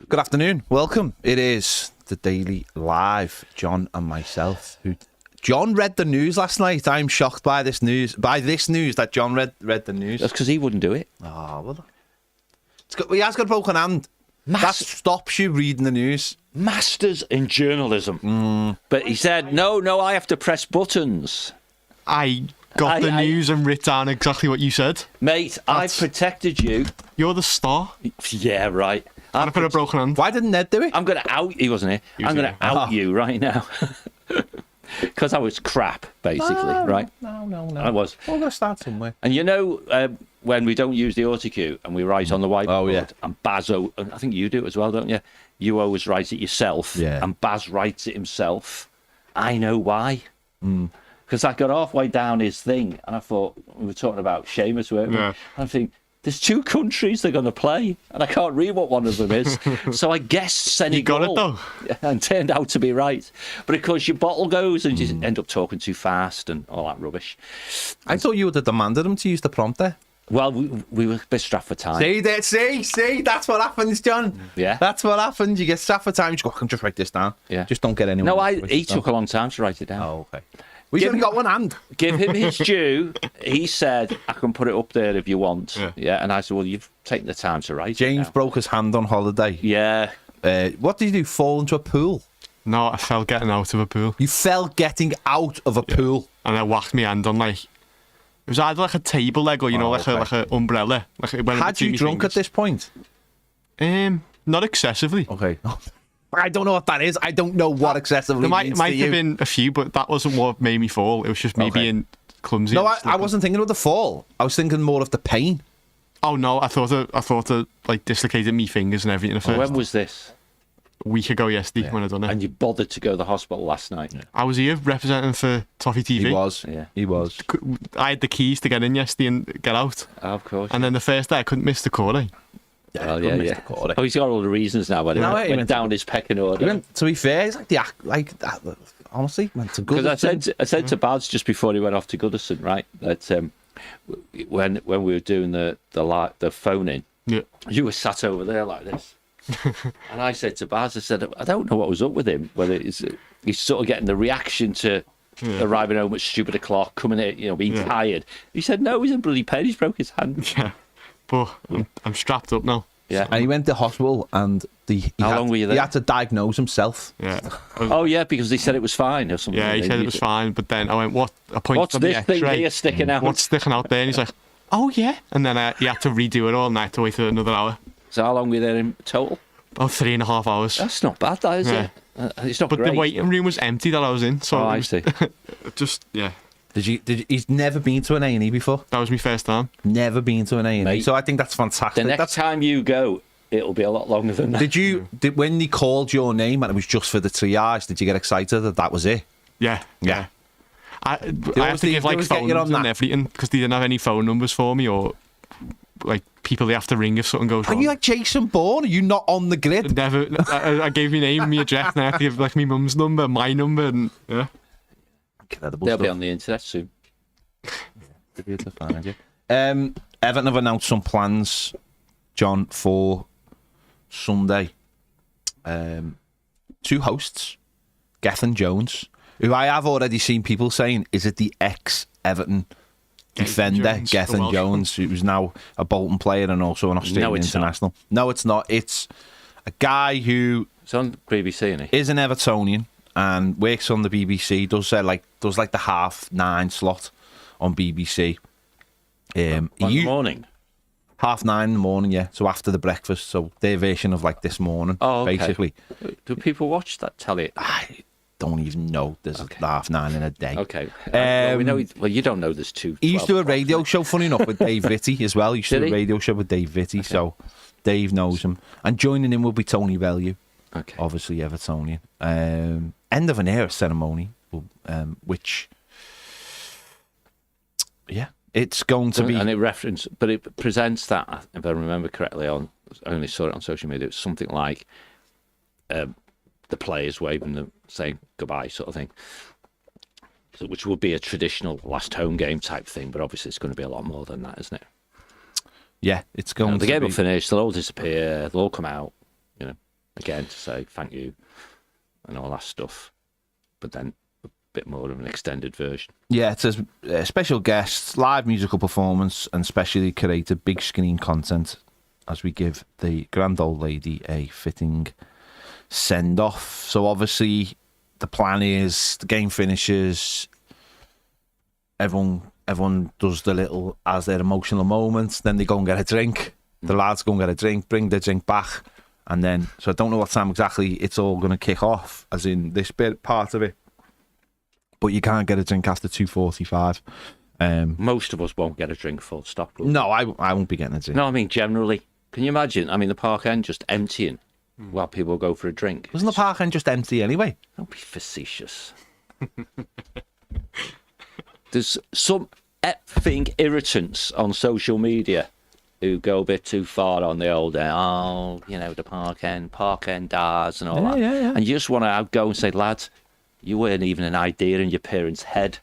Good afternoon. Welcome. It is the Daily Live. John and myself. John read the news last night. I'm shocked by this news. That John read the news. That's because he wouldn't do it. Oh, well. He has got a broken hand. That stops you reading the news. Masters in journalism. But he said, no, I have to press buttons. I got the news and writ down exactly what you said. Mate, I've protected you. You're the star. Yeah, right. I've got a broken hand. Why didn't Ned do it? I'm going to out... He wasn't here. I'm going to out you right now. Because I was crap, basically, right? No. I was. We're going to start somewhere. And you know, when we don't use the autocue and we write on the whiteboard, Oh, yeah. and Baz, I think you do it as well, don't you? You always write it yourself, Yeah. and Baz writes it himself. I know why. Because I got halfway down his thing, and I thought, we were talking about Seamus, weren't we? Yeah. And I'm thinking, there's two countries they're going to play, and I can't read what one of them is. So I guessed Senegal. You got it, though. And turned out to be right. But of course, your bottle goes, and you end up talking too fast and all that rubbish. I thought you would have demanded him to use the prompter. Well, we were a bit strapped for time. See, that's what happens, John. Yeah. That's what happens. You get strapped for time. You just go, I can just write this down. Yeah. Just don't get anyone. No, to write he it down. took a long time to write it down. Oh, okay. We've only got one hand. Give him his due. He said, I can put it up there if you want. Yeah. And I said, well, you've taken the time to write it. James now. broke his hand on holiday. Yeah. What did you do? Fall into a pool? No, I fell getting out of a pool. You fell getting out of a pool. And I whacked my hand on, like... It was either like a table leg or, like a umbrella. Like it went in Had between you my drunk at fingers. this point? Not excessively. Okay. I don't know what that is. I don't know what excessively There means might to have you. been a few, but that wasn't what made me fall. It was just me Okay. being clumsy. No, and I slipping. wasn't thinking of the fall. I was thinking more of the pain. Oh no, I thought I like dislocated me fingers and everything. When was this? A week ago yesterday when I done it. And you bothered to go to the hospital last night? I was here representing for Toffee TV. He was. Yeah. He was. I had the keys to get in yesterday and get out. Oh, of course. And then the first day I couldn't miss the corner. Well, couldn't miss the quarter. Oh, he's got all the reasons now. But No, he he went down his pecking order. To be fair, it's like the act, like that. Honestly, went to good. Because I said to Baz just before he went off to Goodison, right, that when we were doing the phone in, Yeah. you were sat over there like this. And I said to Baz, I said, I don't know what was up with him, whether he's sort of getting the reaction to arriving home at stupid o'clock, coming in, being tired. He said, no, he's in bloody pain, he's broke his hand. Yeah. But I'm strapped up now. Yeah. And he went to hospital, and How long were you there? He had to diagnose himself. Yeah. Oh, yeah, because they said it was fine or something. Yeah, he said it was fine, but then I went, what? I pointed What's on the this thing X-ray. here sticking out? What's sticking out there? And he's like, oh, yeah. And then he had to redo it all, and I had to wait for another hour. So how long were you there in total? About 3.5 hours. That's not bad, that, is Yeah. it? It's not But great. the waiting room was empty that I was in. So I it was see. just, yeah. Did you? He's never been to an A&E before. That was my first time. Never been to an A&E. Mate, So I think that's fantastic. The next time you go, it'll be a lot longer than that. Did when they called your name and it was just for the triage? Did you get excited that was it? Yeah. Yeah. I They had always to give like get phone you on numbers and that. everything because they didn't have any phone numbers for me or like people they have to ring if something goes Are wrong. you like Jason Bourne? Are you not on the grid? Never. I gave my name, my address, and I had to give like my mum's number, my number, and yeah. Incredible They'll be stuff. on the internet soon. Everton have announced some plans, John, for Sunday. Two hosts, Gethin Jones, who I have already seen people saying, is it the ex-Everton defender, Jones, Gethin the Jones, who's now a Bolton player and also an Australian it's international? No, it's not. It's a guy who It's on BBC, isn't he? is an Evertonian and works on the BBC. Does the 9:30 slot on BBC. On the morning. 9:30 in the morning, yeah. So after the breakfast, so their version of like this morning, Oh, okay. basically. Do people watch that telly? I don't even know there's a 9:30 in a day. Okay. Well, we know. You don't know there's two. He used to do a 12 radio show, funny enough, with Dave Vitti as well. He used to Did do a he? radio show with Dave Vitti, so Dave knows him. And joining him will be Tony Bellew, Okay. obviously Evertonian. End of an era ceremony, which, yeah, it's going to be. And it presents that, if I remember correctly, I only saw it on social media. It was something like the players waving them, saying goodbye, sort of thing. So, which would be a traditional last home game type thing, but obviously it's going to be a lot more than that, isn't it? Yeah, it's going The to game be. will finish. They'll all disappear. They'll all come out. again to say thank you and all that stuff, but then a bit more of an extended version. Yeah, it says special guests, live musical performance, and specially curated big screen content as we give the grand old lady a fitting send off. So obviously, the plan is the game finishes. Everyone does the little as their emotional moments. Then they go and get a drink. The lads go and get a drink, bring the drink back, and then. So I don't know what time exactly it's all going to kick off, as in this bit part of it. But you can't get a drink after 2:45. Most of us won't get a drink, full stop. No, I won't be getting a drink. No, I mean generally. Can you imagine? I mean, the park end just emptying while people go for a drink. Wasn't the park end just empty anyway? Don't be facetious. There's some effing irritants on social media who go a bit too far on the old, the park end dars and all that. Yeah. And you just want to go and say, lads, you weren't even an idea in your parents' head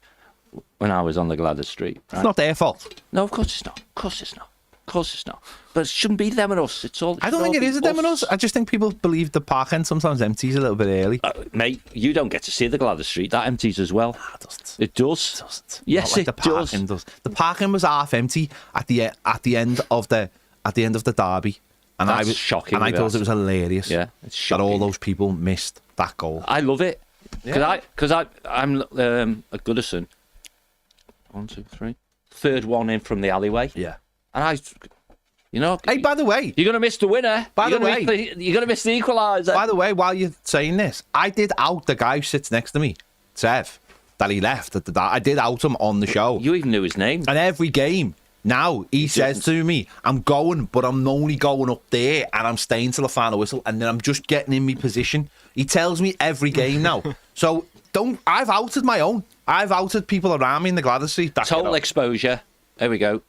when I was on the Gladys Street. Right? It's not their fault. No, of course it's not. Of course it's not. Of course it's not. But it shouldn't be them and us. It's all. I don't think it is a them and us. I just think people believe the park end sometimes empties a little bit early. Mate, you don't get to see the Gladys Street. That empties as well. It doesn't. It does. It doesn't. Yes, Not like it the park end does. The park end was half empty at the end of the derby, and That's shocking. And I thought it was hilarious. Yeah, it's shocking. That all those people missed that goal. I love it Yeah. because I'm at Goodison. 1, 2, 3, third one in from the alleyway. Yeah. And Hey, by the way, you're gonna miss the winner. By the you're gonna miss the equaliser. By the way, while you're saying this, I did out the guy who sits next to me, Sev, that he left at the. I did out him on the show. You even knew his name. And every game now he says to me, "I'm going, but I'm only going up there, and I'm staying till the final whistle, and then I'm just getting in my position." He tells me every game now. So I've outed my own. I've outed people around me in the Gladys Street. Total exposure. There we go.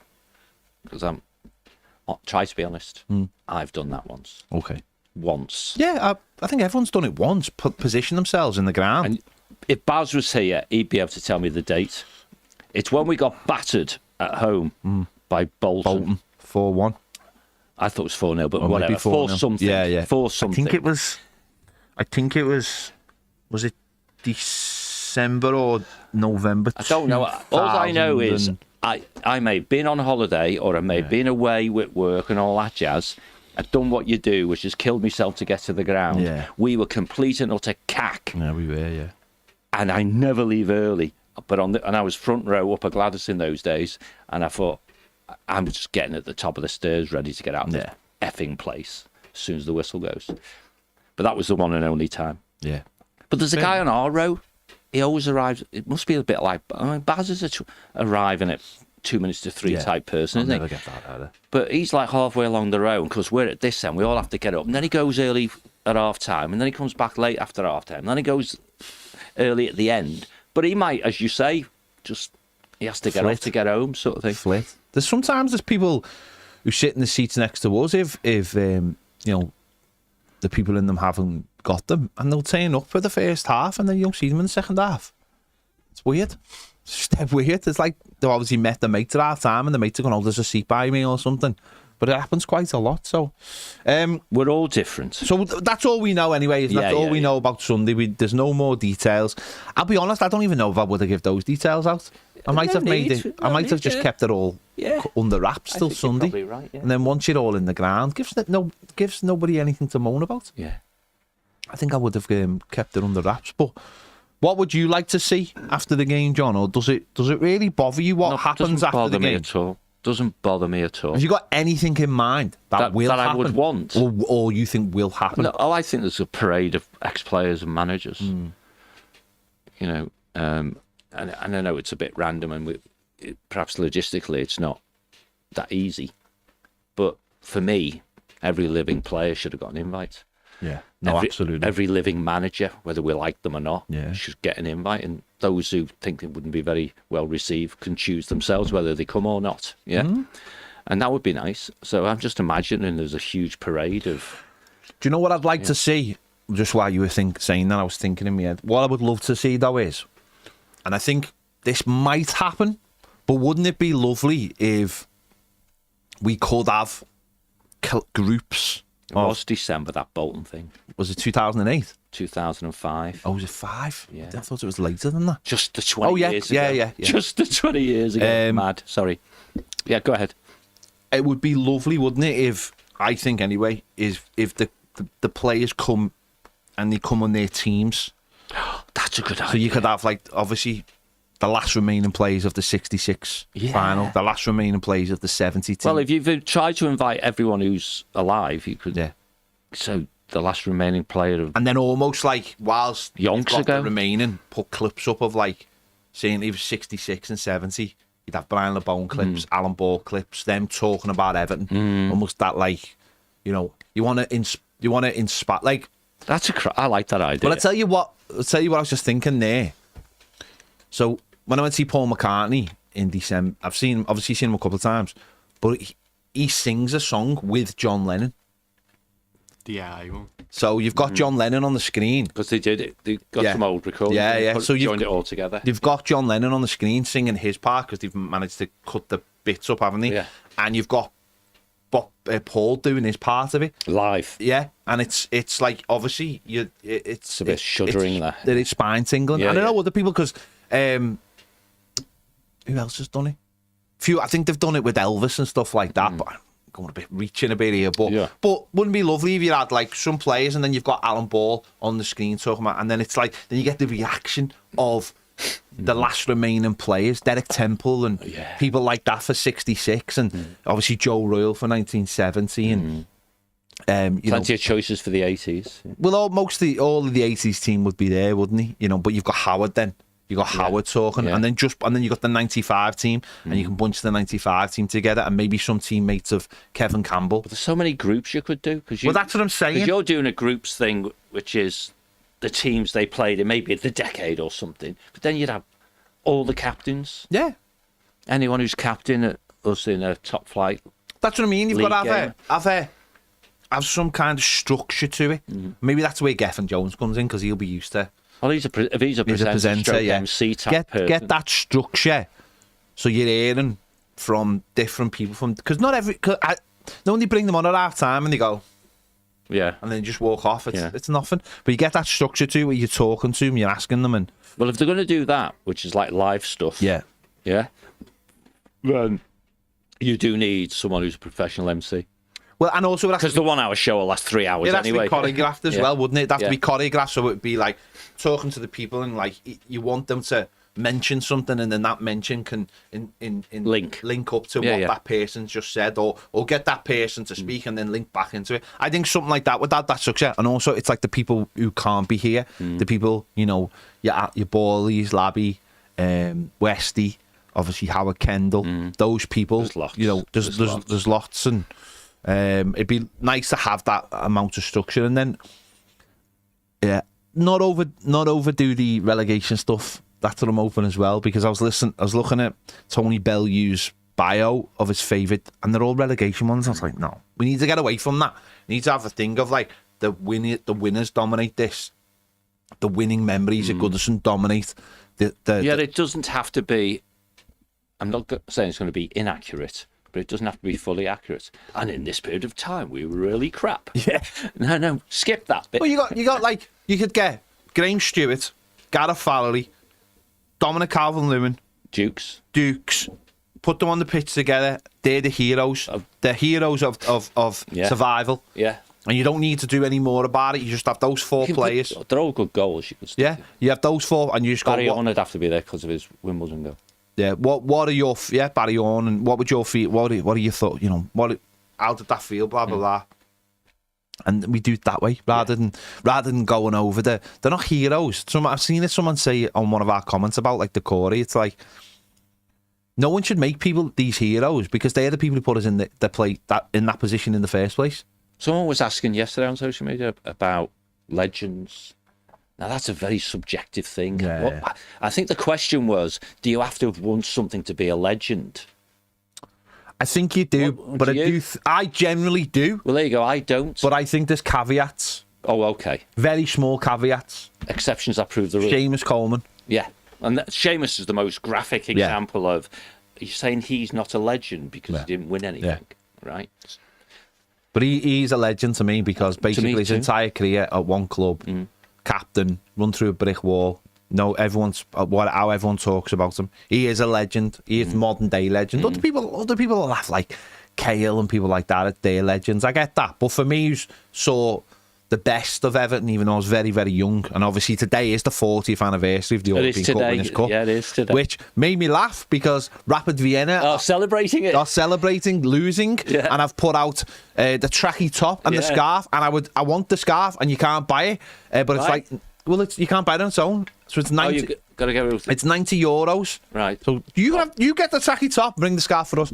Because try to be honest. I've done that once. Okay. Once. Yeah, I think everyone's done it once. Position themselves in the ground. And if Baz was here, he'd be able to tell me the date. It's when we got battered at home by Bolton. 4-1. I thought it was 4-0, but Or whatever. maybe 4 4-0. something. Yeah. 4 something. I think it was. Was it December or November? I don't know. All I know is I may have been on holiday or I may have been away with work and all that jazz. I'd done what you do, which is killed myself to get to the ground. Yeah. We were complete and utter cack. Yeah, we were. Yeah. And I never leave early. But and I was front row up at Gladys in those days, and I thought I'm just getting at the top of the stairs, ready to get out of the effing place as soon as the whistle goes. But that was the one and only time. Yeah. But there's a guy on our row. He always arrives. It must be a bit like Baz is arriving at 2 minutes to 3 type person, isn't he? Never get that either. But he's like halfway along the row, because we're at this end, we all have to get up. And then he goes early at half time, and then he comes back late after half time, and then he goes early at the end. But he might, as you say, he has to get off to get home, sort of thing. Flit. There's people who sit in the seats next to us if the people in them haven't got them, and they'll turn up for the first half, and then you don't see them in the second half. It's weird. It's just dead weird. It's like they've obviously met the mates at half time, and the mates are going, "Oh, there's a seat by me" or something. But it happens quite a lot. So we're all different. So that's all we know anyway. That's all we know about Sunday. There's no more details. I'll be honest, I don't even know if I would have given those details out. I might have made it. I might have just kept it all under wraps till Sunday. Right, and then once you're all in the ground, gives nobody anything to moan about. Yeah. I think I would have kept it under wraps. But what would you like to see after the game, John? Or does it really bother you what happens after the game? At all. Doesn't bother me at all. Have you got anything in mind that will happen? I would want, or you think will happen? No, I think there's a parade of ex-players and managers. You know, and I know it's a bit random, and perhaps logistically it's not that easy. But for me, every living player should have got an invite. Yeah, no, absolutely. Every living manager, whether we like them or not, Yeah. should get an invite. And those who think it wouldn't be very well received can choose themselves whether they come or not. Yeah, and that would be nice. So I'm just imagining there's a huge parade of. Do you know what I'd like to see? Just while you were saying that, I was thinking in my head. What I would love to see though is, and I think this might happen, but wouldn't it be lovely if we could have groups It was December, that Bolton thing. Was it 2008? 2005. Oh, was it 5? Yeah. I thought it was later than that. Just the 20 years ago. Yeah. Just the 20 years ago. Mad. Sorry. Yeah, go ahead. It would be lovely, wouldn't it, if, I think anyway, if the players come and they come on their teams. That's a good idea. So you could have, like, obviously, the last remaining players of the 66 final, the last remaining players of the 70 team. Well, if you've tried to invite everyone who's alive, you could. Yeah. So the last remaining player of. And then almost like, whilst you've got ago. the remaining, put clips up of, like, saying he was 66 and 70. You'd have Brian LeBone clips, Alan Ball clips, them talking about Everton. Almost that, like, you know, you want to inspire, like. That's I like that idea. But I'll tell you what I was just thinking there. So when I went to see Paul McCartney in December, I've obviously seen him a couple of times, but he sings a song with John Lennon. Yeah, you won't. So you've got John Lennon on the screen. Because they did it. They got some old recordings. Yeah. So you've joined it all together. You've got John Lennon on the screen singing his part because they've managed to cut the bits up, haven't they? Yeah. And you've got Paul doing his part of it Live. Yeah, and it's like, obviously it's a bit shuddering there. It's spine tingling. Yeah, I don't know other people, because who else has done it? I think they've done it with Elvis and stuff like that. But I'm going a bit reaching a bit here. But wouldn't it be lovely if you had, like, some players and then you've got Alan Ball on the screen talking about, and then it's like, then you get the reaction of the last remaining players, Derek Temple and people like that for 66, and obviously Joe Royle for 1970, and plenty of choices for the 80s. Well, all of the 80s team would be there, wouldn't he? You know, but you've got Howard then. You got Howard talking, and then you got the 95 team, and you can bunch the 95 team together, and maybe some teammates of Kevin Campbell. But there's so many groups you could do. Well, that's what I'm saying. Because you're doing a groups thing, which is the teams they played in maybe the decade or something. But then you'd have all the captains. Yeah. Anyone who's captain at us in a top flight. That's what I mean. You've got to have some kind of structure to it. Maybe that's where Geffen Jones comes in, because he'll be used to. Well, he's a presenter, MC type person. Get that structure, so you're hearing from different people. Because not when they bring them on at half time and they go, and then just walk off. It's nothing. But you get that structure to where you're talking to them, you're asking them, and. Well, if they're going to do that, which is like live stuff, then you do need someone who's a professional MC. Well, and also because the 1 hour show will last 3 hours anyway. It'd have to be choreographed as well, wouldn't it? It'd have to be choreographed, so it'd be like talking to the people, and like you want them to mention something, and then that mention can link up to what that person's just said, or get that person to speak and then link back into it. I think something like that would add that success. And also, it's like the people who can't be here, the people, you know, your Borleys, Labby, Westy, obviously Howard Kendall, those people. There's lots. You know, there's lots, and it'd be nice to have that amount of structure, and then not overdo the relegation stuff. That's what I'm hoping as well, because I was looking at Tony Bellew's bio of his favourite, and they're all relegation ones. I was like, no, we need to get away from that. We need to have a thing of like the winners dominate this, the winning memories of Goodison dominate. It doesn't have to be. I'm not saying it's going to be inaccurate, but it doesn't have to be fully accurate. And in this period of time, we were really crap. Yeah. No, skip that bit. Well, you got like, you could get Graham Stewart, Gareth Fowlery, Dominic Calvert-Lewin, Dukes, put them on the pitch together. They're the heroes. They're heroes of survival. Yeah. And you don't need to do any more about it. You just have those four players. They're all good goals. You could stick to. You have those four, and you just Barry Orne would have to be there because of his Wimbledon goal. Yeah. What are your Barry Orne, and what would your feel? What are your thoughts? You know, how did that feel? Blah blah blah. And we do it that way rather than going over they're not heroes. I've seen someone say on one of our comments about like the Corey, it's like no one should make people these heroes, because they're the people who put us in that position in the first place. Someone was asking yesterday on social media about legends. Now that's a very subjective thing. Yeah. I think the question was, do you have to have won something to be a legend? I think you do, but I generally do. Well, there you go. I don't. But I think there's caveats. Oh, okay. Very small caveats. Exceptions that prove the rule. Seamus Coleman. Yeah. And Seamus is the most graphic example of, you're saying he's not a legend because he didn't win anything, right? But But he's a legend to me because basically his entire career at one club, captain, run through a brick wall. No, how everyone talks about him. He is a legend. He is modern day legend. Other people laugh like Cahill and people like that at their legends. I get that, but for me, who saw the best of Everton, even though I was very, very young, and obviously today is the 40th anniversary of the European Cup Winners' Cup. Yeah, it is today. Which made me laugh because Rapid Vienna are celebrating it. Are celebrating losing, and I've put out the tracky top and the scarf, and I want the scarf, and you can't buy it, but it's like, well, you can't buy it on its own, so it's 90. You gotta get rid of it. It's €90, right? So you get the tracky top, bring the scarf for us.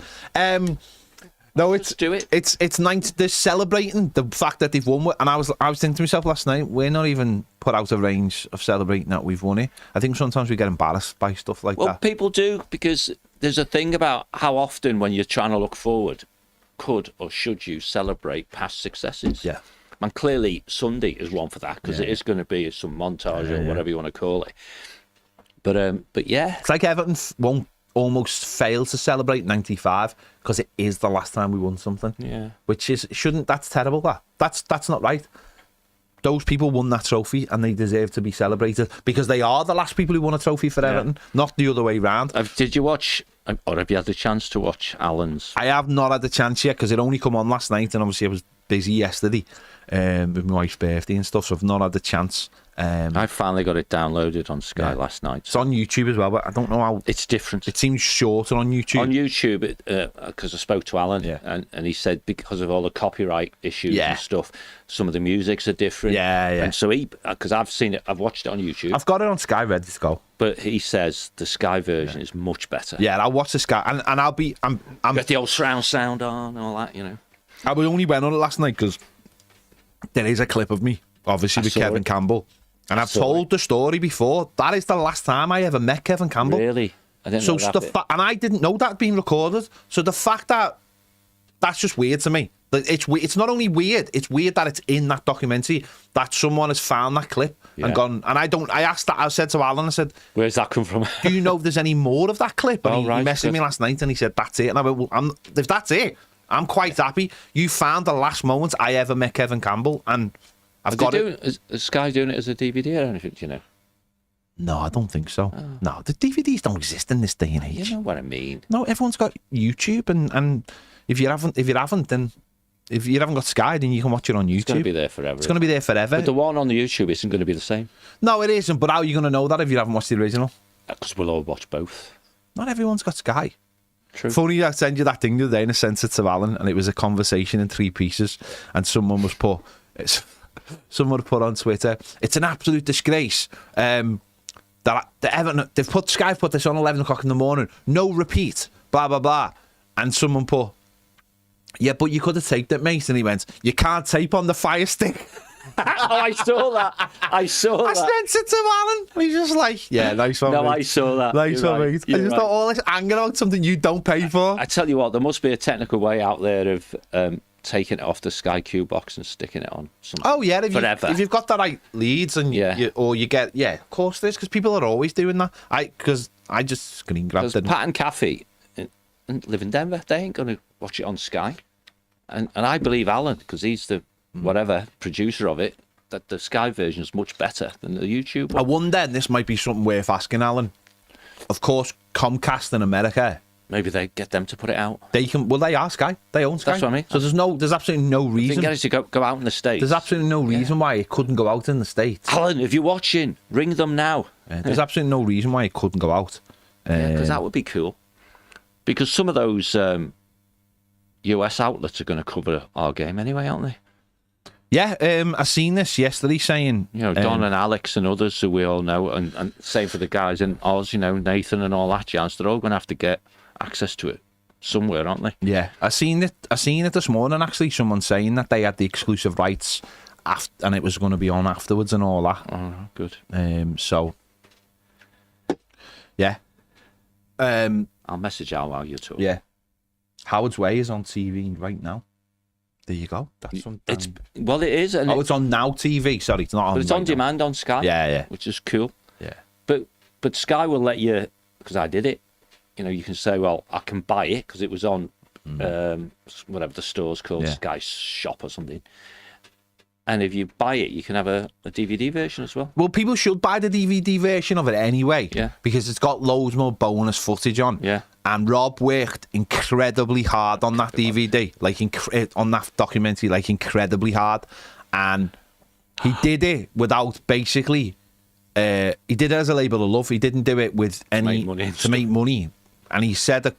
No, Let's do it. It's 90. They're celebrating the fact that they've won, and I was thinking to myself last night, we're not even put out of range of celebrating that we've won it. I think sometimes we get embarrassed by stuff like that. Well, people do, because there's a thing about how often when you're trying to look forward, could or should you celebrate past successes? Yeah. And clearly Sunday is one for that, because it is going to be some montage or whatever you want to call it. But yeah, it's like Everton won't almost fail to celebrate 95 because it is the last time we won something. Yeah. Which that's terrible. That's not right. Those people won that trophy and they deserve to be celebrated because they are the last people who won a trophy for Everton, not the other way round. Did you watch, or have you had the chance to watch Alan's? I have not had the chance yet because it only come on last night, and obviously I was busy yesterday with my wife's birthday and stuff, so I've not had the chance. I finally got it downloaded on Sky last night. It's on YouTube as well, but I don't know how. It's different. It seems shorter on YouTube. On YouTube, because I spoke to Alan, and he said because of all the copyright issues and stuff, some of the musics are different. Yeah. And so because I've seen it, I've watched it on YouTube. I've got it on Sky ready to go. But he says the Sky version is much better. Yeah, I'll watch the Sky, and I'll be. I'm got the old surround sound on and all that, you know. I only went on it last night because there is a clip of me, obviously, with Kevin Campbell. And I've told the story before. That is the last time I ever met Kevin Campbell. Really? I didn't know that. And I didn't know that had been recorded. So the fact that's just weird to me. It's not only weird, it's weird that it's in that documentary, that someone has found that clip and gone. And I said to Alan, I said, where's that come from? Do you know if there's any more of that clip? And he messaged me last night and he said, that's it. And I went, well, if that's it, I'm quite happy. You found the last moment I ever met Kevin Campbell, and I've got it. Is Sky doing it as a DVD or anything, do you know? No, I don't think so. Oh. No, the DVDs don't exist in this day and age. You know what I mean? No, everyone's got YouTube, and if you haven't got Sky, then you can watch it on YouTube. It's going to be there forever. It's going to be there forever. But the one on the YouTube isn't going to be the same. No, it isn't. But how are you going to know that if you haven't watched the original? Because we'll all watch both. Not everyone's got Sky. True. Funny, I sent you that thing the other day and I sent it to Alan, and it was a conversation in 3 pieces, and someone put on Twitter, it's an absolute disgrace that the Everton, Sky put this on 11 o'clock in the morning, no repeat, blah blah blah, and someone put, yeah, but you could have taped it, mate, and he went, you can't tape on the Fire Stick. Oh, I saw that. I sent it to Alan, and he's just like, yeah, nice one. No, mate. I saw that. Nice one, mate. I just thought all this anger about something you don't pay for. I tell you what, there must be a technical way out there of taking it off the Sky Q box and sticking it on something. Oh yeah, if you've got the right leads and you get, of course there's, because people are always doing that. Because I just screen grabbed it. Pat and Kathy live in Denver. They ain't going to watch it on Sky, and I believe Alan, because he's the producer of it, that the Sky version is much better than the YouTube one. I wonder, and this might be something worth asking Alan. Of course, Comcast in America. Maybe they get them to put it out. They can. Well, they are Sky. They own Sky. That's what I mean. So there's absolutely no reason. They can get it to go out in the States. There's absolutely no reason why it couldn't go out in the States. Alan, if you're watching, ring them now. There's absolutely no reason why it couldn't go out. Because that would be cool. Because some of those US outlets are going to cover our game anyway, aren't they? Yeah, I seen this yesterday saying, Don and Alex and others who we all know, and same for the guys in Oz, Nathan and all that jazz. They're all going to have to get access to it somewhere, aren't they? Yeah, I seen it this morning. Actually, someone saying that they had the exclusive rights, and it was going to be on afterwards and all that. Oh, good. So, yeah. I'll message out while you're talking. Yeah. Howard's Way is on TV right now. There you go. That's on. It is. And it's on Now TV. Sorry, it's not on. But it's on demand on Sky. Yeah. Which is cool. Yeah. But Sky will let you, because I did it. You can say, well, I can buy it because it was on whatever the store's called, Yeah. Sky Shop or something. And if you buy it, you can have a DVD version as well. Well, people should buy the DVD version of it anyway. Yeah. Because it's got loads more bonus footage on. Yeah. And Rob worked incredibly hard on that DVD, like on that documentary, like incredibly hard. And he did it without basically, he did it as a label of love. He didn't do it with any to make money. And he said that,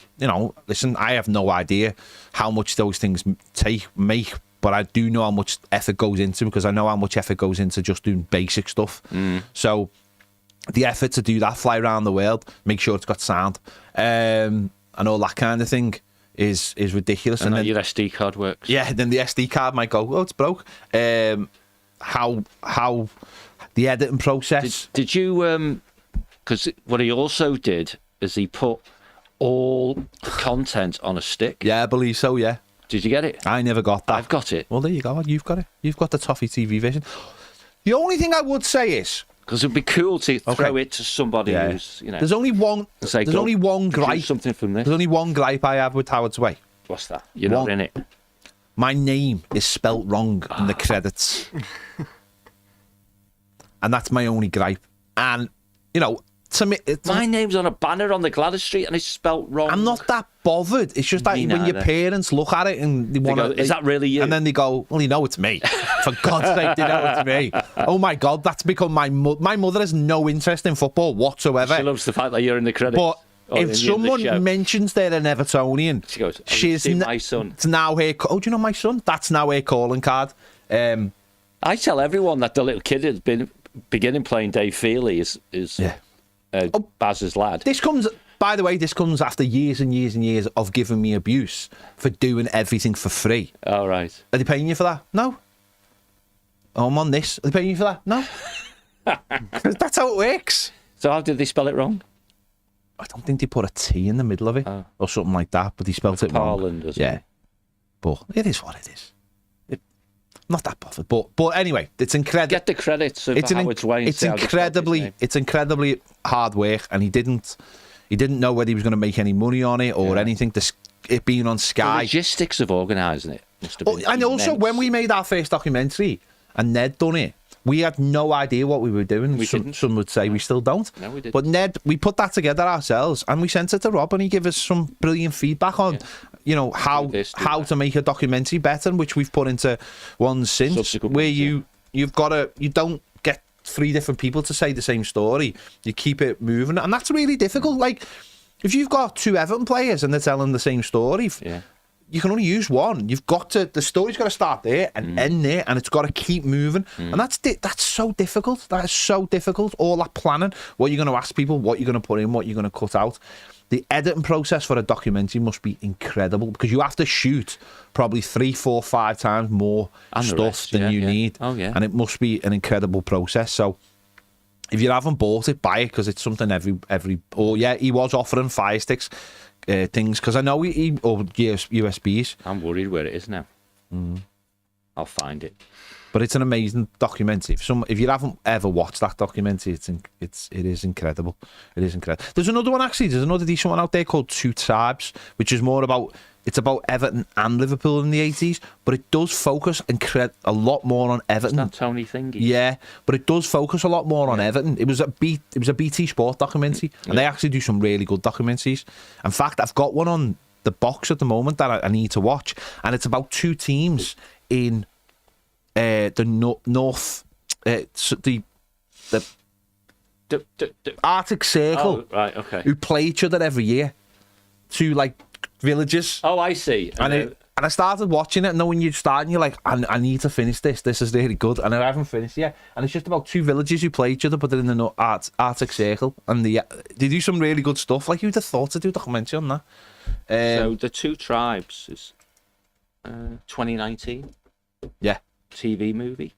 listen, I have no idea how much those things make, but I do know how much effort goes into, because I know how much effort goes into just doing basic stuff. So the effort to do that, fly around the world, make sure it's got sound, and all that kind of thing is ridiculous. And then your SD card works. Yeah, then the SD card might go, oh, it's broke. How the editing process. Did you, because what he also did is he put all the content on a stick. Yeah, I believe so, yeah. Did you get it? I never got that. I've got it. Well, there you go. You've got it. You've got the Toffee TV version. The only thing I would say is, because it'd be cool to throw it to somebody who's, There's only one. Say, there's only one gripe. Something from this. There's only one gripe I have with Howard's Way. What's that? You're not in it. My name is spelt wrong in the credits, and that's my only gripe. And to me, my name's on a banner on the Gladys Street and it's spelt wrong. I'm not that bothered. It's just that when your parents look at it and they want to, is that really you? And then they go, well, it's me. For God's sake, they know it's me. Oh my God, that's become my mother has no interest in football whatsoever. She loves the fact that you're in the credits. But if someone mentions they're an Evertonian, she goes, she's my son. It's now her. Oh, do you know my son? That's now her calling card. I tell everyone that the little kid has been beginning playing Dave Feely is Baz's lad. This comes, by the way, after years and years and years of giving me abuse for doing everything for free. All right. Are they paying you for that? No. Oh, I'm on this. Are they paying you for that? No. That's how it works. So how did they spell it wrong? I don't think they put a T in the middle of it or something like that, but they spelt it wrong. McPartland or something. Yeah. But it is what it is. Not that bothered, but anyway, it's incredible. Get the credits of Howard's Way. It's incredibly hard work, and he didn't know whether he was going to make any money on it or anything. It being on Sky, the logistics of organising it must have been and also immense. when we made our first documentary and Ned done it, we had no idea what we were doing. Some would say we still don't. No, we didn't. But Ned, we put that together ourselves, and we sent it to Rob, and he gave us some brilliant feedback on. How to make a documentary better, which we've put into ones since, Subsequent where ones, you don't get three different people to say the same story. You keep it moving, and that's really difficult. Like if you've got two Everton players and they're telling the same story, you can only use one. The story's got to start there and end there, and it's got to keep moving. And that's so difficult. That is so difficult. All that planning, what you're going to ask people, what you're going to put in, what you're going to cut out. The editing process for a documentary must be incredible, because you have to shoot probably 3, 4, 5 times more stuff than you need. Oh, yeah. And it must be an incredible process. So if you haven't bought it, buy it, because it's something he was offering Fire Sticks things, because I know he or USBs. I'm worried where it is now. I'll find it. But it's an amazing documentary. If you haven't ever watched that documentary, it is incredible. It is incredible. There's another one actually. There's another decent one out there called Two Tribes, which is more about Everton and Liverpool in the 80s, but it does focus a lot more on Everton. It's that Tony thingy. Yeah, but it does focus a lot more on Everton. It was a BT Sport documentary, and they actually do some really good documentaries. In fact, I've got one on the box at the moment that I need to watch, and it's about two teams in the north, the Arctic Circle. Oh, right, okay. Who play each other every year. Two villages. Oh, I see. And I started watching it, and then when you're starting, you're like, I need to finish this. This is really good, and I haven't finished yet. And it's just about two villages who play each other, but they're in the Arctic Circle, and they do some really good stuff. Like, you'd have thought to do a documentary on that. So the Two Tribes is 2019. Yeah. TV movie.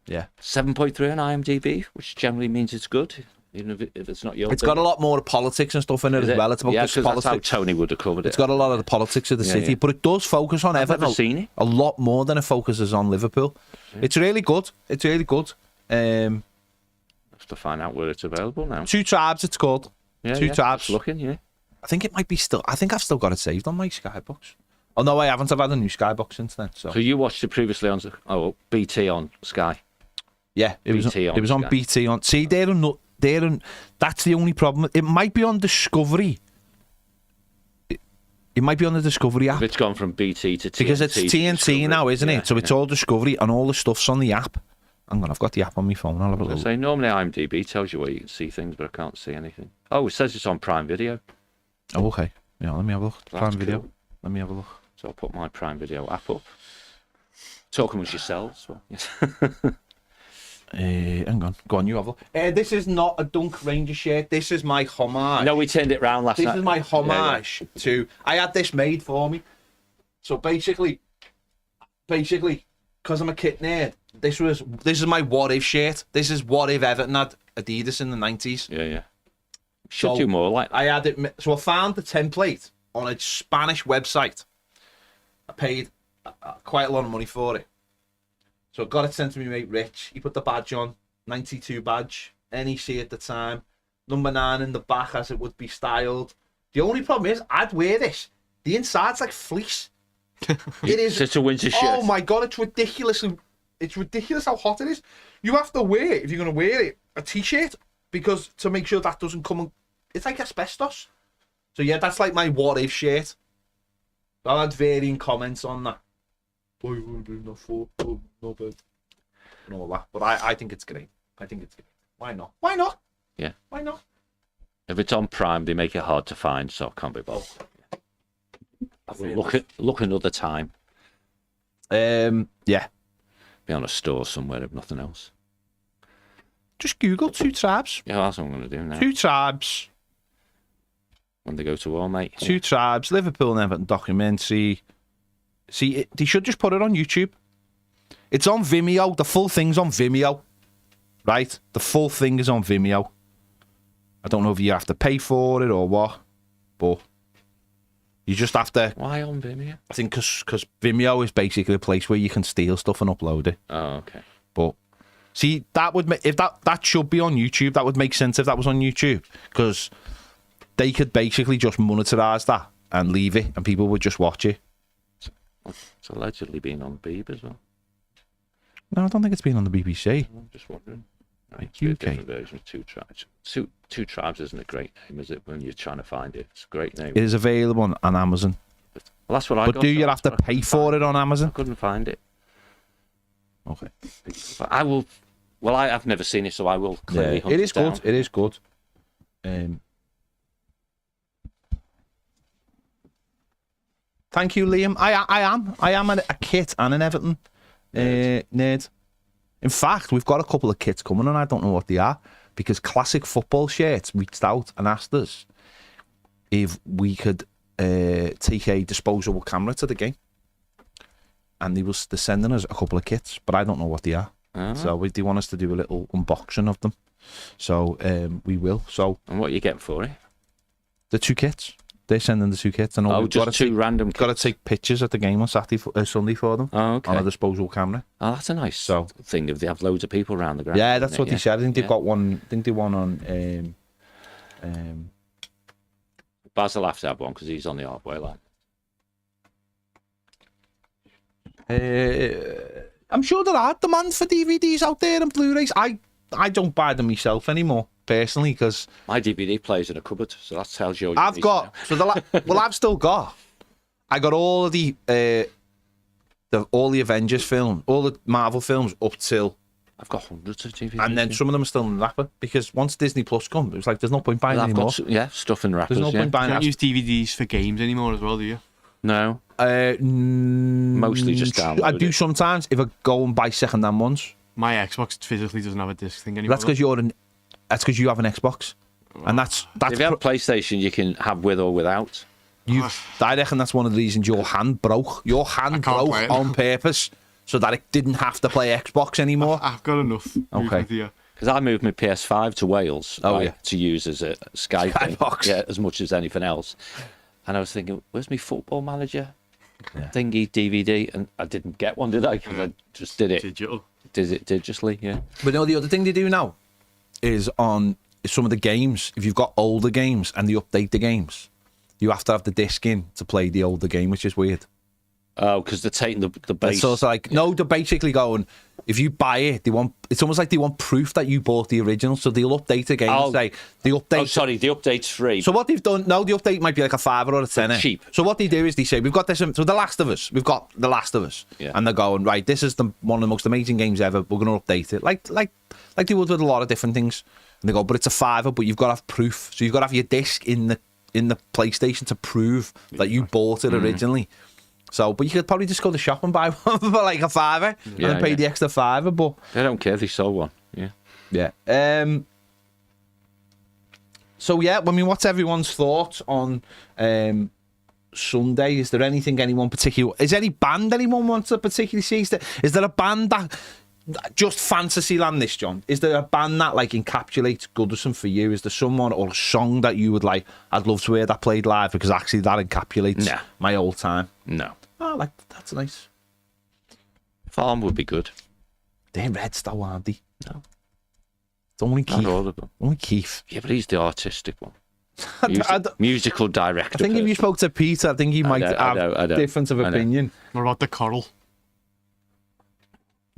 Yeah. 7.3 on IMDb, which generally means it's good, even if it's not your. It's got a lot more politics and stuff in it as well. It's about because politics. That's how Tony would have covered it. It's got a lot of the politics of the city, but it does focus on Everton. I've never seen it. A lot more than it focuses on Liverpool. Yeah. It's really good. It's really good. Have to find out where it's available now. Two Tribes, it's called. Yeah, Two Tribes. Just looking, yeah. I think it might be still. I think I've still got it saved on my Skybox. Oh no, I haven't. I've had a new Skybox since then. So you watched it previously on BT on Sky. yeah, it was BT on it was on Sky. BT on. See, that's the only problem. It might be on Discovery. It might be on the Discovery app. If it's gone from BT to TNT. Because it's to TNT Discovery. now, isn't Yeah, it? So it's all Discovery and all the stuff's on the app. Hang on, I've got the app on my phone. I'll have a I look. say normally IMDb tells you where you can see things, but I can't see anything. Oh, it says it's on Prime Video. Oh, okay. Yeah, let me have a look. Prime That's Video. cool. Let me have a look. So I'll put my Prime Video app up. Talk amongst yourselves. Well, yes. Hang on. Go on, you have a look. This is not a Dunk Ranger shirt. This is my homage. No, we turned it round last This night. is my homage to. I had this made for me. So basically, because I'm a kit nerd, this is my what if shirt. This is what if Everton had Adidas in the 90s. Yeah. Should do more like that. I had it. So I found the template on a Spanish website. I paid quite a lot of money for it. So I got it sent to me mate Rich. He put the badge on, 92 badge, NEC at the time, number 9 in the back as it would be styled. The only problem is I'd wear this. The inside's like fleece. It is. It's a winter shirt. Oh my god, it's ridiculous. It's ridiculous how hot it is. You have to wear, if you're going to wear it, a t-shirt, because to make sure that doesn't come. It's like asbestos. So yeah, that's like my what if shirt. I had varying comments on that. Why would you not for? Oh, no bad. And all that. But I think it's great. I think it's great. Why not? Why not? Yeah. Why not? If it's on Prime, they make it hard to find, so I can't be bothered. We'll look another time. Yeah. Be on a store somewhere if nothing else. Just Google 2 Tribes. Yeah, that's what I'm going to do now. 2 Tribes. When they go to war, mate. 2 Tribes. Liverpool and Everton documentary. See, they should just put it on YouTube. It's on Vimeo. The full thing's on Vimeo. Right? The full thing is on Vimeo. I don't know if you have to pay for it or what, but you just have to. Why on Vimeo? I think because Vimeo is basically a place where you can steal stuff and upload it. Oh, okay. But see, that would if that should be on YouTube. That would make sense if that was on YouTube, because they could basically just monetize that and leave it, and people would just watch it. It's allegedly been on Beeb as well. No, I don't think it's been on the BBC. I'm just wondering. Right, It's a UK. different version of 2 Tribes. Two Tribes isn't a great name, is it? When you're trying to find it, it's a great name. It is available on Amazon. Well, that's what I But got. do you so have to that's what I pay couldn't for find. it on I Amazon? couldn't find it. Okay. But I will. Well, I've never seen it, so I will clearly hunt it is down. good. It is good. Thank you, Liam. I am a kit and an Everton nerd. In fact, we've got a couple of kits coming, and I don't know what they are, because Classic Football Shirts reached out and asked us if we could take a disposable camera to the game, and they're sending us a couple of kits, but I don't know what they are. Ah. So they want us to do a little unboxing of them. So we will. So And what you get for it? the 2 kits. They're sending the 2 kits, and Oh, we've just got to two take, random. got to take pictures at the game on Sunday for them Oh, okay. on a disposable camera. Oh, that's a nice So- thing if they have loads of people around the ground. Yeah, isn't that's it? what they said. I think they've Yeah. got one. I think they won on. Basil have to have one because he's on the halfway line. I'm sure there are demand for DVDs out there and Blu-rays. I don't buy them myself anymore personally, because My DVD player's in a cupboard, so that tells you. I've got I've still got. I got all of the Avengers film, all the Marvel films up till, I've got hundreds of DVDs. and then some of them are still in the wrapper, because once Disney Plus come, it was like there's no point buying Well, I've anymore. got stuff in wrappers. There's no point You buying don't that. use DVDs for games anymore as well, do you? No, Mostly just download I do it. sometimes if I go and buy second-hand ones. My Xbox physically doesn't have a disc thing anymore. That's because you have an Xbox, and that's if you have a PlayStation, you can have with or without. I reckon that's one of the reasons your hand broke. Your hand can't broke play it. on purpose so that it didn't have to play Xbox anymore. I've got enough. Okay. movement here. Because I moved my PS5 to Wales Yeah. to use as a Sky thing, Skybox. yeah, as much as anything else. And I was thinking, where's my Football Manager thingy DVD? And I didn't get one, did I? Because I just did it Digital. digitally, yeah. But no, the other thing they do now is on some of the games, if you've got older games and they update the games, you have to have the disc in to play the older game, which is weird. Oh, because they're taking the base. So it's like, no, they're basically going, if you buy it, it's almost like they want proof that you bought the original, so they'll update a game and say, the update... Oh, sorry, the update's free. So what they've done, no, the update might be like a $5 or a $10. Cheap. So what they do is they say, we've got this, so The Last of Us, we've got The Last of Us. Yeah. And they're going, right, this is one of the most amazing games ever, we're going to update it. Like they would with a lot of different things. And they go, but it's a $5, but you've got to have proof. So you've got to have your disc in the PlayStation to prove that you bought it originally. So, but you could probably just go to the shop and buy one for like a $5 and then pay the extra $5. But they don't care if they sold one. Yeah. So yeah, I mean, what's everyone's thoughts on Sunday? Is there anything anyone particular? Is any band anyone wants to particularly see? Is there a band that just Fantasyland? This, John, is there a band that like encapsulates Goodison for you? Is there someone or a song that you would like? I'd love to hear that played live because actually that encapsulates my old time. No. Oh, like that's nice. Farm would be good. They're Reds though, aren't they? No. It's only Keith. Not all of them. Only Keith. Yeah, but he's the artistic one. I Musical director. think if you spoke to Peter, I think he might have difference of opinion. What about the Coral?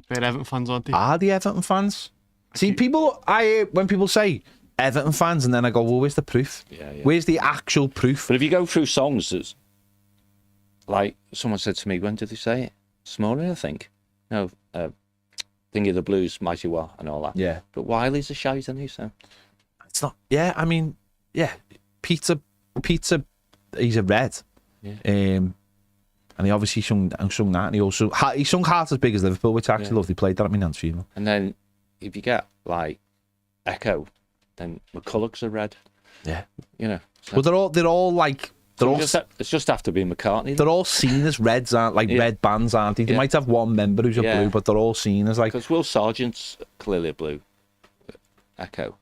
They're Everton fans, aren't they? Are the Everton fans? See, when people say Everton fans, and then I go, well, where's the proof? Yeah. Where's the actual proof? But if you go through songs, there's, like someone said to me, when did they say it? This morning, I think. No, Thingy of the Blues, Mighty Well, and all that. Yeah. But Wiley's a shite, isn't he? So it's not. Yeah, I mean, yeah. Pizza. He's a Red. Yeah. And he obviously sung that, and he sung Heart as Big as Liverpool, which I actually loved. He played that at my nan's funeral. And then if you get like Echo, then McCulloch's a Red. Yeah. You know. So. But they're all like. It's just after being McCartney. They're all seen as Reds, aren't like red bands, aren't they? They might have one member who's a blue, but they're all seen as like. Because Will Sargent's clearly a blue. Echo,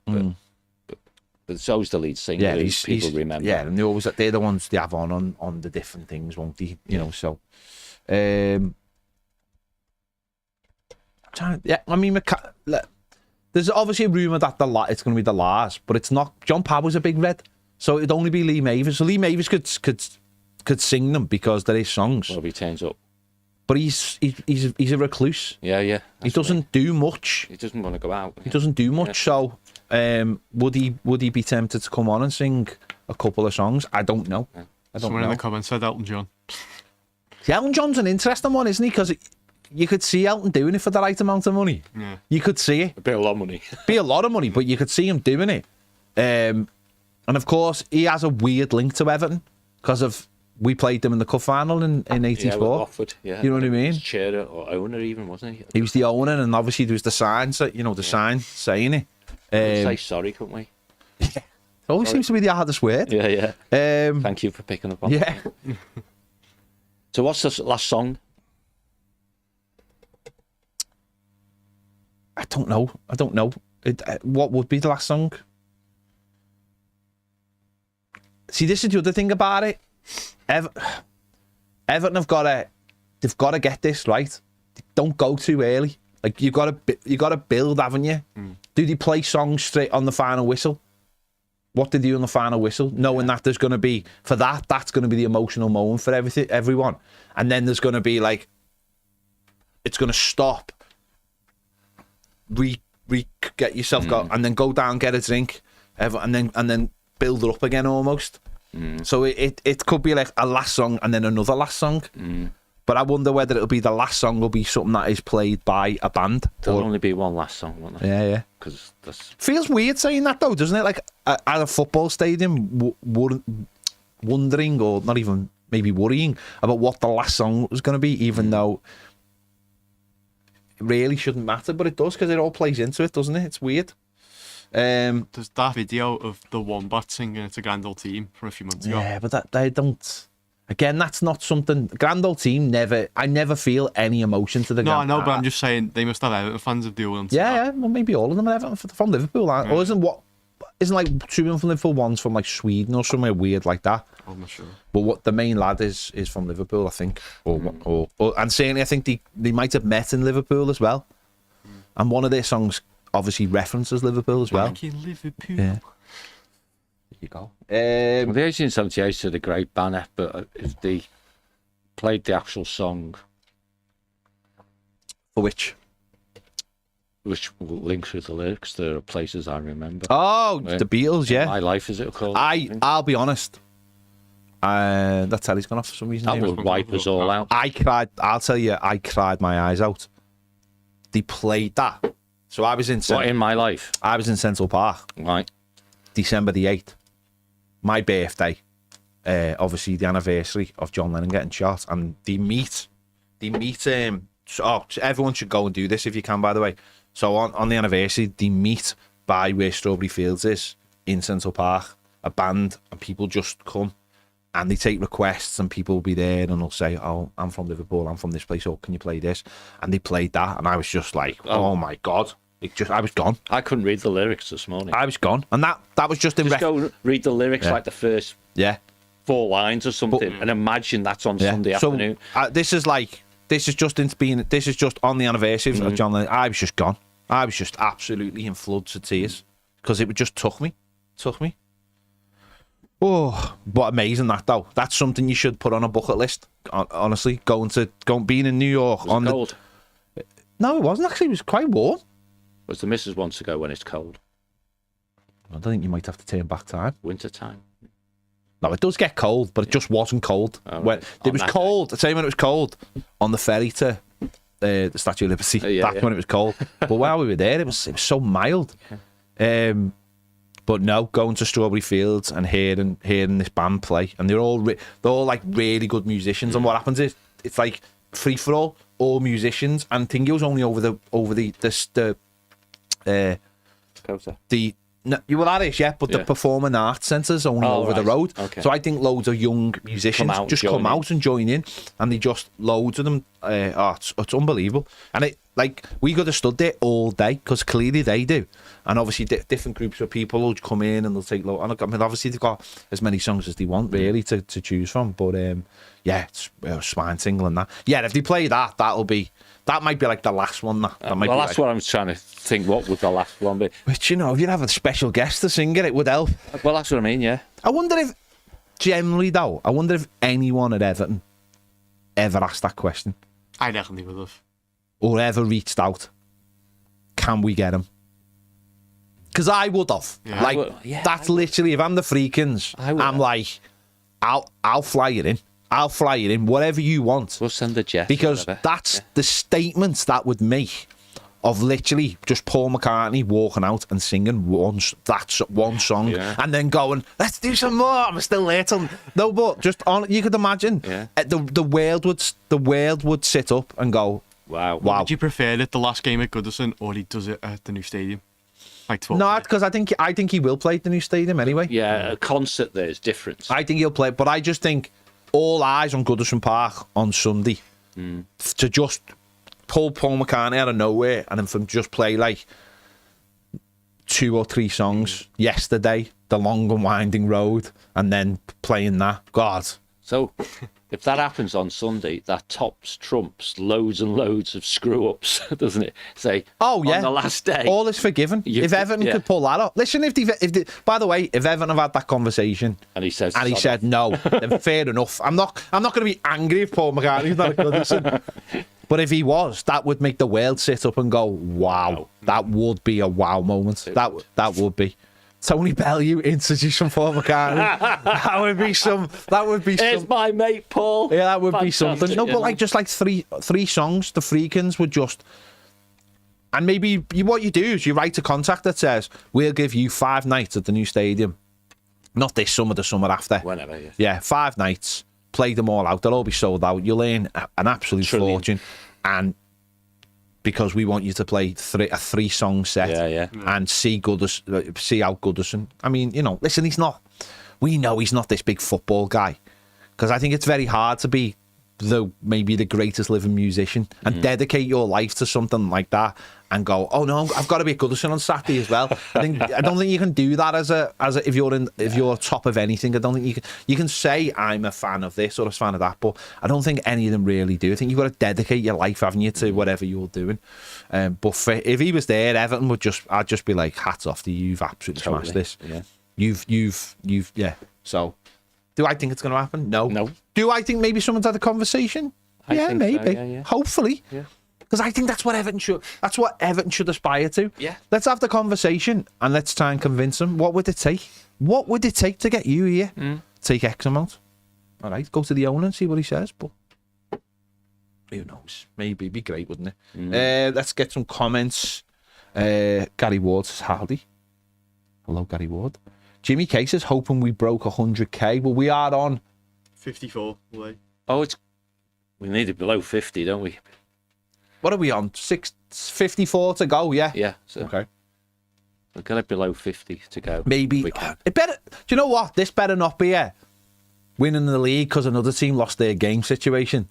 but so's the lead singer. Yeah, people remember. Yeah, and they're the ones they have on the different things, won't they? You know, so. I mean, there's obviously a rumour that it's going to be the Lars, but it's not. John Powell's a big Red. So it'd only be Lee Mavis. So Lee Mavis could sing them because they're his songs. Well, if he turns up. But he's a recluse. Yeah. He doesn't do much. He doesn't want to go out. He doesn't do much. So would he be tempted to come on and sing a couple of songs? I don't know. Someone in the comments said Elton John. See, Elton John's an interesting one, isn't he? Because you could see Elton doing it for the right amount of money. Yeah. You could see it. A lot of money. Be a lot of money, but you could see him doing it. And of course, he has a weird link to Everton because we played them in the cup final in '84. Yeah, Watford, yeah. You know what I mean? Chair or owner, even, wasn't he? He was the owner, and obviously there was the sign, sign saying it. Say sorry, couldn't we? It always seems to be the hardest word. Yeah. Thank you for picking up on that. Yeah. So what's the last song? I don't know. What would be the last song? See, this is the other thing about it. Everton have got to get this right. Don't go too early. Like you got to build, haven't you? Do they play songs straight on the final whistle? What they do on the final whistle, knowing that there's going to be that's going to be the emotional moment for everyone, and then there's going to be like it's going to stop. Get yourself going, and then go down, get a drink, and then build it up again almost. So it could be like a last song and then another last song. But I wonder whether it'll be the last song will be something that is played by a band. There'll only be one last song, won't there? Yeah. Because that's feels weird saying that though, doesn't it? Like at a football stadium, wondering or not even maybe worrying about what the last song was going to be, even though it really shouldn't matter, but it does because it all plays into it, doesn't it? It's weird. There's that video of the Wombat singing "It's a Grand Old Team" from a few months ago. Yeah, but that they don't. Again, that's not something. Grand Old Team I never feel any emotion to the. No, I know, but I'm just saying they must have Everton fans of the ones. Yeah. Well, maybe all of them are Everton from Liverpool, aren't? Or isn't like two of them from Liverpool, one's from like Sweden or somewhere weird like that. I'm not sure. But what the main lad is from Liverpool, I think, or and certainly I think they might have met in Liverpool as well. And one of their songs obviously references Liverpool as well. Back in Liverpool. Yeah. you go. Well, the 1878 did a great banner, but if they played the actual song, For which links with the lyrics, there are places I remember. Oh, the Beatles, yeah. My Life, is it called? I'll be honest. That telly's gone off for some reason. That would wipe us all out. I cried. I'll tell you, I cried my eyes out. They played that. So I was in. In My Life? I was in Central Park. Right. December the 8th. My birthday. Obviously the anniversary of John Lennon getting shot, and they meet. Everyone should go and do this if you can. By the way, so on the anniversary, they meet by where Strawberry Fields is in Central Park. A band and people just come. And they take requests, and people will be there, and they'll say, "Oh, I'm from Liverpool. I'm from this place. Oh, can you play this?" And they played that, and I was just like, "Oh my god!" I was gone. I couldn't read the lyrics this morning. I was gone, and that was just go read the lyrics like the first 4 lines or something, and imagine that's on Sunday afternoon. This is just on the anniversary of John Lennon. I was just gone. I was just absolutely in floods of tears because it just took me. Oh, but amazing that though. That's something you should put on a bucket list. Honestly, being in New York. Was it cold? No, it wasn't actually. It was quite warm. Was the missus wants to go when it's cold? I don't think you might have to turn back time. Winter time. No, it does get cold, but it just wasn't cold. Oh, when it was cold, I'd say when it was cold on the ferry to the Statue of Liberty. That's when it was cold. But while we were there, it was so mild. But no, going to Strawberry Fields and hearing this band play, and they're all like really good musicians. And what happens is it's like free for all musicians. And Tingy was only over the that is, but the Performing Arts Centre's only over the road. Okay. So I think loads of young musicians come out and join in, and they just loads of them. It's unbelievable, and we could have stood there all day because clearly they do, and obviously different groups of people will come in and they'll take load. And I mean, obviously they've got as many songs as they want really to choose from, but it's Swine Single and that. Yeah, if they play that might be like the last one. That might be that's what I'm trying to think. What would the last one be? Which, if you'd have a special guest to sing it would help. Well, that's what I mean, yeah. I wonder if anyone at Everton ever asked that question. I definitely would have. Or ever reached out. Can we get him? Because I would have. Yeah. That's literally, if I'm the Friedkins, I'm like, I'll fly it in. I'll fly it in, whatever you want. We'll send the jet. Because that's the statements that would make of literally just Paul McCartney walking out and singing one song and then going, let's do some more. I'm still there till... No, but just on, you could imagine the world would sit up and go, wow. Would you prefer it the last game at Goodison or he does it at the new stadium? No, because I think he will play at the new stadium anyway. Yeah, a concert there is different. I think he'll play, but I just think all eyes on Goodison Park on Sunday to just pull Paul McCartney out of nowhere and then from just play like 2 or 3 songs. Yesterday, The Long and Winding Road, and then playing that. God. So if that happens on Sunday, that trumps loads and loads of screw-ups, doesn't it? Say, on the last day. All is forgiven. If Everton could pull that up. Listen, by the way, if Everton have had that conversation and he said no, then fair enough. I'm not going to be angry if Paul McCartney's not a Goodison. But if he was, that would make the world sit up and go, wow. That would be a wow moment. That would be. Tony Bellew introducing Paul McCartney. That would be some. It's my mate Paul. Yeah, that would be something. No, but yeah. like three songs. The Friedkins would just. And maybe what you do is you write a contract that says we'll give you 5 nights at the new stadium, not this summer, the summer after. Whenever. Yeah, 5 nights. Play them all out. They'll all be sold out. You'll earn an absolute fortune, and because we want you to play a 3-song set and see out Goodison. I mean, listen, we know he's not this big football guy, because I think it's very hard to be maybe the greatest living musician and dedicate your life to something like that and go, oh no, I've got to be at Goodison on Saturday as well. I don't think you can do that as a if you're top of anything. I don't think you can say I'm a fan of this or a fan of that, but I don't think any of them really do. I think you've got to dedicate your life, haven't you, to whatever you're doing. But if he was there, Everton I'd just be like, hats off to you, you've absolutely smashed this. You've, yeah. So, do I think it's going to happen? No. No. Do I think maybe someone's had a conversation? I Yeah, think so, maybe. yeah. Hopefully. Yeah. Because I think that's what Everton should. That's what Everton should aspire to. Yeah. Let's have the conversation and let's try and convince them. What would it take? What would it take to get you here? Take X amount. All right, go to the owner and see what he says. But who knows? Maybe it'd be great, wouldn't it? Let's get some comments. Gary Ward says howdy. Hello, Gary Ward. Jimmy K says hoping we broke 100k. Well, we are on 54 away. Oh, we need it below 50, don't we? What are we on? 54 to go, yeah? Yeah. So Okay. we've got it below 50 to go. Maybe. We can. It better. Do you know what? This better not be winning the league because another team lost their game situation.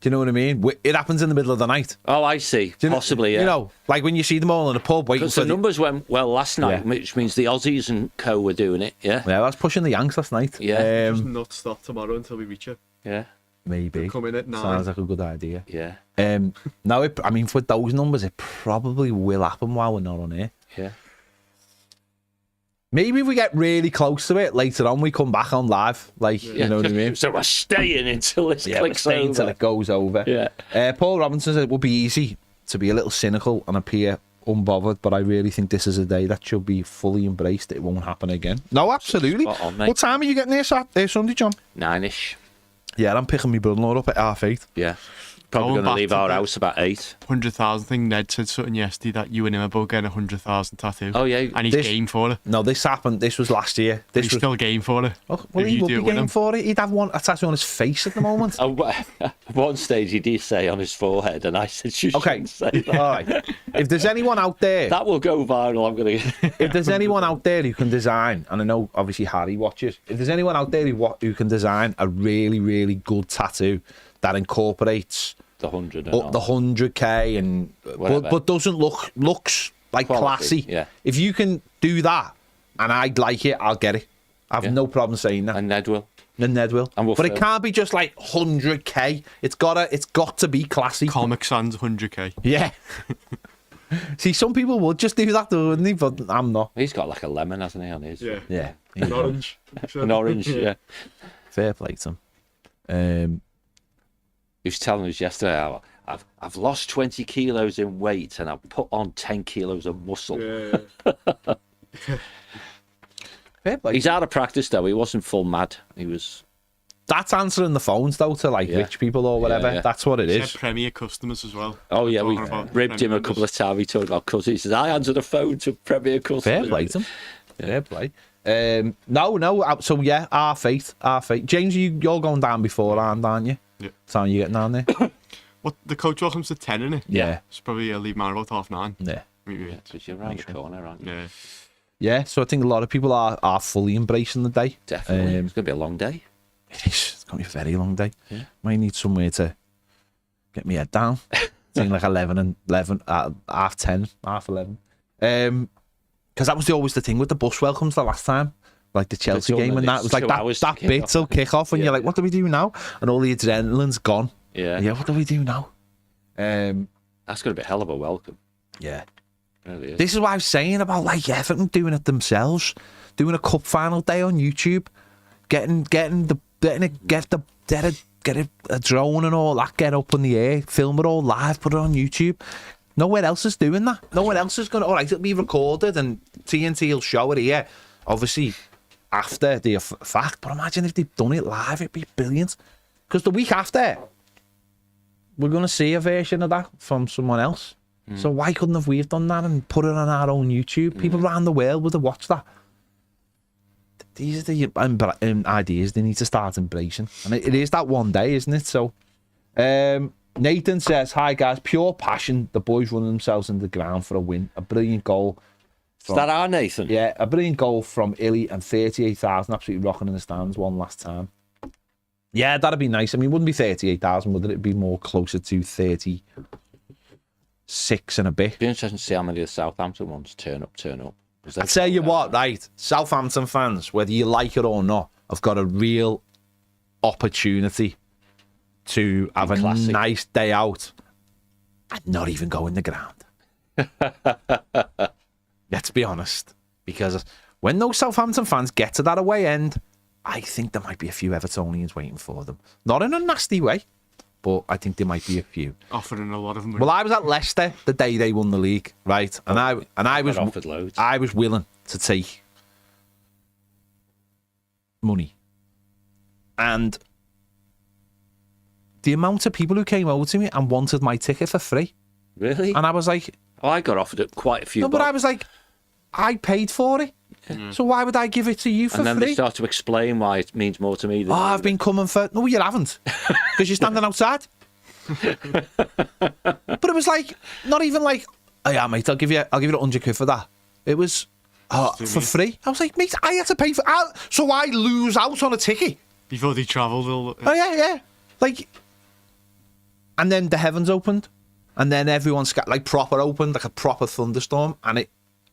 Do you know what I mean? It happens in the middle of the night. Oh, I see. Do you Possibly, know, yeah. You know, like when you see them all in a pub waiting Because for the numbers went well last night, Yeah. which means the Aussies and co were doing it, yeah? Yeah, I was pushing the Yanks last night. Yeah. Just not stop tomorrow until we reach it. Yeah. Maybe. Come in at 9. Sounds like a good idea. Yeah. No, I mean, for those numbers, it probably will happen while we're not on air. Yeah. Maybe if we get really close to it later on, we come back on live. Like, you know what I mean? So we're staying until this Yeah, we're clicks staying over. till it goes over. Yeah. Paul Robinson said it would be easy to be a little cynical and appear unbothered, but I really think this is a day that should be fully embraced. It won't happen again. No, absolutely. Spot on, mate. What time are you getting there Sunday, John? 9ish. Yeah, I'm picking my brother-in-law up at 8:30. Yeah. Probably Going going to back leave to our the- house about 8. 100,000 thing. Ned said something yesterday that you and him are both getting 100,000 tattoo. Oh, yeah. And he's This- game for it. No, this happened. This was last year. He's This was. still game for it. Oh, well, if he you would do be it with game him. for it. He'd have a tattoo on his face at the moment. At one stage, he did say on his forehead, and I said, you Okay. shouldn't say that. All right. If there's anyone out there, That will go viral. I'm going to. if there's anyone out there who can design, and I know obviously Harry watches, if there's anyone out there who can design a really, really good tattoo that incorporates The 100 and up all. the 100k and Whatever. but doesn't looks like Quality, classy. yeah. If you can do that and I'd like it, I'll get it. I've Yeah. no problem saying that. And Ned will. And Ned will. And we'll but it film. can't be just like 100k. It's got to be classy. Comic Sans 100k. Yeah. See, some people would just do that though, wouldn't they? But I'm not. He's got like a lemon, hasn't he, on his? Yeah. An orange. An orange, yeah. Fair play to him. He was telling us yesterday how I've lost 20 kilos in weight and I've put on 10 kilos of muscle. Yeah. Fair play. He's out of practice though. He wasn't full mad. He was. That's answering the phones though to like Yeah. rich people or whatever. Yeah. That's what it He is. had Premier customers as well. Oh yeah, we Talking about ribbed him Premier a couple of times. He talked about customers. He says I answered the phone to Premier customers. Fair play to him. Fair play. No. So yeah, our fate. James, you're going down beforehand, aren't you? Yeah. So you getting down there? What, the coach welcomes to 10, innit? Yeah. It's probably leave man about 9:30. Yeah. Maybe. Because you're around the corner, aren't you? Yeah. Yeah. So I think a lot of people are fully embracing the day. Definitely. It's going to be a long day. It's going to be a very long day. Yeah. Might need somewhere to get my head down. It's like 11, half 10, half 11. Because that was always the thing with the bus welcomes the last time. Like the Chelsea all game the and that next was like 2 hours to that kick bit off. till kick off and Yeah. you're like, what do we do now? And all the adrenaline's gone. Yeah. Yeah, what do we do now? That's going to be a hell of a welcome. Yeah. It really is. This is what I was saying about like Everton doing it themselves, doing a cup final day on YouTube, get a drone and all that, get up in the air, film it all live, put it on YouTube. Nowhere else is doing that. No one else is going to. All right, it'll be recorded and TNT will show it here. Obviously, after the fact, but imagine if they'd done it live, it'd be brilliant. Because the week after, we're going to see a version of that from someone else. So why couldn't have we have done that and put it on our own YouTube? People around the world would have watched that. These are the ideas they need to start embracing. And it is that one day, isn't it? So Nathan says, hi guys, pure passion. The boys running themselves into the ground for a win. A brilliant goal. Is that our Nathan? Yeah, a brilliant goal from Illy and 38,000 absolutely rocking in the stands one last time. Yeah, that'd be nice. I mean, it wouldn't be 38,000, would it? It'd be more closer to 36 and a bit. Be interesting to see how many of the Southampton ones turn up. I tell you what, right? Southampton fans, whether you like it or not, have got a real opportunity to have a classic. nice day out and not even go in the ground. Let's be honest, because when those Southampton fans get to that away end, I think there might be a few Evertonians waiting for them. Not in a nasty way, but I think there might be a few. Offering a lot of money. Well, I was at Leicester the day they won the league, right? And I was offered loads. I was willing to take money. And the amount of people who came over to me and wanted my ticket for free. Really? And I was like... Oh, I got offered it quite a few. No, but I was like, I paid for it. Yeah. So why would I give it to you for free? And then they start to explain why it means more to me than I've been coming for... No, you haven't. Because you're standing outside. But it was like, not even like, oh yeah, mate, I'll give you 100 quid for that. It was for free. I was like, mate, I had to pay for... so I lose out on a ticket. Before they travelled. Oh, yeah. Like... And then the heavens opened. And then everyone proper opened, like a proper thunderstorm, and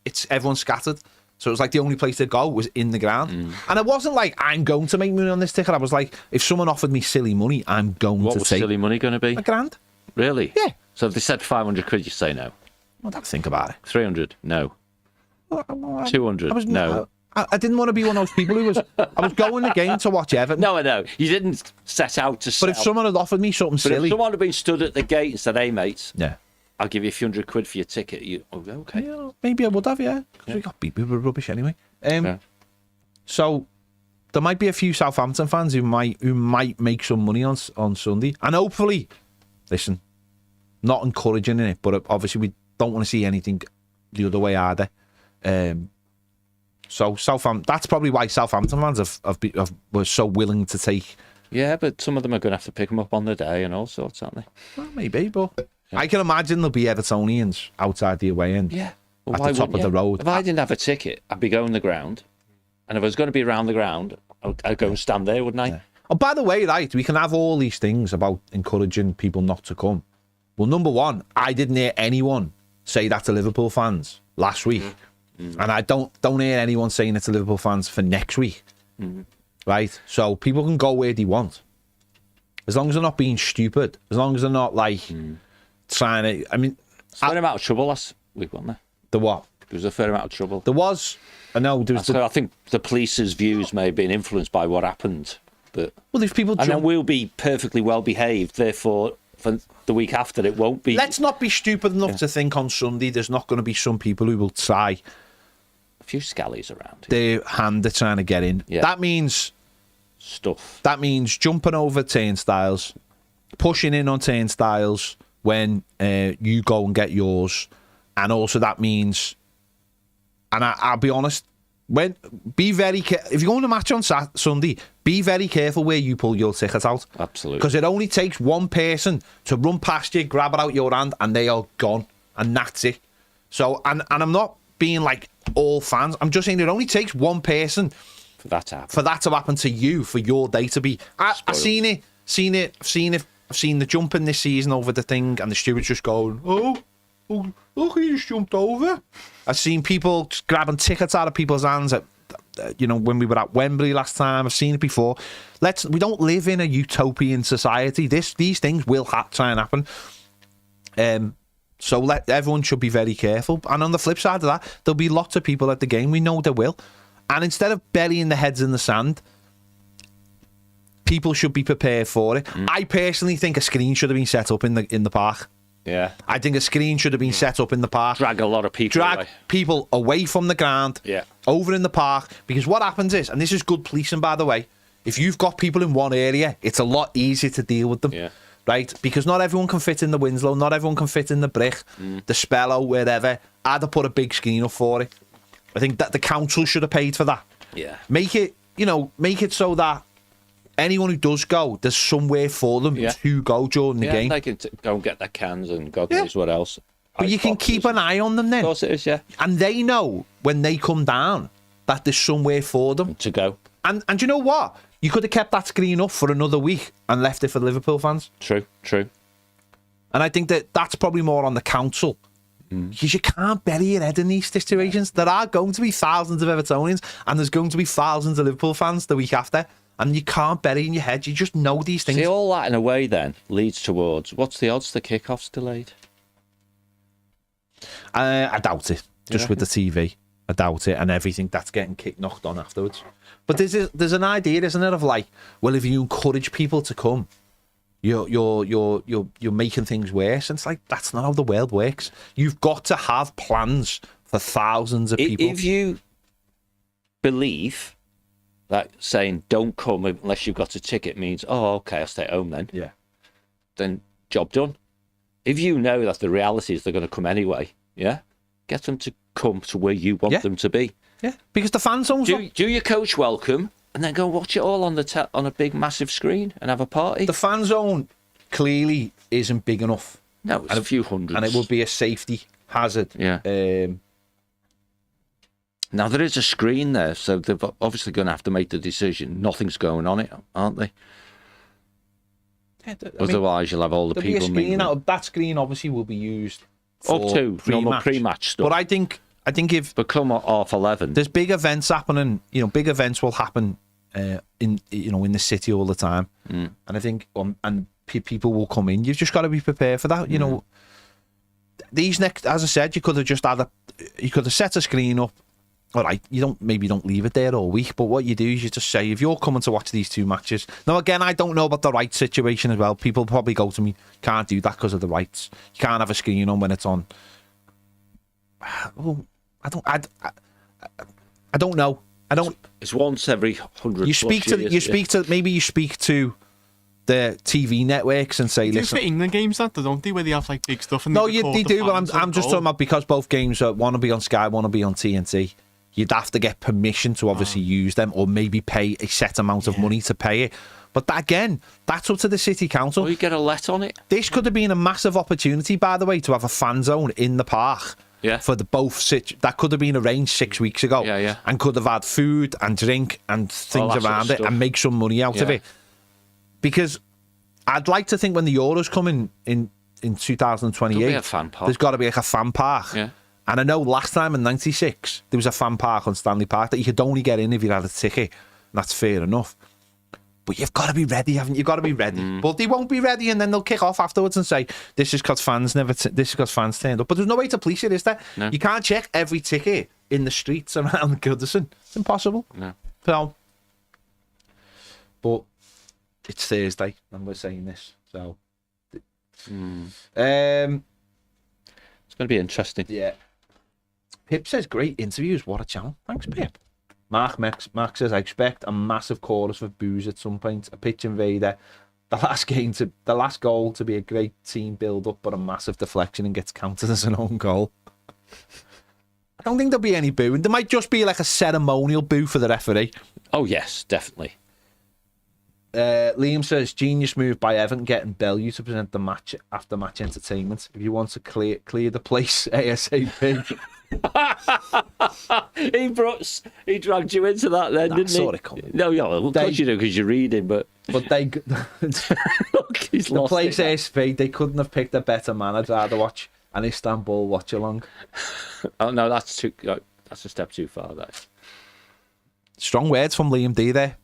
it's everyone scattered. So it was like the only place to go was in the ground. And it wasn't like, I'm going to make money on this ticket. I was like, if someone offered me silly money, I'm going to take... What was silly money going to be? £1,000. Really? Yeah. So if they said 500 quid, you say no? Well, I'd think about it. 300? No. 200? No. I didn't want to be one of those people who was... I was going the game to watch Everton. No, I know. You didn't set out to sell. But if someone had offered me something silly... If someone had been stood at the gate and said, hey, mates, yeah, I'll give you a few hundred quid for your ticket, okay. Yeah, maybe I would have, yeah. Because we got beat. We were rubbish anyway. So there might be a few Southampton fans who might make some money on Sunday. And hopefully, listen, not encouraging in it, but obviously we don't want to see anything the other way either. So Southampton, that's probably why Southampton fans were so willing to take. Yeah, but some of them are going to have to pick them up on the day and all sorts, aren't they? Well, maybe, but I can imagine there'll be Evertonians outside the away end. Yeah. Well, at the top of the road. If I didn't have a ticket, I'd be going the ground. And if I was going to be around the ground, I'd go and stand there, wouldn't I? Yeah. Oh, by the way, right, we can have all these things about encouraging people not to come. Well, number one, I didn't hear anyone say that to Liverpool fans last week. And I don't hear anyone saying it to Liverpool fans for next week. Right? So people can go where they want. As long as they're not being stupid. As long as they're not, like, trying to... I mean... There's a fair amount of trouble last week, wasn't there? The what? There was a fair amount of trouble. There was... I know, there was... I think the police's views may have been influenced by what happened. But... Well, there's people... And then we'll be perfectly well behaved, therefore... For the week after, it won't be. Let's not be stupid enough to think on Sunday there's not going to be some people who will try a few scallies around. Their hand they're trying to get in. Yeah. That means stuff. That means jumping over turnstiles, pushing in on turnstiles when you go and get yours, and also that means, and I'll be honest, be very if you're going to match on Sunday, be very careful where you pull your ticket out. Absolutely. Because it only takes one person to run past you, grab it out your hand, and they are gone. And that's it. So, and I'm not being like all fans. I'm just saying it only takes one person for that to happen to you, for your day to be... I've seen it. I've seen the jumping this season over the thing, and the stewards just going, oh, look, he just jumped over. I've seen people grabbing tickets out of people's hands at, when we were at Wembley last time. I've seen it before. We don't live in a utopian society. These things will try and happen. So everyone should be very careful. And on the flip side of that, there'll be lots of people at the game. We know there will. And instead of burying their heads in the sand, people should be prepared for it. I personally think a screen should have been set up in the park. Yeah, I think a screen should have been set up in the park. Drag a lot of people away. People away from the ground, over in the park. Because what happens is, and this is good policing, by the way, if you've got people in one area, it's a lot easier to deal with them. Yeah. Right? Because not everyone can fit in the Winslow, not everyone can fit in the Brick, the Spello, wherever. I'd have put a big screen up for it. I think that the council should have paid for that. Yeah. Make it so that anyone who does go, there's somewhere for them to go during the game. They can go and get their cans and God knows what else. But you can keep an eye on them then. Of course it is, yeah. And they know when they come down that there's somewhere for them to go. And you know what? You could have kept that screen up for another week and left it for Liverpool fans. True. And I think that's probably more on the council. Because you can't bury your head in these situations. There are going to be thousands of Evertonians and there's going to be thousands of Liverpool fans the week after. And you can't bury in your head. You just know these things. See, all that in a way then leads towards, what's the odds the kickoff's delayed? I doubt it. Just with the TV. I doubt it, and everything that's getting knocked on afterwards. But there's an idea, isn't it, of like, well, if you encourage people to come, you're making things worse. And it's like, that's not how the world works. You've got to have plans for thousands of people. If you believe that saying don't come unless you've got a ticket means, oh, okay, I'll stay at home then. Yeah. Then job done. If you know that the reality is they're going to come anyway, yeah, get them to come to where you want them to be. Yeah, because the fan zones... Do your coach welcome and then go watch it all on on a big, massive screen and have a party. The fan zone clearly isn't big enough. No, it's a few hundreds. And it would be a safety hazard. Yeah. Now, there is a screen there, so they're obviously going to have to make the decision. Nothing's going on it, aren't they? Yeah, otherwise, you'll have all the people meeting. That screen obviously will be used for up to normal pre-match stuff. But I think if... But come off 11. There's big events happening, big events will happen in the city all the time. And I think people will come in. You've just got to be prepared for that. These next, as I said, you could have just you could have set a screen up. All right, maybe don't leave it there all week, but what you do is you just say, if you're coming to watch these two matches. Now, again, I don't know about the rights situation as well. People probably go to me, can't do that because of the rights. You can't have a screen on when it's on. Well, I don't know. It's once every 100. You speak to the TV networks and say, listen. For England games, don't they? Where they have like big stuff. And no, they do. But I'm just talking about because both games one will be on Sky, one will be on TNT. You'd have to get permission to obviously use them, or maybe pay a set amount of money to pay it. But that's up to the city council. Or you get a let on it. This could have been a massive opportunity, by the way, to have a fan zone in the park. Yeah. For the both that could have been arranged 6 weeks ago. Yeah. And could have had food and drink and things around it and make some money out of it. Because I'd like to think when the Euros come in 2028, there'll be a fan park. There's got to be like a fan park. Yeah. And I know last time in '96 there was a fan park on Stanley Park that you could only get in if you had a ticket. And that's fair enough. But you've got to be ready, haven't you? You've got to be ready. But they won't be ready, and then they'll kick off afterwards and say, this is because fans turned up. But there's no way to police it, is there? No. You can't check every ticket in the streets around Goodison. It's impossible. No. So, but it's Thursday, and we're saying this. So, it's going to be interesting. Yeah. Pip says, great interviews. What a channel. Thanks, Pip. Mark says, I expect a massive chorus of boos at some point. A pitch invader. The last goal to be a great team build-up, but a massive deflection and gets counted as an own goal. I don't think there'll be any booing. There might just be like a ceremonial boo for the referee. Oh, yes, definitely. Liam says, genius move by Everton getting Bellew to present the match after match entertainment. If you want to clear the place ASAP. He dragged you into that then, didn't he? Sort of coming. No, of course you do, because you're reading, but look, he's the lost place it. ASP, they couldn't have picked a better man. I'd rather watch an Istanbul watch along. Oh no, that's a step too far. That strong words from Liam D there.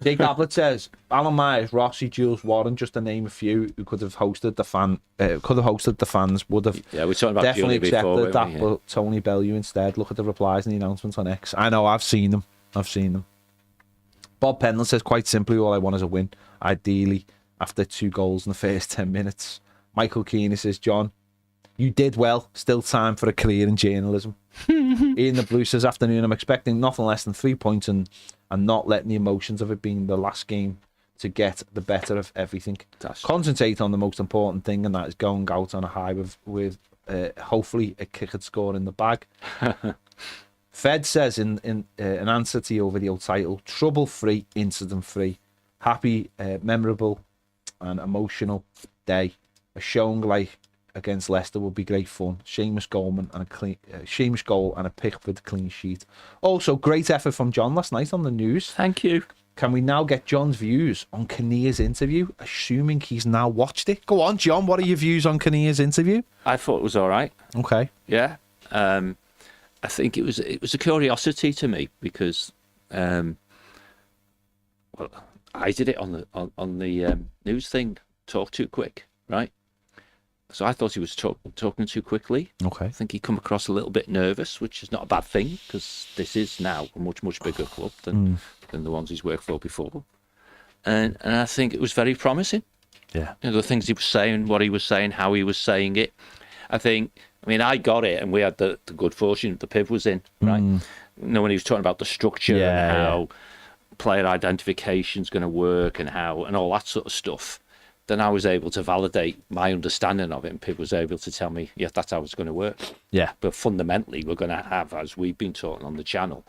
Jake Ablett says, Alan Myers, Rossi, Jules Warren, just to name a few who could have hosted the fans, would have we're talking about definitely Julie accepted before, that, but Tony Bellew instead. Look at the replies and the announcements on X. I know, I've seen them. Bob Penland says, quite simply, all I want is a win, ideally after 2 goals in the first 10 minutes. Michael Keeney says, John, you did well, still time for a career in journalism. Ian the Blue says, afternoon, I'm expecting nothing less than 3 points and not letting the emotions of it being the last game to get the better of everything. Concentrate on the most important thing, and that is going out on a high with hopefully a kick and score in the bag. Fed says in an answer to your video title, trouble-free, incident-free, happy, memorable and emotional day. A showing like against Leicester would be great fun. Seamus goal and a Pickford clean sheet. Also, great effort from John last night on the news. Thank you. Can we now get John's views on Kinnear's interview, assuming he's now watched it? Go on, John. What are your views on Kinnear's interview? I thought it was all right. Okay. Yeah. I think it was a curiosity to me because, well, I did it on the news thing. Talk too quick, right? So I thought he was talking too quickly. Okay. I think he come across a little bit nervous, which is not a bad thing because this is now a much, much bigger club than the ones he's worked for before. And I think it was very promising. Yeah. You know, the things he was saying, what he was saying, how he was saying it. I mean, I got it, and we had the good fortune the Piv was in, right? You know, when he was talking about the structure and how player identification is going to work and all that sort of stuff, then I was able to validate my understanding of it, and Piv was able to tell me, yes, that's how it's going to work. Yeah. But fundamentally, we're going to have, as we've been talking on the channel,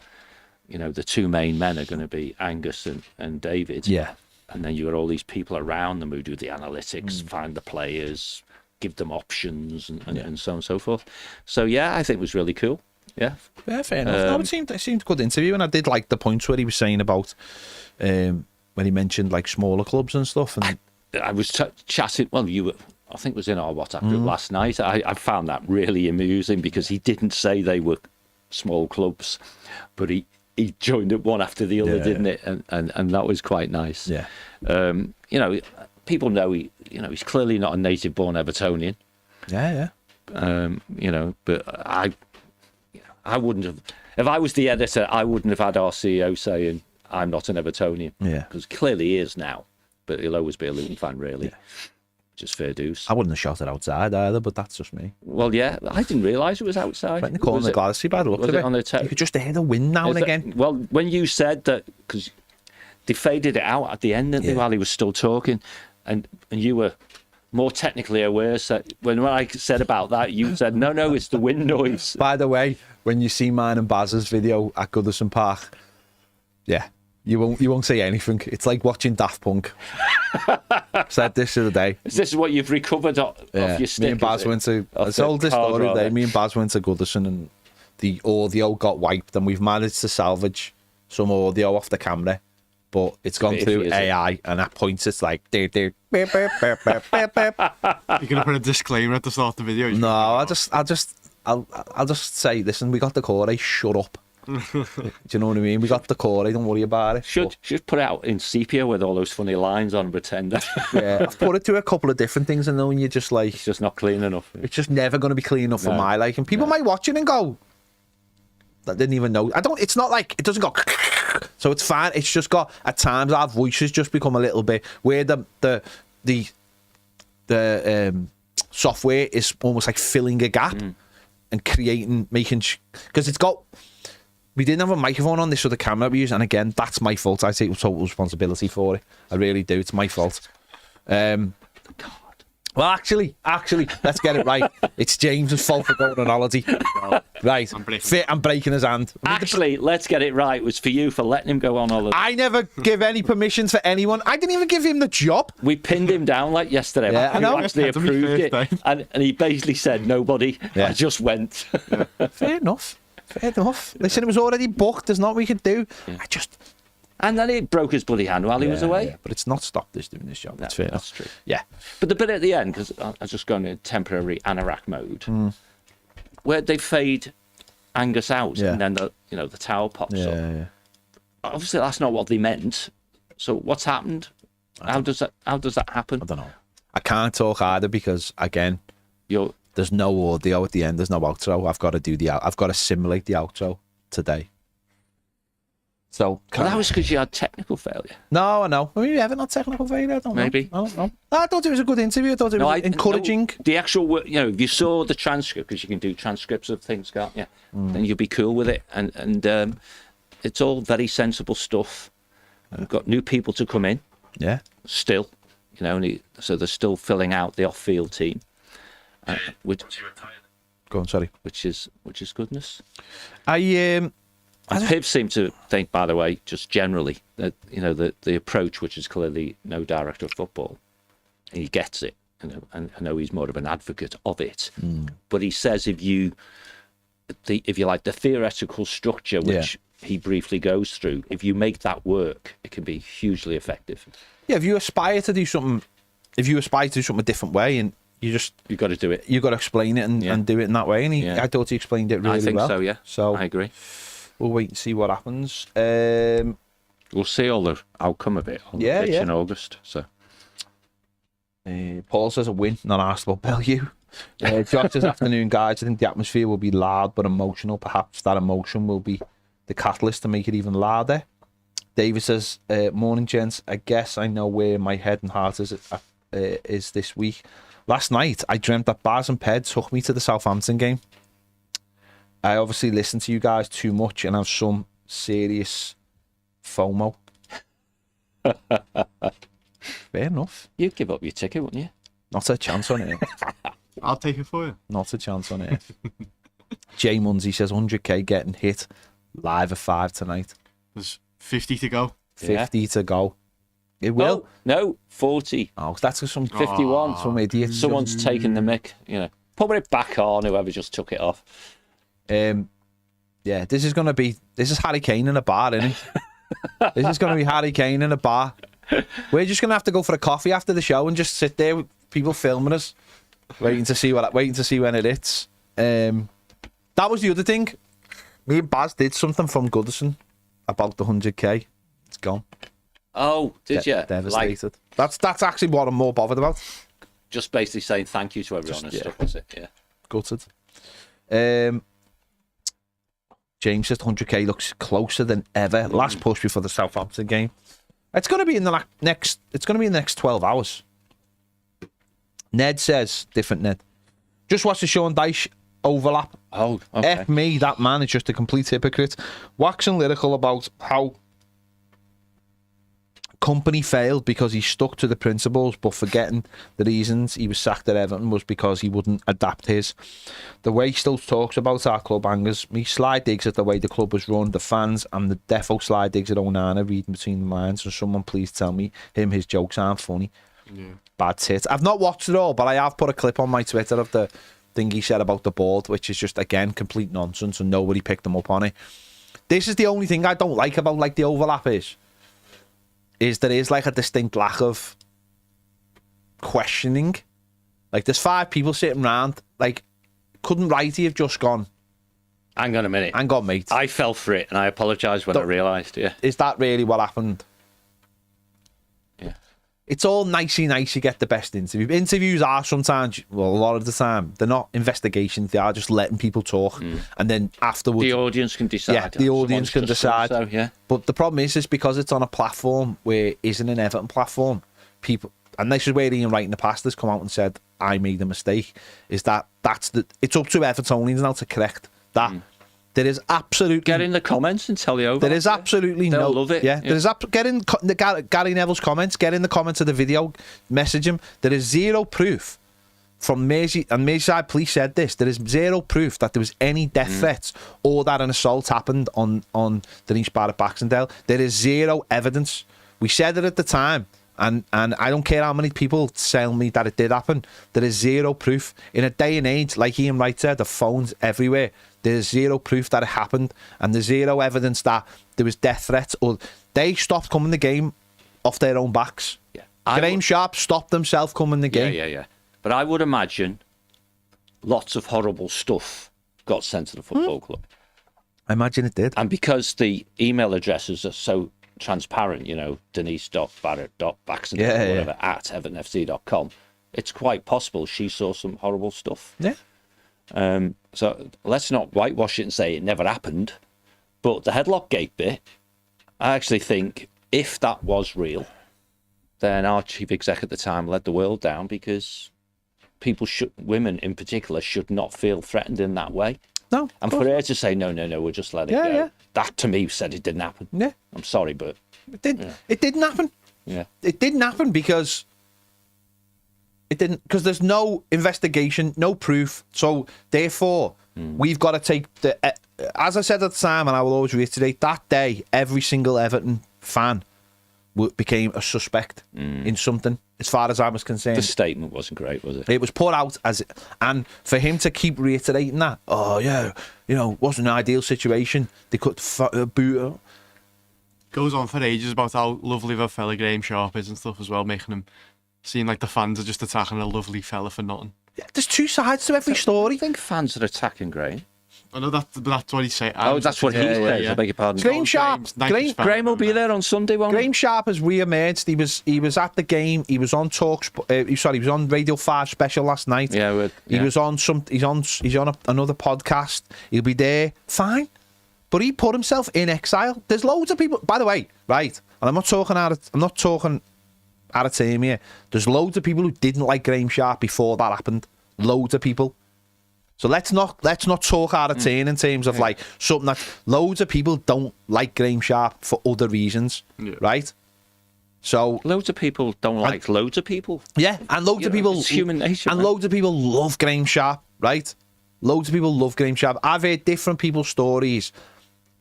you know, the two main men are going to be Angus and David. Yeah. And then you got all these people around them who do the analytics, find the players, give them options, and so on and so forth. So, yeah, I think it was really cool. Yeah. Yeah, fair enough. No, it seemed a good interview, and I did like the points where he was saying about when he mentioned like smaller clubs and stuff. And I was chatting, well, I think it was in our WhatsApp group last night. I found that really amusing because he didn't say they were small clubs, but he joined it one after the other, didn't it? And that was quite nice. Yeah. You know, people know he's clearly not a native-born Evertonian. Yeah. You know, but I wouldn't have. If I was the editor, I wouldn't have had our CEO saying I'm not an Evertonian. Yeah. Because clearly he is now, but he'll always be a Luton fan, really. Yeah. Just fair dues. I wouldn't have shot it outside either, but that's just me. Well, yeah, I didn't realise it was outside. Right in the corner of the glassy by the look of it. On the you could just hear the wind now and again. Well, when you said that, because they faded it out at the end, didn't they, while he was still talking, and you were more technically aware. So when I said about that, you said, no, it's the wind noise. By the way, when you see mine and Baz's video at Goodison Park, yeah, you won't say anything. It's like watching Daft Punk. Said this the other day. Is this what you've recovered off your stick? Me and Baz went to. I told this story today. Me and Baz went to Goodison, and the audio got wiped, and we've managed to salvage some audio off the camera, but it's gone through AI, and at points it's like. You're gonna put a disclaimer at the start of the video? No, I'll just say, listen, we got the core. Shut up. Do you know what I mean? We got the core. Don't worry about it. Should put it out in sepia with all those funny lines on, pretend. Yeah, I've put it to a couple of different things, and then you're just like, it's just not clean enough. It's just never going to be clean enough for my liking. People might watch it and go, I didn't even know. It's not like it doesn't go. So it's fine. It's just got at times our voices just become a little bit where the software is almost like filling a gap and making because it's got. We didn't have a microphone on this other camera we use, and again, that's my fault. I take total responsibility for it. I really do. It's my fault. God. Well, actually, let's get it right. It's James's fault for going on holiday. Right. I'm breaking his hand. Actually, let's get it right. It was for you for letting him go on holiday. I never give any permissions for anyone. I didn't even give him the job. We pinned him down like yesterday. Yeah, I know. Actually approved it. And he basically said, nobody. Yeah. I just went. Fair enough. Listen, it was already booked. There's nothing we could do. Yeah. And then he broke his bloody hand while he was away. Yeah, but it's not stopped us doing this job. That's fair. That's true. Yeah. But the bit at the end, because I was just going into temporary anorak mode, where they fade Angus out and then the towel pops up. Yeah. Obviously, that's not what they meant. So what's happened? How does that happen? I don't know. I can't talk either because again, there's no audio at the end. There's no outro. I've got to simulate the outro today. So that was because you had technical failure. No, I know. Maybe you haven't had technical failure. I don't know. Maybe. I don't know. I thought it was a good interview. I thought it was encouraging. The actual work, if you saw the transcript, because you can do transcripts of things, can't you? Then you'll be cool with it. And it's all very sensible stuff. We've got new people to come in. Yeah. Still, so they're still filling out the off-field team. Go on, sorry. Which is goodness. Piv seemed to think, by the way, just generally that the approach, which is clearly no director of football, he gets it. And I know he's more of an advocate of it. But he says if you like the theoretical structure, which he briefly goes through, if you make that work, it can be hugely effective. Yeah, if you aspire to do something a different way, and you've got to do it. You've got to explain it and do it in that way. And I thought he explained it really well. I think so, yeah. So I agree. We'll wait and see what happens. We'll see all the outcome of it on the pitch in August. So Paul says a win, not asked about Bellew. Josh says, afternoon, guys. I think the atmosphere will be loud but emotional. Perhaps that emotion will be the catalyst to make it even louder. David says, morning, gents. I guess I know where my head and heart is this week. Last night, I dreamt that Baz and Ped took me to the Southampton game. I obviously listen to you guys too much and have some serious FOMO. Fair enough. You'd give up your ticket, wouldn't you? Not a chance on it. I'll take it for you. Not a chance on it. Jay Munsey says 100k getting hit live at 5 tonight. There's 50 to go. 50 to go. It will. Oh, no, 40. Oh, that's some 51. Some idiot. Someone's taking the mick, you know. Put it back on, whoever just took it off. Yeah, this is Harry Kane in a bar, isn't it? This is going to be Harry Kane in a bar. We're just going to have to go for a coffee after the show and just sit there with people filming us, waiting to see when it hits. That was the other thing. Me and Baz did something from Goodison about the 100k. It's gone. Oh, did you? Devastated. That's actually what I'm more bothered about. Just basically saying thank you to everyone and stuff, was it? Yeah. Gutted. James says 100k looks closer than ever. Last push before the Southampton game. It's going to be in the next. It's going to be in the next 12 hours. Ned says, different Ned. Just watch the Sean Dyche overlap. Oh, okay. F me, that man is just a complete hypocrite. Waxing lyrical about how company failed because he stuck to the principles, but forgetting the reasons he was sacked at Everton was because he wouldn't adapt his. The way he still talks about our club angers me. Sly digs at the way the club was run, the fans, and the defo Sly digs at Onana reading between the lines. And someone please tell me his jokes aren't funny. Yeah. Bad tit. I've not watched it all, but I have put a clip on my Twitter of the thing he said about the board, which is just, again, complete nonsense, and nobody picked them up on it. This is the only thing I don't like about the overlap is there is a distinct lack of questioning. There's 5 people sitting around, couldn't Wrighty have just gone, hang on a minute. hang on, mate. I fell for it and I apologised when I realised, yeah. Is that really what happened? Yeah. It's all nicey get the best interview. Interviews are sometimes, well, a lot of the time, they're not investigations. They are just letting people talk, and then afterwards, the audience can decide. Yeah, the audience can decide. So, yeah. But the problem is because it's on a platform where it isn't an Everton platform. People, and this is where Ian Wright in the past has come out and said, "I made a mistake." It's up to Evertonians now to correct that. There is absolutely... Get in the comments and tell the over. There is absolutely They'll no... love it. Yeah, there is... Get in Gary Neville's comments. Get in the comments of the video. Message him. There is zero proof from Merseyside police said this. There is zero proof that there was any death threats or that an assault happened on Denise Barrett Baxendale. There is zero evidence. We said it at the time. And I don't care how many people tell me that it did happen. There is zero proof. In a day and age, like Ian Wright said, the phones everywhere. There's zero proof that it happened. And there's zero evidence that there was death threats. Or they stopped coming the game off their own backs. Yeah. Graham Sharp stopped himself coming the game. Yeah. But I would imagine lots of horrible stuff got sent to the football club. I imagine it did. And because the email addresses are so transparent, Denise.Barrett.Baxendale or whatever at evertonfc.com, it's quite possible she saw some horrible stuff. Yeah. So let's not whitewash it and say it never happened. But the headlock gate bit, I actually think if that was real, then our chief exec at the time led the world down, because women in particular, should not feel threatened in that way. No. And for her to say, no, we'll just let it go. Yeah. That to me said it didn't happen. Yeah. I'm sorry, but... It didn't happen. Yeah. It didn't happen because... There's no investigation, no proof. So, therefore, we've got to take the... as I said at the time, and I will always reiterate, that day, every single Everton fan became a suspect in something, as far as I was concerned. The statement wasn't great, was it? It was put out as... And for him to keep reiterating that, wasn't an ideal situation. They could boot her. Goes on for ages about how lovely of a fella Graham Sharp is and stuff as well, making him seem like the fans are just attacking a lovely fella for nothing. Yeah, there's two sides to every story. I think fans are attacking Graham. I know that's what he said. Oh, that's what he says. I beg your pardon. Graham Sharp. Graham will be there on Sunday, won't he? Graham Sharp has re-emerged. He was at the game. He was on he was on Radio 5 special last night. Yeah, he was on he's on another podcast. He'll be there. Fine. But he put himself in exile. There's loads of people, by the way, right? And I'm not talking out of team here. There's loads of people who didn't like Graham Sharp before that happened. Loads of people. So let's not talk out of turn in terms of like something that loads of people don't like Graham Sharp for other reasons, right? So loads of people don't like loads of people. Yeah, and loads of people. It's human nature. And loads of people love Graham Sharp, right? Loads of people love Graham Sharp. I've heard different people's stories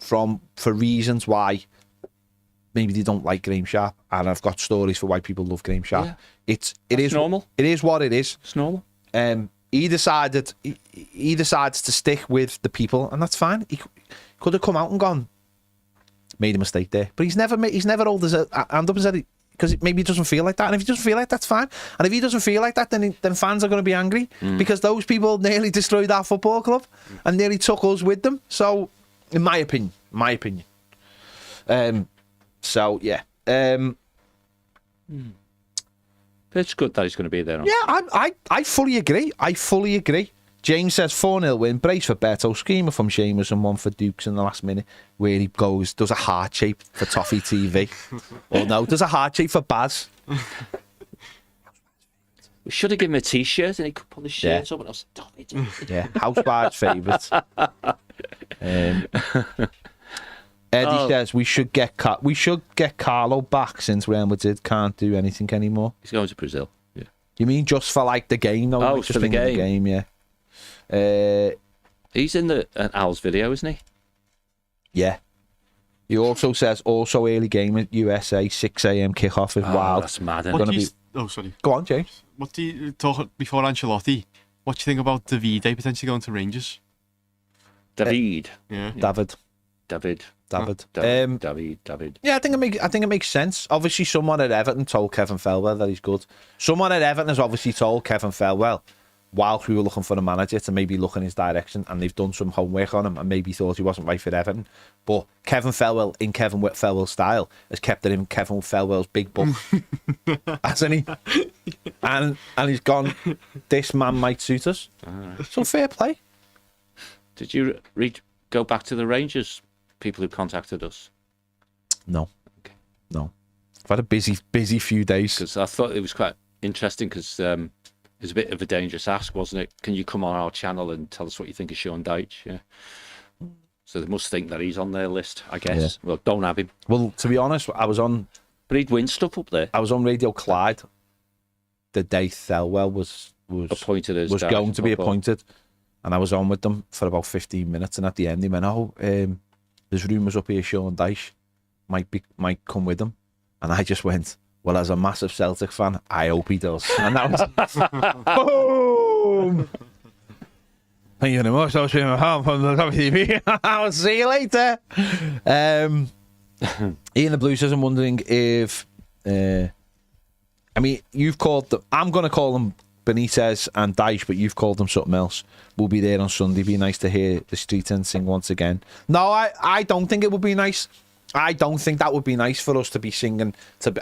for reasons why maybe they don't like Graham Sharp, and I've got stories for why people love Graham Sharp. Yeah. It is normal. It is what it is. It's normal. He decides to stick with the people, and that's fine. He could have come out and gone, made a mistake there, but he's never rolled his hand up and said it, because maybe he doesn't feel like that. And if he doesn't feel like that, that's fine. And if he doesn't feel like that, then fans are going to be angry because those people nearly destroyed our football club and nearly took us with them. So, in my opinion. So yeah. It's good that he's going to be there. Yeah, I fully agree. James says 4-0 win, brace for Beto, screamer from Seamus and one for Dukes in the last minute, where he does a heart shape for Toffee TV. Oh no, does a heart shape for Baz. We should have given him a t-shirt and he could pull his shirt up and I was Toffee. Yeah, Housewives' favourite. Eddie says we should get Carlo back since Real Madrid can't do anything anymore. He's going to Brazil. Yeah. You mean just for like the game? No, oh, just for the game. Yeah. He's in the Al's video, isn't he? Yeah. He also says early game at USA 6 a.m. kickoff is wild. That's mad. Oh, sorry. Go on, James. What do you talk before Ancelotti? What do you think about Davide potentially going to Rangers? David. Yeah. David. Yeah, I think it makes sense. Obviously, someone at Everton told Kevin Felwell that he's good. Someone at Everton has obviously told Kevin Felwell, whilst we were looking for a manager, to maybe look in his direction, and they've done some homework on him and maybe thought he wasn't right for Everton. But Kevin Felwell, in Kevin Felwell's style, has kept it in Kevin Felwell's big book, hasn't he? And he's gone, this man might suit us. So fair play. Did you go back to the Rangers people who contacted us? No. Okay. No. I've had a busy few days. Because I thought it was quite interesting because it was a bit of a dangerous ask, wasn't it? Can you come on our channel and tell us what you think of Sean Dyche? Yeah. So they must think that he's on their list, I guess. Yeah. Well, don't have him. Well, to be honest, but he'd win stuff up there. I was on Radio Clyde the day Thelwell was appointed as going to be appointed. And I was on with them for about 15 minutes, and at the end they went, there's rumours up here Sean Dyche might come with them. And I just went, well, as a massive Celtic fan, I hope he does. And that was boom! Thank you very much. I'll see you later. Ian the Blue says, I'm wondering if you've called them, I'm going to call them Benitez and Dyche, but you've called them something else. We'll be there on Sunday. Be nice to hear the street end sing once again. No, I don't think it would be nice. I don't think that would be nice for us to be singing.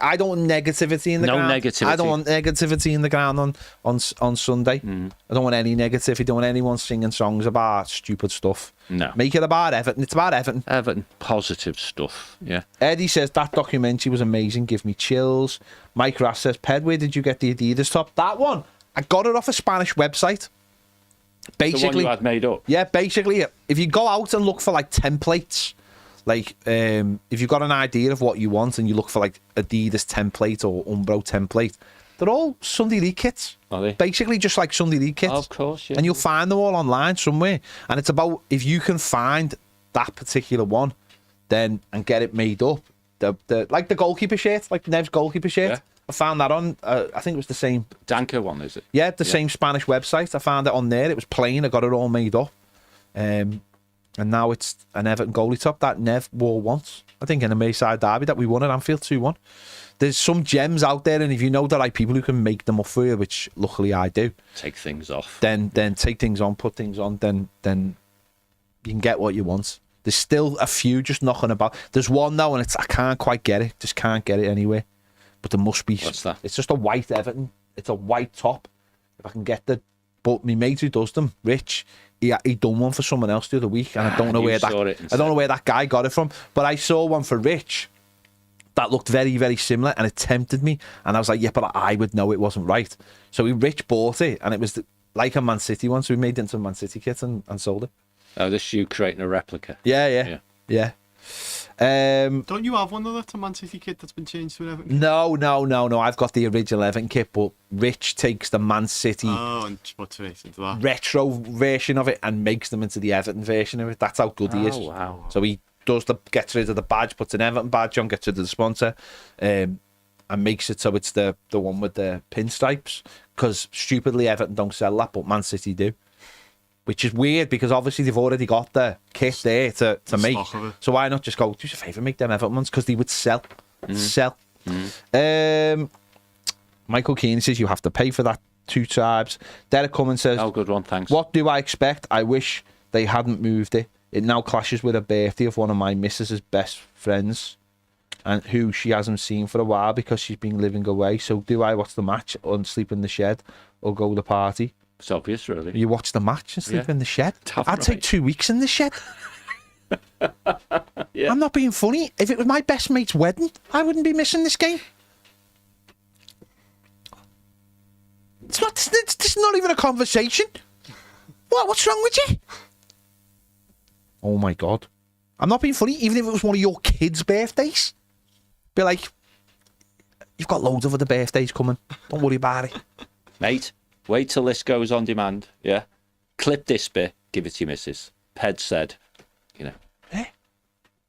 I don't want negativity in the ground. Negativity. I don't want negativity in the ground on Sunday. I don't want any negativity. I don't want anyone singing songs about stupid stuff. No. Make it about Everton. It's about Everton. Everton. Positive stuff. Yeah. Eddie says, that documentary was amazing. Give me chills. Mike Rass says, Ped, where did you get the Adidas top? That one. I got it off a Spanish website. Basically, the one you had made up. Yeah, basically, if you go out and look for like templates, like if you've got an idea of what you want and you look for like Adidas template or Umbro template, they're all Sunday League kits. Are they? Basically, just like Sunday League kits. Oh, of course, yeah. And you'll find them all online somewhere. And it's about if you can find that particular one, then and get it made up. Like the goalkeeper shirt, like Nev's goalkeeper shirt. Yeah. I found that on, I think it was the same... Danker one, is it? Yeah, same Spanish website. I found it on there. It was plain. I got it all made up. And now it's an Everton goalie top that Nev wore once. I think in a Mayside derby that we won at Anfield 2-1. There's some gems out there, and if you know the right people who can make them up for you, which luckily I do. Take things off. Then take things on, put things on, then you can get what you want. There's still a few just knocking about. There's one though, and I can't quite get it. Just can't get it anywhere. But there must be. What's that? It's just a white Everton. It's a white top. If I can get the. But my mate who does them, Rich, he done one for someone else the other week, and I don't know where that guy got it from. But I saw one for Rich that looked very, very similar, and it tempted me. And I was like, yeah, but I would know it wasn't right. So Rich bought it, and it was like a Man City one. So we made it into a Man City kit and sold it. Oh, this is you creating a replica. Yeah. Don't you have one though? That's a Man City kit that's been changed to an Everton kit? No. I've got the original Everton kit, but Rich takes the Man City and just puts it into that retro version of it and makes them into the Everton version of it. That's how good he is. Oh, wow. So he gets rid of the badge, puts an Everton badge on, gets rid of the sponsor, and makes it so it's the one with the pinstripes. Because stupidly Everton don't sell that, but Man City do. Which is weird because obviously they've already got the kit there to make. So why not just go, do us a favour, make them Everton ones? Because they would sell. Michael Keane says you have to pay for that 2 tribes. Derek Cummins says, oh, good one, thanks. What do I expect? I wish they hadn't moved it. It now clashes with a birthday of one of my missus's best friends, and who she hasn't seen for a while because she's been living away. So do I watch the match and sleep in the shed or go to the party? It's obvious, really. You watch the match and sleep in the shed? Tough, I'd take 2 weeks in the shed. Yeah. I'm not being funny. If it was my best mate's wedding, I wouldn't be missing this game. It's not even a conversation. What's wrong with you? Oh my God. I'm not being funny. Even if it was one of your kids' birthdays, be like, you've got loads of other birthdays coming. Don't worry about it. Mate, wait till this goes on demand, yeah? Clip this bit, give it to your missus. Ped said, you know. Yeah.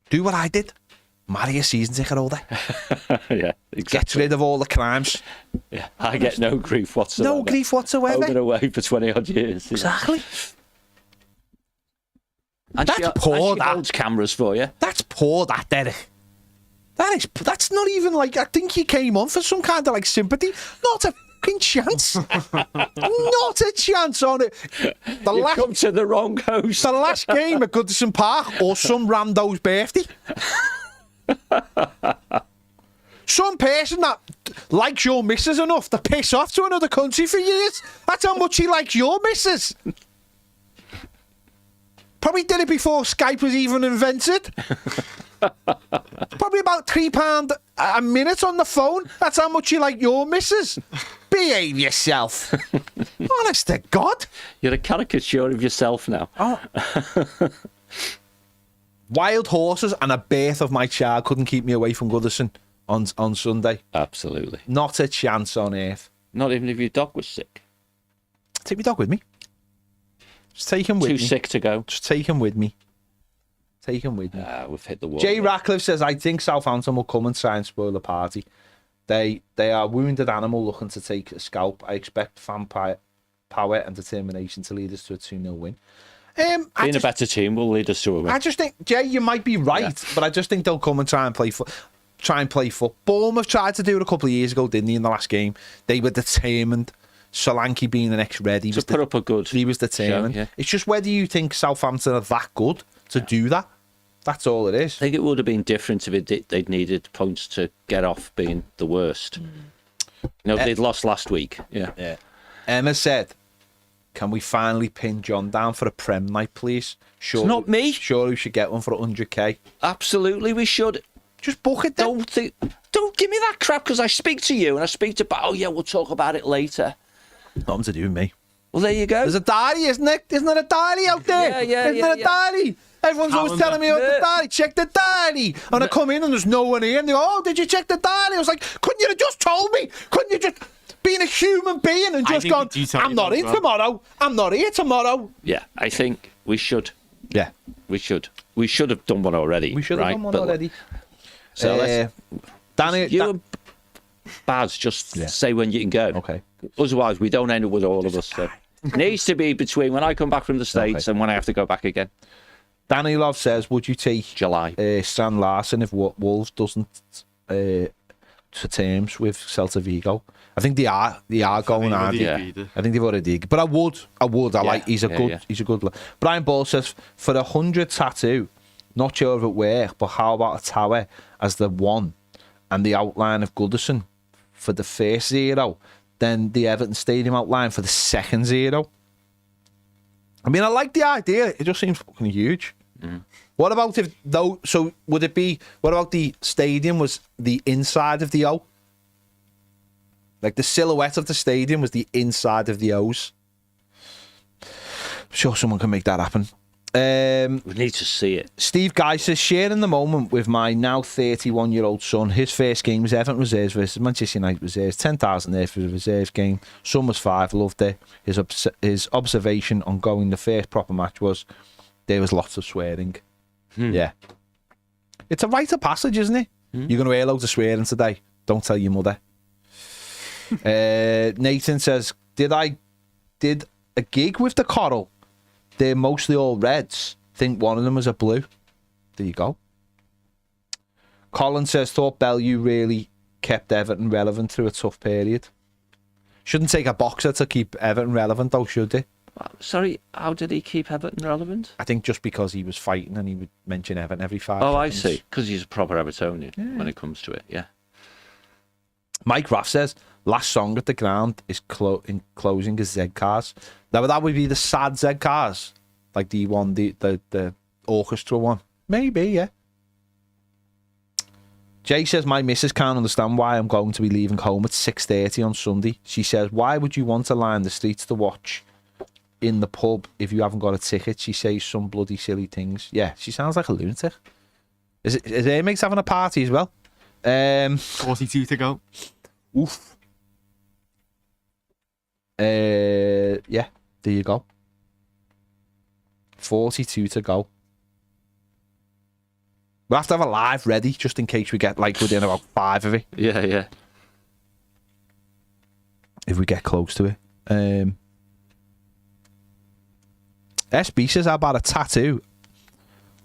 Do what I did. Marry a season ticket holder. Yeah, exactly. Gets rid of all the crimes. Yeah, I get no grief whatsoever. No grief whatsoever. Over away for 20 odd years. Exactly. And That's poor, she that. holds cameras for you. That's poor, that, Derek. That's not even like, I think he came on for some kind of like sympathy. Not a fucking chance. Not a chance on it. You've come to the wrong host. The last game at Goodison Park or some rando's birthday. Some person that likes your missus enough to piss off to another country for years. That's how much he likes your missus. Probably did it before Skype was even invented. Probably about £3 a minute on the phone. That's how much you like your missus. Behave yourself. Honest to God. You're a caricature of yourself now. Oh. Wild horses and a birth of my child couldn't keep me away from Goodison on Sunday. Absolutely. Not a chance on earth. Not even if your dog was sick. Take my dog with me. Just take him with me. Too sick to go. Just take him with me. Take him with me. We've hit the wall. Jay Ratcliffe says, I think Southampton will come and try and spoil the party. They are a wounded animal looking to take a scalp. I expect fan power and determination to lead us to a 2-0 win. Being a better team will lead us to a win. I just think, Jay, you might be right, but I just think they'll come and try and play foot. Bournemouth tried to do it a couple of years ago, didn't they, in the last game? They were determined. Solanke being an ex-Red, he was determined. Show, yeah. It's just whether you think Southampton are that good to do that. That's all it is. I think it would have been different if they'd needed points to get off being the worst. They'd lost last week. Yeah. Emma said, can we finally pin John down for a Prem night, please? Sure, it's not me. Sure, we should get one for 100k. Absolutely, we should. Just book it then. Don't give me that crap, because I speak to you and I speak to... Oh, yeah, we'll talk about it later. Nothing to do with me. Well, there you go. There's a diary, isn't it? Isn't there a diary out there? Isn't there a diary? Everyone's always telling me about the diary. Check the diary. And I come in and there's no one here. And they go, oh, did you check the diary? I was like, couldn't you have just told me? Couldn't you just been a human being and just gone, I'm not in tomorrow. I'm not here tomorrow. Yeah, I think we should. Yeah. We should. We should have done one already. We should have done one already. So let's... Danny... and Baz, just say when you can go. Okay. Otherwise, we don't end up with all of us. So. Needs to be between when I come back from the States and when I have to go back again. Danny Love says, would you take July Stan Larson if Wolves doesn't to terms with Celta Vigo. I think they are going hard. Yeah. I think they've already. But I would. Like he's a good. Brian Ball says for 100 tattoo, not sure if it work, but how about a tower as the 1 and the outline of Goodison for the first 0, then the Everton Stadium outline for the second 0. I mean, I like the idea. It just seems fucking huge. What about if though? So would it be? What about the stadium was the inside of the O? Like the silhouette of the stadium was the inside of the O's. I'm sure someone can make that happen. We need to see it. Steve Guy says, sharing the moment with my now 31-year-old son. His first game was Everton reserves versus Manchester United reserves. 10,000 there for the reserves game. Son was 5, loved it. His observation on going the first proper match was there was lots of swearing. Yeah. It's a rite of passage, isn't it? You're going to hear loads of swearing today. Don't tell your mother. Nathan says, did a gig with the Coral. They're mostly all reds. Think one of them was a blue. There you go. Colin says, thought Bellew really kept Everton relevant through a tough period. Shouldn't take a boxer to keep Everton relevant, though, should he? Sorry, how did he keep Everton relevant? I think just because he was fighting and he would mention Everton every 5 Oh, seconds. I see. Because he's a proper Evertonian when it comes to it, yeah. Mike Raff says, last song at the ground is in closing is Z Cars. Now, that would be the sad Z Cars. Like the one, the orchestra one. Maybe, yeah. Jay says, my missus can't understand why I'm going to be leaving home at 6:30 on Sunday. She says, why would you want to line the streets to watch in the pub if you haven't got a ticket? She says some bloody silly things. Yeah, she sounds like a lunatic. Is her mates having a party as well? 42 to go. Oof. Yeah, there you go. 42 to go. We'll have to have a live ready just in case we get like within about 5 of it. Yeah. If we get close to it. SB says, how about a tattoo?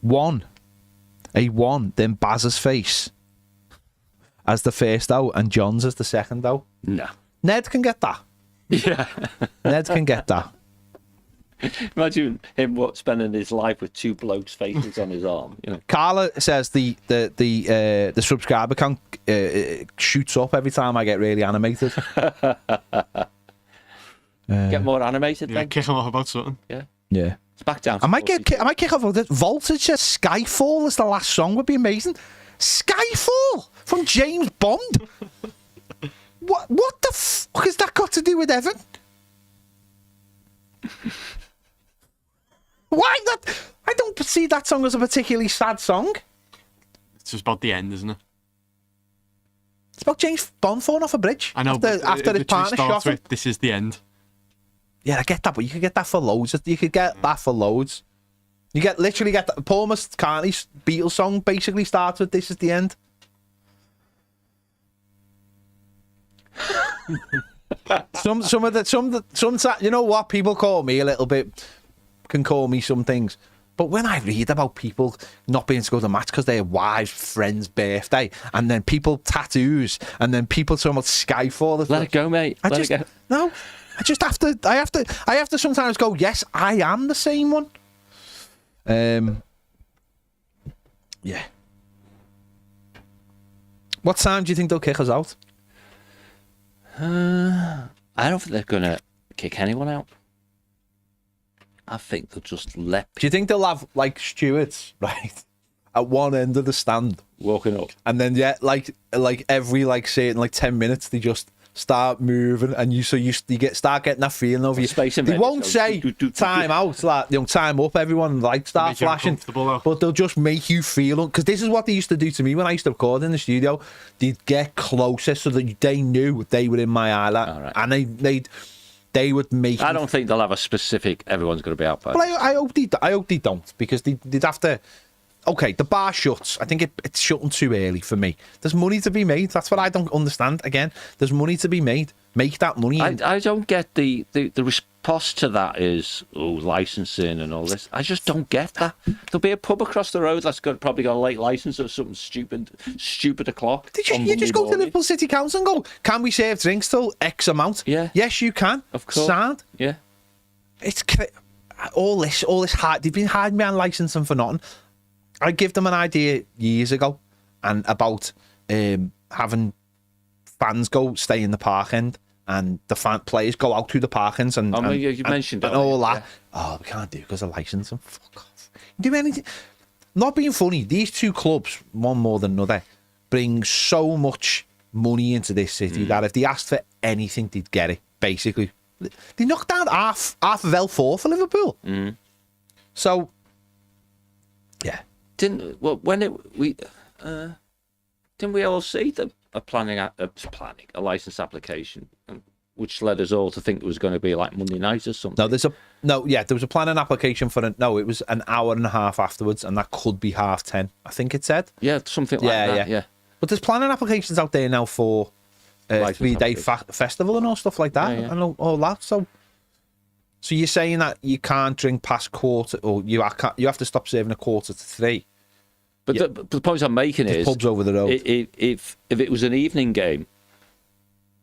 A 1, then Baz's face as the first out and John's as the second out. No. Ned can get that. Yeah. Ned can get that. Imagine him spending his life with 2 blokes' faces on his arm. You know. Carla says the subscriber count shoots up every time I get really animated. Get more animated Yeah, then. kick him off about something. Yeah. Yeah. It's back down. I might kick off with it. Voltage says Skyfall as the last song would be amazing. Skyfall from James Bond. What the fuck has that got to do with Everton? Why that? I don't see that song as a particularly sad song. It's just about the end, isn't it? It's about James Bond falling off a bridge. I know. After his partner shot him. This is the end. Yeah, I get that, but you could get that for loads. You could get that for loads. You literally get that. Paul McCartney's Beatles song basically starts with "This is the end." some you know what, people call me a little bit, can call me some things, but when I read about people not being able to go to the match because their wife's friend's birthday, and then people tattoos, and then people talking about Skyfall, Let it go, mate. Let it go. No, I just have to. I have to sometimes go, yes, I am the same one. Yeah. What time do you think they'll kick us out? I don't think they're gonna kick anyone out. I think they'll just let. Do you think they'll have like stewards right at one end of the stand walking up, and then like every certain 10 minutes they just start moving, and you start getting that feeling over you. They won't say time out, like time up, everyone start flashing, but they'll just make you feel, because this is what they used to do to me when I used to record in the studio. They'd get closer so that they knew they were in my eye, right. and they would make. I don't think they'll have a specific. Everyone's going to be out by. But I hope they don't, because they'd have to. Okay, the bar shuts. I think it's shutting too early for me. There's money to be made. That's what I don't understand. Again, there's money to be made. make that money. I don't get the response to that is, licensing and all this. I just don't get that. There'll be a pub across the road that's probably got a late license or something stupid o'clock. You just go to Liverpool City Council and go, can we serve drinks till X amount? Yeah. Yes, you can. Of course. Sound. Yeah. It's all this they've been hiding behind licensing for nothing. I gave them an idea years ago and about having fans stay in the park end and the players go out through the park ends and you mentioned and all that. Yeah. Oh, we can't do it because of licensing. Fuck off. Do anything. Not being funny, these two clubs, one more than another, bring so much money into this city that if they asked for anything, they'd get it, basically. They knocked down half of L4 for Liverpool. So, yeah. Didn't we all see a license application, which led us all to think it was going to be like Monday night or something? There was a planning application for it was an hour and a half afterwards, and that could be 10:30. I think it said. Yeah, something like that. Yeah. But there's planning applications out there now for 3-day festival and all stuff like that, and all that. So you're saying that you can't drink past quarter, or you have to stop serving 2:45. But the point I'm making is pubs over the road. If it was an evening game,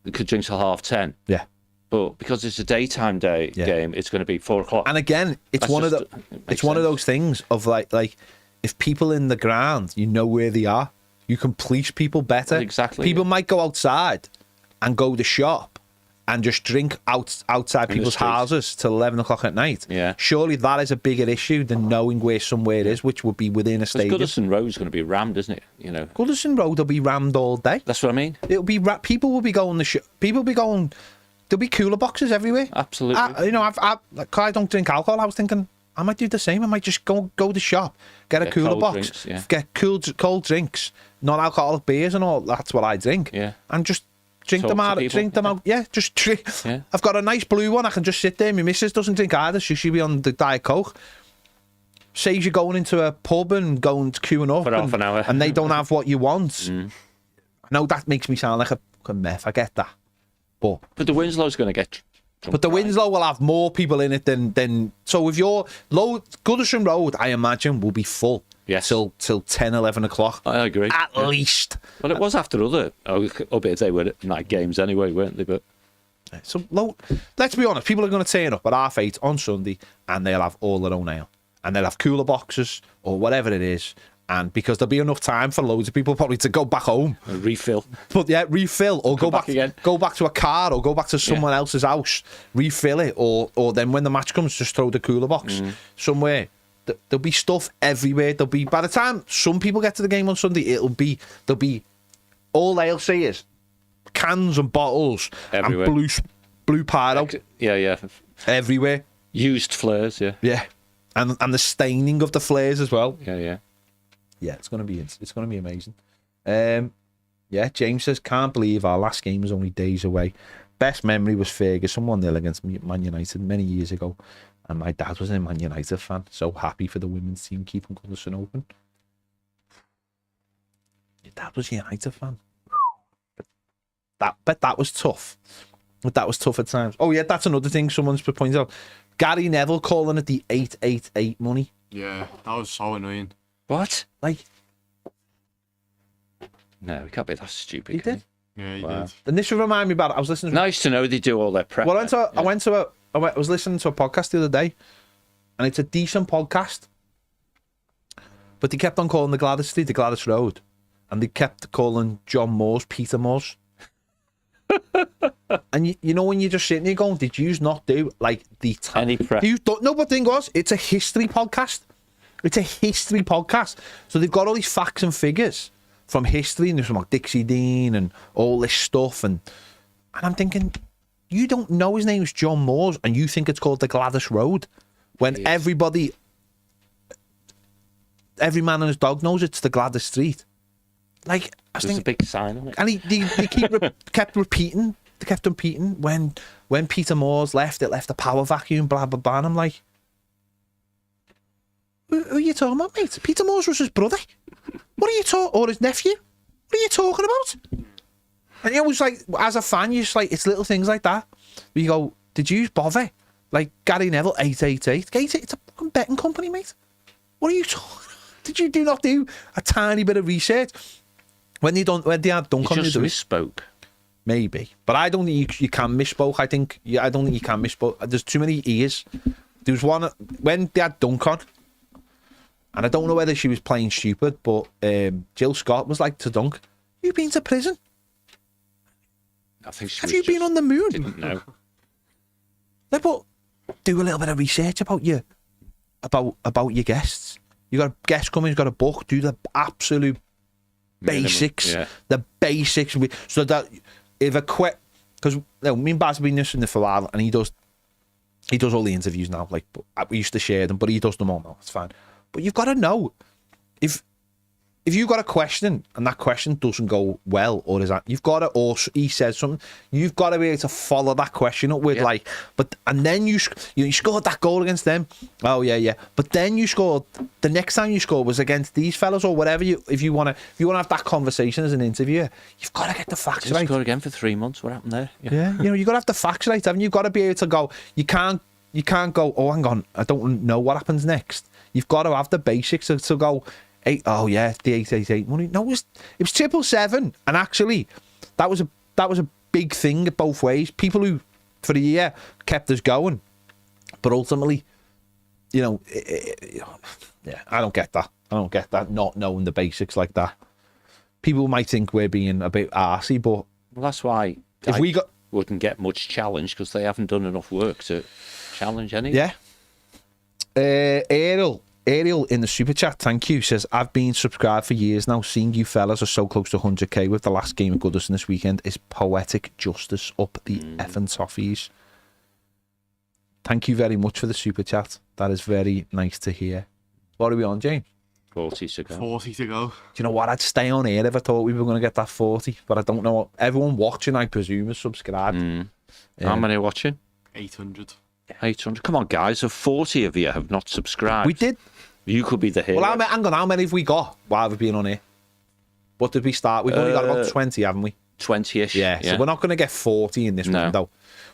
it could drink till 10:30. Yeah. But because it's a daytime game, it's going to be 4:00. And again, it's one of those things of like if people in the ground, you know where they are, you can police people better. Exactly. People might go outside and go to shop and just drink outside people's houses till 11 o'clock at night. Yeah. Surely that is a bigger issue than knowing where somewhere is, which would be within a stadium. Goodison Road's going to be rammed, isn't it? You know. Goodison Road will be rammed all day. That's what I mean. It'll be people will be going people will be going. There'll be cooler boxes everywhere. Absolutely. I don't drink alcohol. I was thinking I might do the same. I might just go to the shop, get a cooler box, drinks, get cold drinks, non-alcoholic beers and all. That's what I drink. Yeah. And just drink them out. Yeah, just drink. Yeah. I've got a nice blue one. I can just sit there. My missus doesn't drink either. She'll be on the Diet Coke. Saves you going into a pub and going to queuing up for half an hour, and they don't have what you want. I know that makes me sound like a fucking meth. I get that, but the Winslow's going to get. But the Winslow will have more people in it than so. If your Goodison Road, I imagine, will be full. Yes. Till 10, 11 o'clock. I agree. At least. Well, it was after albeit they were night games anyway, weren't they? But so let's be honest. People are going to turn up at 8:30 on Sunday, and they'll have all their own ale, and they'll have cooler boxes or whatever it is. And because there'll be enough time for loads of people probably to go back home, refill. But yeah, refill or go back again. Go back to a car or go back to someone else's house, refill it, or then when the match comes, just throw the cooler box somewhere. There'll be stuff everywhere. There'll be, by the time some people get to the game on Sunday, there'll be all they'll see is cans and bottles everywhere. And blue pyro. Yeah. Everywhere. Used flares, yeah. Yeah. And the staining of the flares as well. Yeah. Yeah, it's gonna be amazing. Yeah, James says, can't believe our last game was only days away. Best memory was Ferguson 1-0 against Man United many years ago. And my dad was a Man United fan. So happy for the women's team keeping Goodison open. Your dad was a United fan. That was tough. That was tough at times. Oh yeah, that's another thing someone's pointed out. Gary Neville calling it the 888 money. Yeah, that was so annoying. What? Like, no, we can't be that stupid. He did. Yeah, he did. And this would remind me about it. I was listening. Nice to know they do all their prep. Well, I was listening to a podcast the other day, and it's a decent podcast, but they kept on calling the Gladys Street the Gladys Road, and they kept calling John Moore's Peter Moore's. And you know when you're just sitting there going, did you not do like the any prep? No, but the thing was, it's a history podcast. It's a history podcast. So they've got all these facts and figures from history, and there's from like Dixie Dean and all this stuff. And I'm thinking, you don't know his name is John Moores, and you think it's called the Gladys Road. When every man and his dog knows it's the Gladys Street. Like, there's a big sign on it. And they kept repeating. They kept repeating when Peter Moores left, it left a power vacuum, blah, blah, blah. And I'm like, who are you talking about, mate? Peter Moores was his brother. What are you talking, or his nephew? What are you talking about? And it was like, as a fan, you're just like, it's little things like that. Where you go, did you bother? Like Gary Neville, 888. It's a fucking betting company, mate. What are you talking? Did you not do a tiny bit of research when they had dunk on you? Just misspoke. Maybe, but I don't think you can misspoke. I don't think you can misspoke. There's too many ears. There was one when they had dunk on, and I don't know whether she was playing stupid, but Jill Scott was like to dunk. You've been to prison. I think she Have you been on the moon? Didn't know. Like, but do a little bit of research about your guests. You got a guest coming, who's got a book. Do the absolute basics. Yeah. The basics. So that if a because me and Baz have been listening for a while, and he does all the interviews now. Like, we used to share them, but he does them all now. It's fine. But you've got to know if you've got a question and that question doesn't go well, or is that you've got to, or he says something, you've got to be able to follow that question up with and then you scored that goal against them. Oh yeah. But then you scored the next time you scored was against these fellas or whatever. If you want to have that conversation as an interviewer, you've got to get the facts right. Scored again for 3 months. What happened there? Yeah, you've got to have the facts right, haven't you? You've got to be able to go. You can't go. Oh, hang on, I don't know what happens next. You've got to have the basics to go. The 888 money. No, it was 777, and actually, that was a big thing both ways. People who for a year kept us going, but ultimately, I don't get that. Not knowing the basics like that. People might think we're being a bit arsey, but that's why wouldn't get much challenge because they haven't done enough work to challenge any. Yeah. Ariel in the super chat, thank you, says, I've been subscribed for years now. Seeing you fellas are so close to 100k with the last game of Goodison this weekend is poetic justice. Up the effing Toffees. Thank you very much for the super chat. That is very nice to hear. What are we on, James? 40 to go. 40 to go. Do you know what? I'd stay on here if I thought we were going to get that 40, but I don't know. Everyone watching, I presume, is subscribed. How many are watching? 800. 800. Come on, guys. So 40 of you have not subscribed. We did. You could be the hero. Well, hang on. How many have we got while we've been on here? What did we start? We've only got about 20, haven't we? 20-ish. Yeah. So we're not going to get 40 in this window.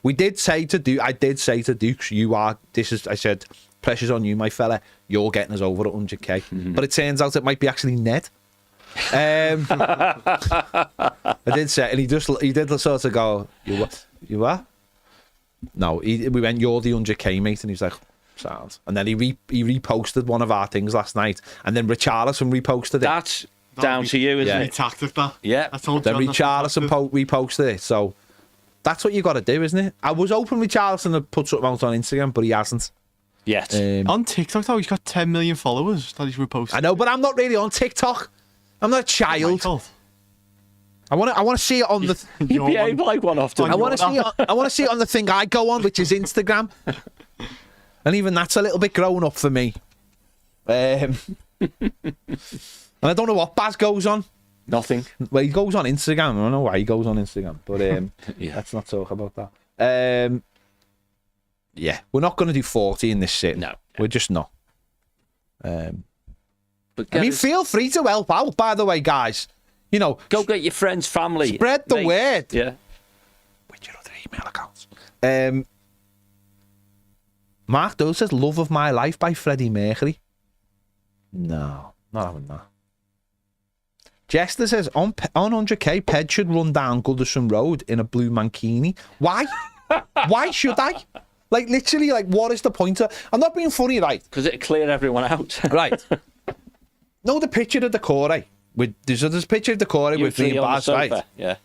I did say to Dukes, I said, pressure's on you, my fella. You're getting us over at 100k. But it turns out it might be actually Ned. I did say, and he did sort of go, you what? No, we went, you're the 100k, mate. And he was like, sounds. And then he reposted one of our things last night. And then Richarlison reposted it. That's down to you, isn't it? Tactic, that. Yeah. Then Richarlison reposted it. So that's what you got to do, isn't it? I was hoping Richarlison had put something out on Instagram, but he hasn't. Yet. On TikTok, though, he's got 10 million followers that he's reposted. I know, but I'm not really on TikTok. I'm not a child. I want to see it on the. You behave like one often. I want to see it on the thing I go on, which is Instagram. And even that's a little bit grown up for me. And I don't know what Baz goes on. Nothing. Well, he goes on Instagram. I don't know why he goes on Instagram, but let's not talk about that. Yeah, we're not going to do 40 in this sit. No, we're just not. But feel free to help out. By the way, guys, go get your friends, family, spread the word. Yeah. With your other email accounts. Mark Doe says, "Love of My Life" by Freddie Mercury. No, not having that. Jester says, on 100k, Ped should run down Goodison Road in a blue mankini. Why? Why should I? Like, literally, what is the point of... I'm not being funny, right? Because it'll clear everyone out. Right. No, the picture of the Corey. There's a picture of the Corey with me and Baz, right? Yeah.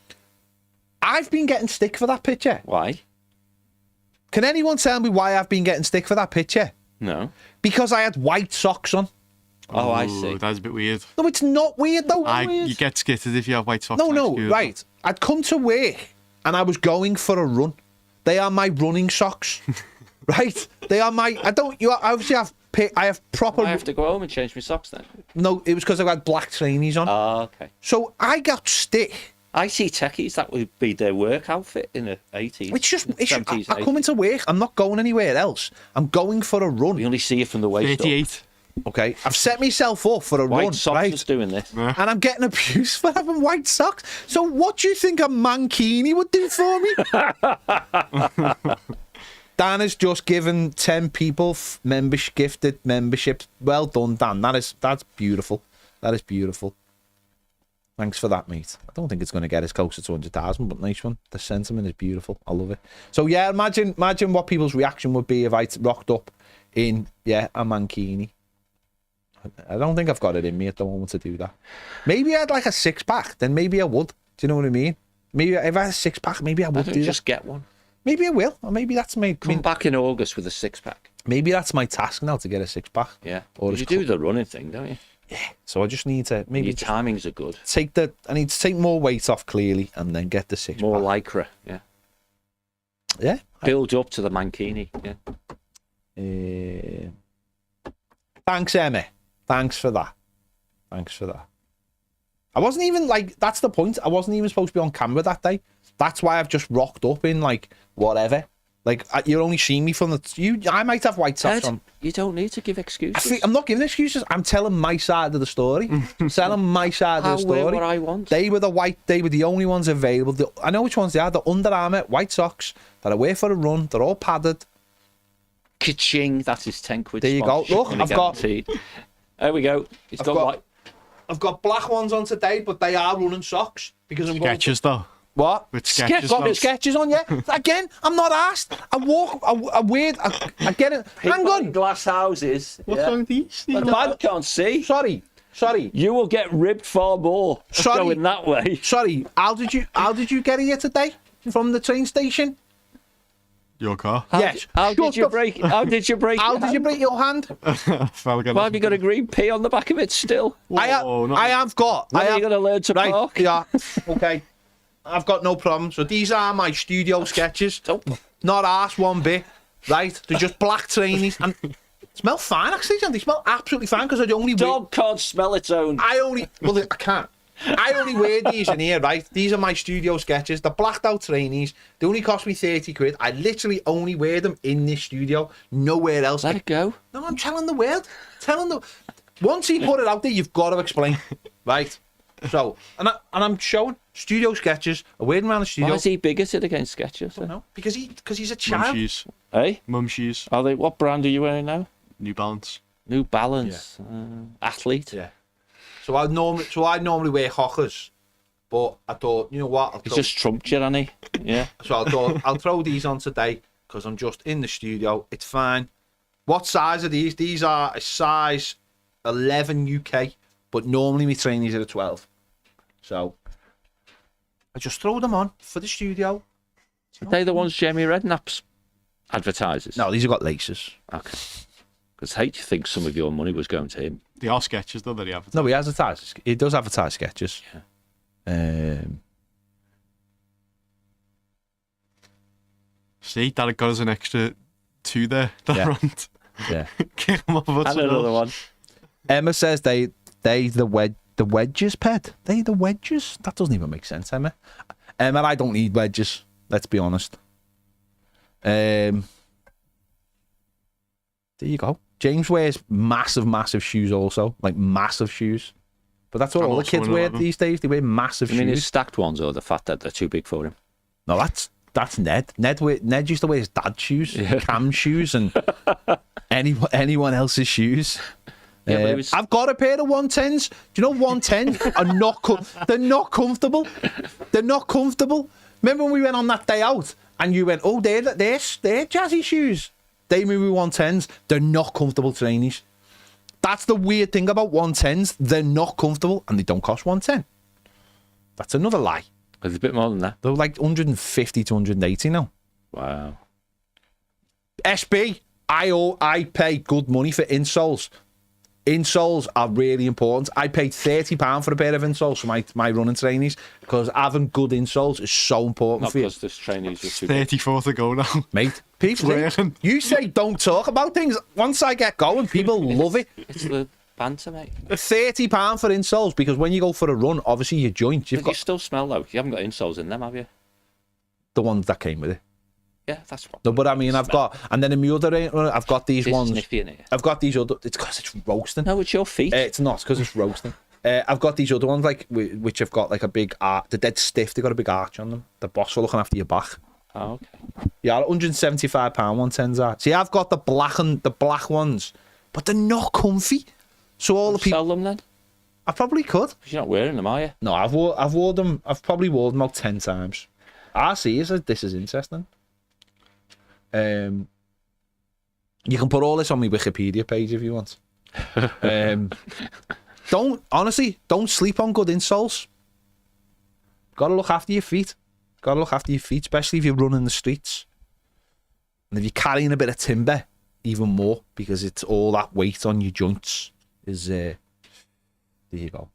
I've been getting stick for that picture. Why? Can anyone tell me why I've been getting stick for that picture? No. Because I had white socks on. Oh, I see. That's a bit weird. No, it's not weird, though. You get skittered if you have white socks. No, right. I'd come to work and I was going for a run. They are my running socks. Right? They are my... You obviously have... I have proper... I have to go home and change my socks then. No, it was because I had black trainees on. Oh, okay. So I got stick. I see techies, that would be their work outfit in the 80s. It's just... I come into work. I'm not going anywhere else. I'm going for a run. We only see you from the waist 38. Okay, I've set myself up for a White run, Sox right? is doing this. And I'm getting abused for having white socks. So what do you think a mankini would do for me? Dan has just given 10 people gifted memberships. Well done, Dan. That's beautiful. That is beautiful. Thanks for that, mate. I don't think it's going to get us closer to 200,000, but nice one. The sentiment is beautiful. I love it. So yeah, imagine what people's reaction would be if I rocked up in a mankini. I don't think I've got it in me at the moment to do that. Maybe I had like a 6-pack, then maybe I would. Do you know what I mean? Maybe if I had a 6-pack, maybe I would do Just that. get one. Maybe I will, or maybe that's my. Come back in August with a 6-pack. Maybe that's my task now, to get a 6-pack. Yeah. Or You do the running thing, don't you? Yeah. So I just need to maybe Your timings are good. I need to take more weight off clearly, and then get the 6-pack. More lycra. Yeah. Yeah. Build up to the mankini. Yeah. Thanks, Emma. Thanks for that. I wasn't even that's the point. I wasn't even supposed to be on camera that day. That's why I've just rocked up in whatever. You're only seeing me from I might have white socks on. You don't need to give excuses. I'm not giving excuses. I'm telling my side of the story. Telling my side of the story. What I want. They were the only ones available. I know which ones they are. The Under Armour white socks that I wear for a run. They're all padded. Ka-ching, that is 10 quid. There you go. Look, I've got. There we go. I've got black ones on today, but they are running socks because I'm Skechers though. What? With Skechers Got on. Skechers on, yeah. Again, I'm not asked. I get it. Hang on. Glass houses. What's wrong with these? I can't see. Sorry. You will get ribbed far more going that way. Sorry. How did you get here today from the train station? Your car? Yes. How did you break your How did you break your hand? Why have you got a green P on the back of it still? I have got. When are you going to learn to park? Yeah. Okay. I've got no problem. So these are my studio sketches. Not arse one bit. Right? They're just black trainees. And smell fine, actually. They smell absolutely fine because I only Dog can't smell its own. I can't. I only wear these in here, right? These are my studio sketches. They're blacked out trainees. They only cost me 30 quid. I literally only wear them in this studio. Nowhere else. Let it go. No, I'm telling the world. Once he put it out there, you've got to explain. Right? So, and I'm showing studio sketches. I wear them around the studio. Why is he bigoted against Skechers? No, because he's a child. Mum shoes. Hey? Mum shoes. Are they? What brand are you wearing now? New Balance. New Balance. Athlete. Yeah. So I normally wear Hockers, but I thought, you know what? He's just trumped you, hasn't he? Yeah. So I thought I'll throw these on today because I'm just in the studio. It's fine. What size are these? These are a size 11 UK, but normally my trainees are a 12. So I just throw them on for the studio. Are they the ones Jamie Redknapp's advertises? No, these have got laces. Okay. Because I hate to think some of your money was going to him. They are Skechers though that he advertises. No, he advertises. He does advertise sketches. Yeah. See, that got us an extra 2 there. That Yeah. rant. Yeah. Kick him off. And another one. Emma says they the wedges, pet. They the wedges. That doesn't even make sense, Emma. Emma, I don't need wedges. Let's be honest. There you go. James wears massive shoes also, like massive shoes. But that's what all the kids wear these days. They wear massive shoes. You mean his stacked ones or the fact that they're too big for him? No, that's Ned. Ned used to wear his dad's shoes, Cam's shoes, and anyone else's shoes. Yeah, I've got a pair of 110s. Do you know 110s are they're not comfortable. They're not comfortable. Remember when we went on that day out and you went, oh, they're jazzy shoes. They maybe 110s. They're not comfortable trainees. That's the weird thing about 110s. They're not comfortable and they don't cost 110. That's another lie. It's a bit more than that. They're like 150 to 180 now. Wow. SB, I pay good money for insoles. Insoles are really important. I paid £30 for a pair of insoles for my running trainees because having good insoles is so important Not for you. because this trainees are too big. 34 to go now. Mate, people, you say don't talk about things. Once I get going, people love it. It's the banter, mate. £30 for insoles because when you go for a run, obviously your joints, You still smell though. You haven't got insoles in them, have you? the ones that came with it. Yeah, that's what. No, but I mean, I've got, and then in my other, I've got these It's ones. sniffy in here. I've got these other. It's because it's roasting. No, it's your feet. It's not because it's roasting. I've got these other ones like which have got like a big arch. They're dead stiff. They got a big arch on them. The boss for looking after your back. Oh, okay. Yeah, £175 110s are. See, I've got the black ones, but they're not comfy. So all the people Sell them then. I probably could. 'Cause you're not wearing them, are you? No, I've wore them. I've probably worn them about 10 times. RC is this is interesting. You can put all this on my Wikipedia page if you want. Don't sleep on good insoles. Got to look after your feet. Got to look after your feet, especially if you're running the streets. And if you're carrying a bit of timber, even more, because it's all that weight on your joints. There you go.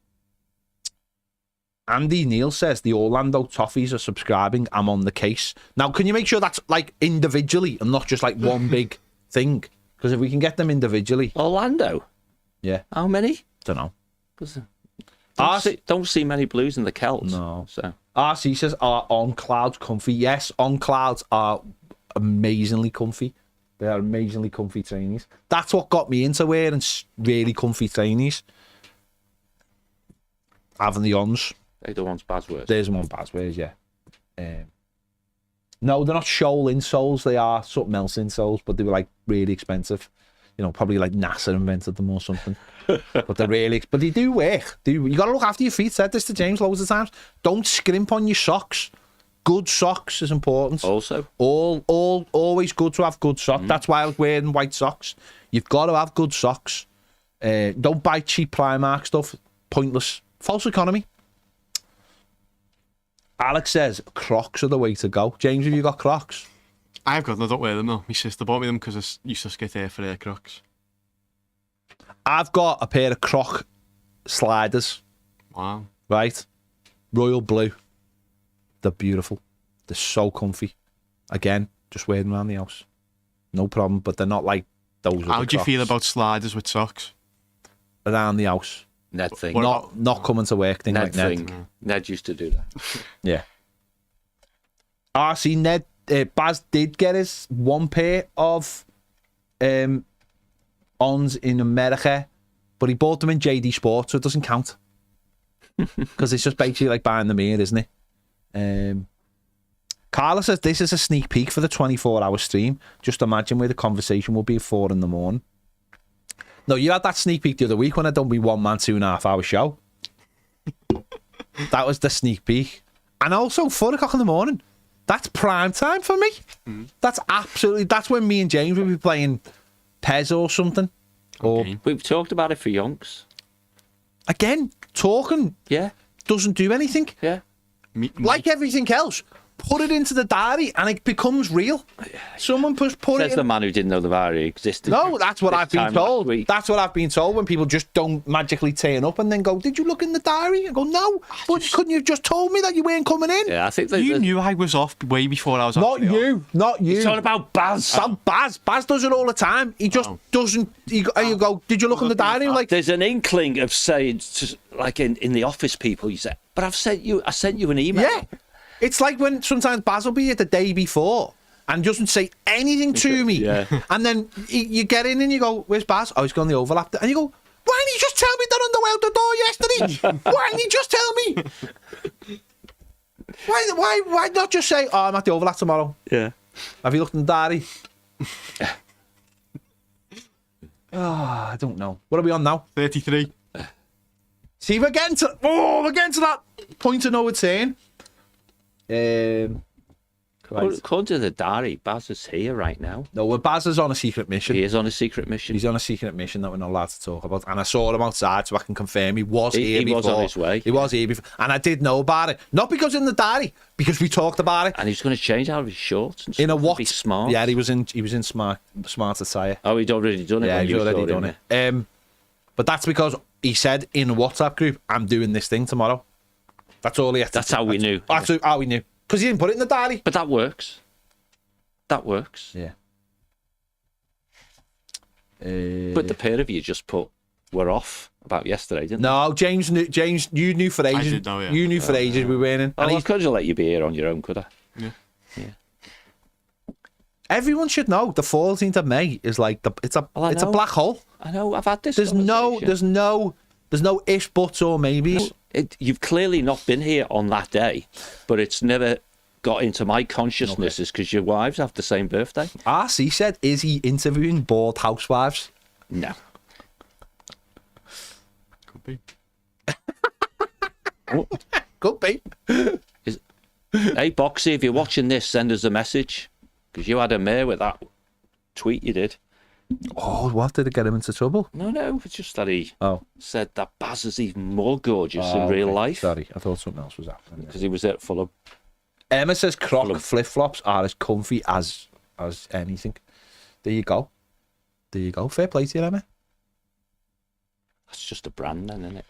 Andy Neal says the Orlando Toffees are subscribing. I'm on the case. Now, can you make sure that's like individually and not just like one big thing? Because if we can get them individually. Orlando? Yeah. How many? Don't know. 'Cause RC don't see many blues in the Celts. No. So RC says, are on clouds comfy? Yes, on clouds are amazingly comfy. They are amazingly comfy trainees. That's what got me into wearing really comfy trainees. Having the ons. they're the ones Baz wears. There's one Baz wears, yeah. No, they're not shoal insoles. They are something else insoles, but they were like really expensive. You know, probably like NASA invented them or something. But they're really, but they do work. You got to look after your feet. Said this to James loads of times. Don't scrimp on your socks. Good socks is important. Also, always good to have good socks. That's why I was wearing white socks. You've got to have good socks. Don't buy cheap Primark stuff. Pointless. False economy. Alex says Crocs are the way to go. James, have you got Crocs? I've got them, I don't wear them though. My sister bought me them because I used to skate here for her Crocs. I've got a pair of Croc sliders. Wow. Right? Royal blue. They're beautiful. They're so comfy. Again, just wear them around the house. No problem, but they're not like those. How do you feel about sliders with socks? Around the house? Ned thing. Not coming to work thing Ned like Ned. thing. Ned used to do that. Yeah. RC Ned Baz did get his one pair of ons in America, but he bought them in JD Sports, so it doesn't count. Because it's just basically like buying them here, isn't it? Carla says this is a sneak peek for the 24-hour stream. Just imagine where the conversation will be at 4 a.m. No, you had that sneak peek the other week when I done my 1 man 2.5 hour show. That was the sneak peek. And also 4 o'clock in the morning. That's prime time for me. That's when me and James will be playing Pez or something. Okay. Or We've talked about it for yonks. again, talking Yeah, doesn't do anything. yeah. Like everything else, put it into the diary and it becomes real. Someone put Says it the in. man who didn't know the diary existed. No, that's what this I've been time last told. week. That's what I've been told when people just don't magically turn up and then go, "Did you look in the diary?" And go, "No, but couldn't you have just told me that you weren't coming in?" Yeah, I think You knew I was off way before I was Not actually off. you, not you. It's all about Baz. Baz does it all the time. He just doesn't. You go, "Did you look in the diary?" I'm like, There's an inkling of saying, like in the office, people. You say, "But I sent you an email." yeah. It's like when sometimes Baz will be here the day before and doesn't say anything to me. Yeah. And then you get in and you go, "Where's Baz?" "Oh, he's gone the overlap." And you go, "Why didn't you just tell me that on the way out the door yesterday? Why didn't you just tell me? Why not just say, 'Oh, I'm at the overlap tomorrow'? Yeah. Have you looked in the diary?" I don't know. What are we on now? 33. See, we're getting to that point of no return. Right. According to the diary, Baz is here right now. No, well, Baz is on a secret mission. He is on a secret mission. He's on a secret mission that we're not allowed to talk about. And I saw him outside, so I can confirm he was here He before. was on his way. He was here before. And I did know about it. Not because in the diary, because we talked about it. And he's going to change out of his shorts and stuff. In a what? Be smart. Yeah, he was in smart attire. Oh, he'd already done it. Yeah, when he's you already saw done him. it. But that's because he said in a WhatsApp group, "I'm doing this thing tomorrow." That's all he had to That's how we knew. That's how we knew. Because he didn't put it in the diary. But that works. That works. Yeah. But the pair of you just were off about yesterday, didn't No, James, you knew for ages. did know, yeah. You knew for ages we weren't in. they? And I he's, could have let you be here on your own, could I? Yeah. Yeah. Everyone should know the 14th of May is like it's a black hole. I know. I've had this. There's no ifs, buts, or maybes. You've clearly not been here on that day, but it's never got into my consciousness is because your wives have the same birthday. RC said, is he interviewing bored housewives? No. Could be. Could be. Hey, Boxy, if you're watching this, send us a message. Because you had a mare with that tweet you did. Oh, what? Did it get him into trouble? No, it's just that he said that Baz is even more gorgeous in Okay. real life. Sorry, I thought something else was happening. Because he was at Fulham. Emma says Croc flip-flops are as comfy as anything. There you go. Fair play to you, Emma. That's just a brand then, isn't it?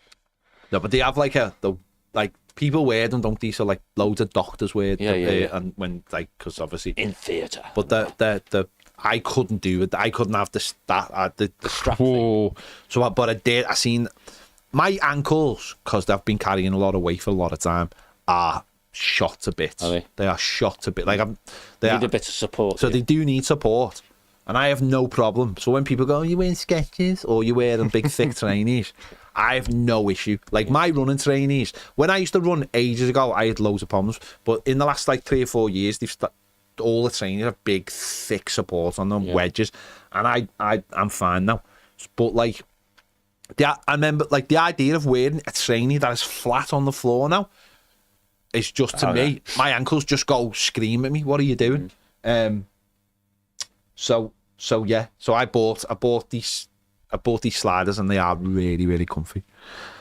No, but they have like people wear them, don't they? So like loads of doctors wear them. Yeah. And when because obviously in theatre. But the I couldn't do it. I couldn't have the strap thing. So but I did. I seen my ankles, because they've been carrying a lot of weight for a lot of time, are shot to bits. Are they are shot to bits. Like they need a bit of support. So they do need support. And I have no problem. So when people go, oh, you're wearing Skechers or you're wearing big thick trainees, I have no issue. Like my running trainees, when I used to run ages ago, I had loads of problems. But in the last like 3 or 4 years, all the trainees have big thick support on them, wedges, and I'm fine now. But like, I remember like the idea of wearing a trainee that is flat on the floor now is just to me, my ankles just go scream at me. What are you doing? So yeah. So I bought these sliders, and they are really, really comfy.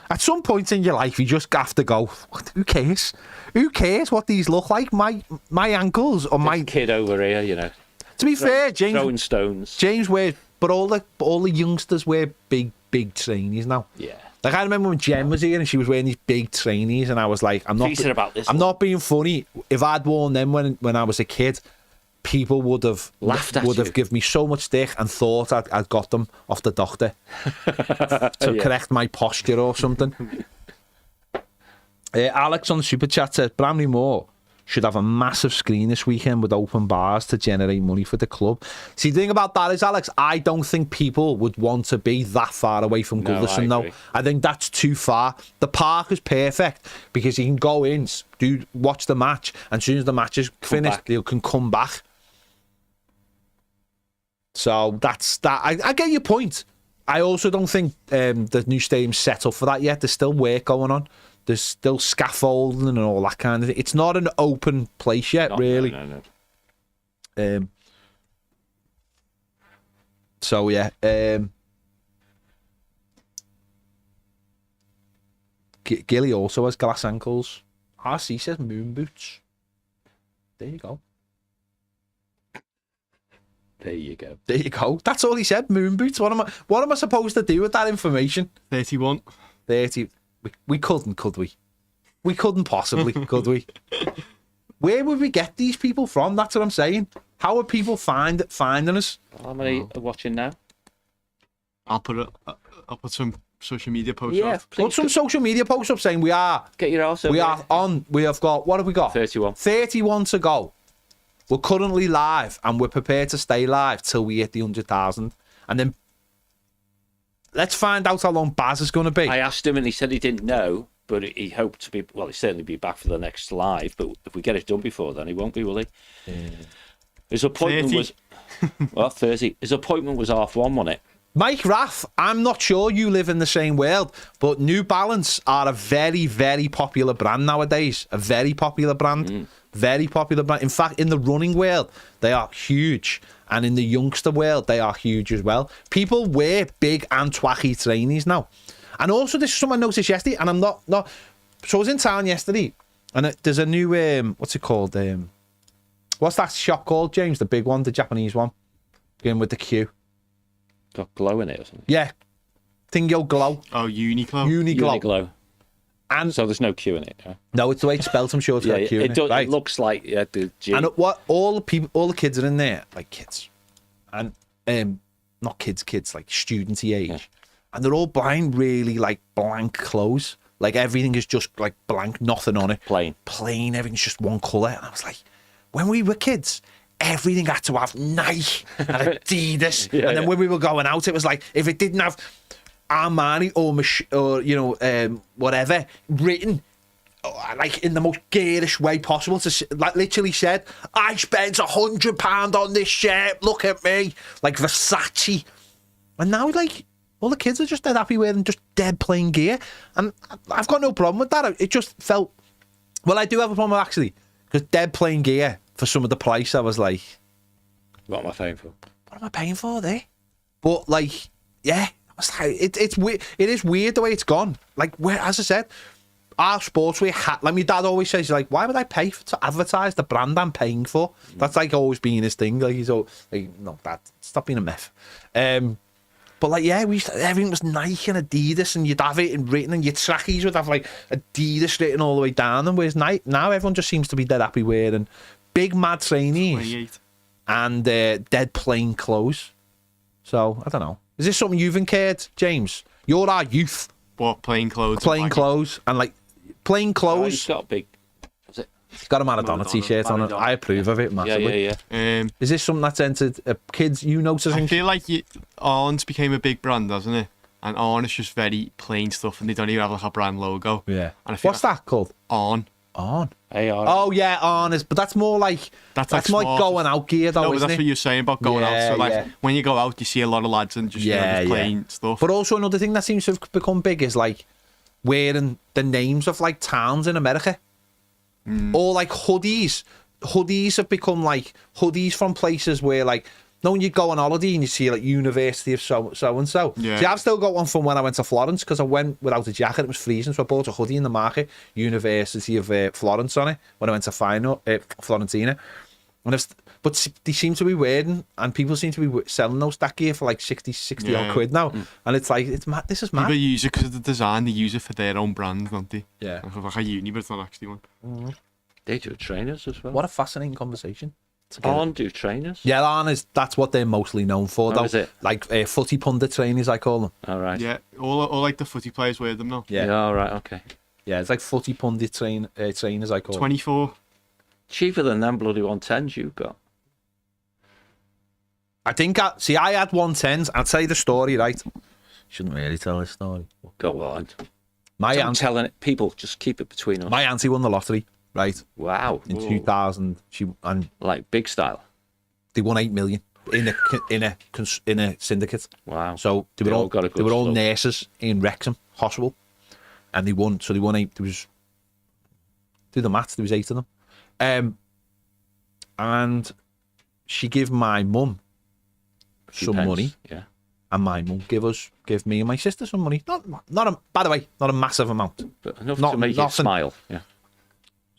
At some point in your life, you just have to go, who cares? Who cares what these look like? My ankles or my kid over here, you know. To be fair, James throwing stones. James wears, but all the youngsters wear big trainees now. Yeah. Like I remember when Jen was here and she was wearing these big trainees, and I was like, I'm not being funny. If I'd worn them when I was a kid, people would have laughed at have given me so much stick and thought I'd got them off the doctor to correct my posture or something. Alex on the super chat said Bramley Moore should have a massive screen this weekend with open bars to generate money for the club. See, the thing about that is, Alex, I don't think people would want to be that far away from Goodison. No, I think that's too far. The park is perfect because you can go in, watch the match, and as soon as the match is finished, you can come back. So that's that. I get your point. I also don't think the new stadium's set up for that yet. There's still work going on. There's still scaffolding and all that kind of thing. It's not an open place yet, really. No. So yeah. Gilly also has glass ankles. RC says moon boots. There you go. There you go. There you go. That's all he said. Moon boots. What am I supposed to do with that information? 31. 30. We couldn't, could we? We couldn't possibly, could we? Where would we get these people from? That's what I'm saying. How would people finding us? How many are watching now? I'll put some social media posts up. Put some social media posts up saying we are. Get your arse over We are on. We have got. What have we got? 31. 31 to go. We're currently live, and we're prepared to stay live till we hit the 100,000, and then let's find out how long Baz is going to be. I asked him, and he said he didn't know, but he hoped to be. Well, he'll certainly be back for the next live. But if we get it done before then, he won't be, will he? His appointment 30. was 30. His appointment was 1:30, wasn't it? Mike Raff, I'm not sure you live in the same world, but New Balance are a very, very popular brand nowadays. A very popular brand. Very popular brand. In fact, in the running world, they are huge. And in the youngster world, they are huge as well. People wear big and twacky trainees now. And also, this is something I noticed yesterday, and I'm not... So I was in town yesterday, and there's a new... what's it called? What's that shop called, James? The big one, the Japanese one? Beginning with the Q. Got glow in it or something? Yeah. Thingo Glow. Oh, Uniqlo. Uniqlo. And so there's no Q in it, yeah? No, it's the way it's spelled. I'm sure it's got a Q in it. It looks like the G. And what all the kids are in there, like kids, and not kids, like studenty age, and they're all buying really like blank clothes. Like everything is just like blank, nothing on it, plain. Everything's just one colour. And I was like, when we were kids, everything had to have Nike and Adidas. Yeah, and then when we were going out, it was like, if it didn't have Armani or whatever written, like in the most garish way possible, to like literally said, I spent £100 on this shirt, look at me, like Versace. And now, like, all the kids are just dead happy wearing just dead plain gear, and I've got no problem with that. It just felt, well, I do have a problem actually, because dead plain gear for some of the price, I was like, What am I paying for? what am I paying for there? But like, yeah, I was like, it's weird. It is weird the way it's gone. Like, where, as I said, our sportswear hat, like my dad always says, he's like, why would I pay to advertise the brand I'm paying for? That's like always been his thing. Like, he's all like, no, Dad, stop being a meth. But like, yeah, everything was Nike and Adidas, and you'd have it in written, and your trackies would have like Adidas written all the way down them. Whereas now everyone just seems to be dead happy wearing big mad trainees 28. and dead plain clothes. So I don't know. Is this something you've incurred, James? You're our youth. What, plain clothes? Plain clothes and like plain Oh, clothes. he's got a big. Is it? It's got a Maradona Maradona t-shirt on it. Maradona. I approve of it Yeah, massively. yeah. Is this something that's entered kids you noticing? I feel like Arn's became a big brand, hasn't it? And Arn is just very plain stuff, and they don't even have like a brand logo. Yeah. And I feel What's that called? Arn. On. AR. Oh yeah, on is, but that's more like That's more like smart. going out gear though, No, but isn't that's it? what you're saying about going out. So like Yeah. when you go out, you see a lot of lads and just just plain stuff. But also another thing that seems to have become big is like wearing the names of like towns in America, or like hoodies. Hoodies have become like hoodies from places where like. No, when you go on holiday and you see like University of so and so. Yeah. See, I've still got one from when I went to Florence, because I went without a jacket. It was freezing, so I bought a hoodie in the market. University of Florence on it when I went to Florentina. And but they seem to be wearing, and people seem to be selling that gear for like 60 odd quid now. And it's like, it's mad. This is mad. People use it because of the design. They use it for their own brand, don't they? Yeah. Like a uni, but it's not actually one. They do trainers as well. What a fascinating conversation. Arn do trainers? Yeah, that's what they're mostly known for, though. is it? Like footy pundit trainees, I call them. All right. Yeah, all like the footy players wear them now. Yeah, All right. Okay. yeah, it's like footy pundit trainers, I call them. 24. Cheaper than them bloody 110s you've got. I think, I had 110s. I'll tell you the story, right? Shouldn't really tell this story. Go on. My Don't aunt, tell it. People, just keep it between us. my auntie won the lottery, right? Wow. In 2000, and Like big style. they won 8 million in a syndicate. Wow. So they were They all all got a good they were all club. nurses in Wrexham Hospital, and they won. So they won 8. There was, do the maths. There was 8 of them, and she gave my mum some Pence. money, Yeah. and my mum give me and my sister some money. By the way, not a massive amount. But enough Not- to make you nothing. smile. Yeah.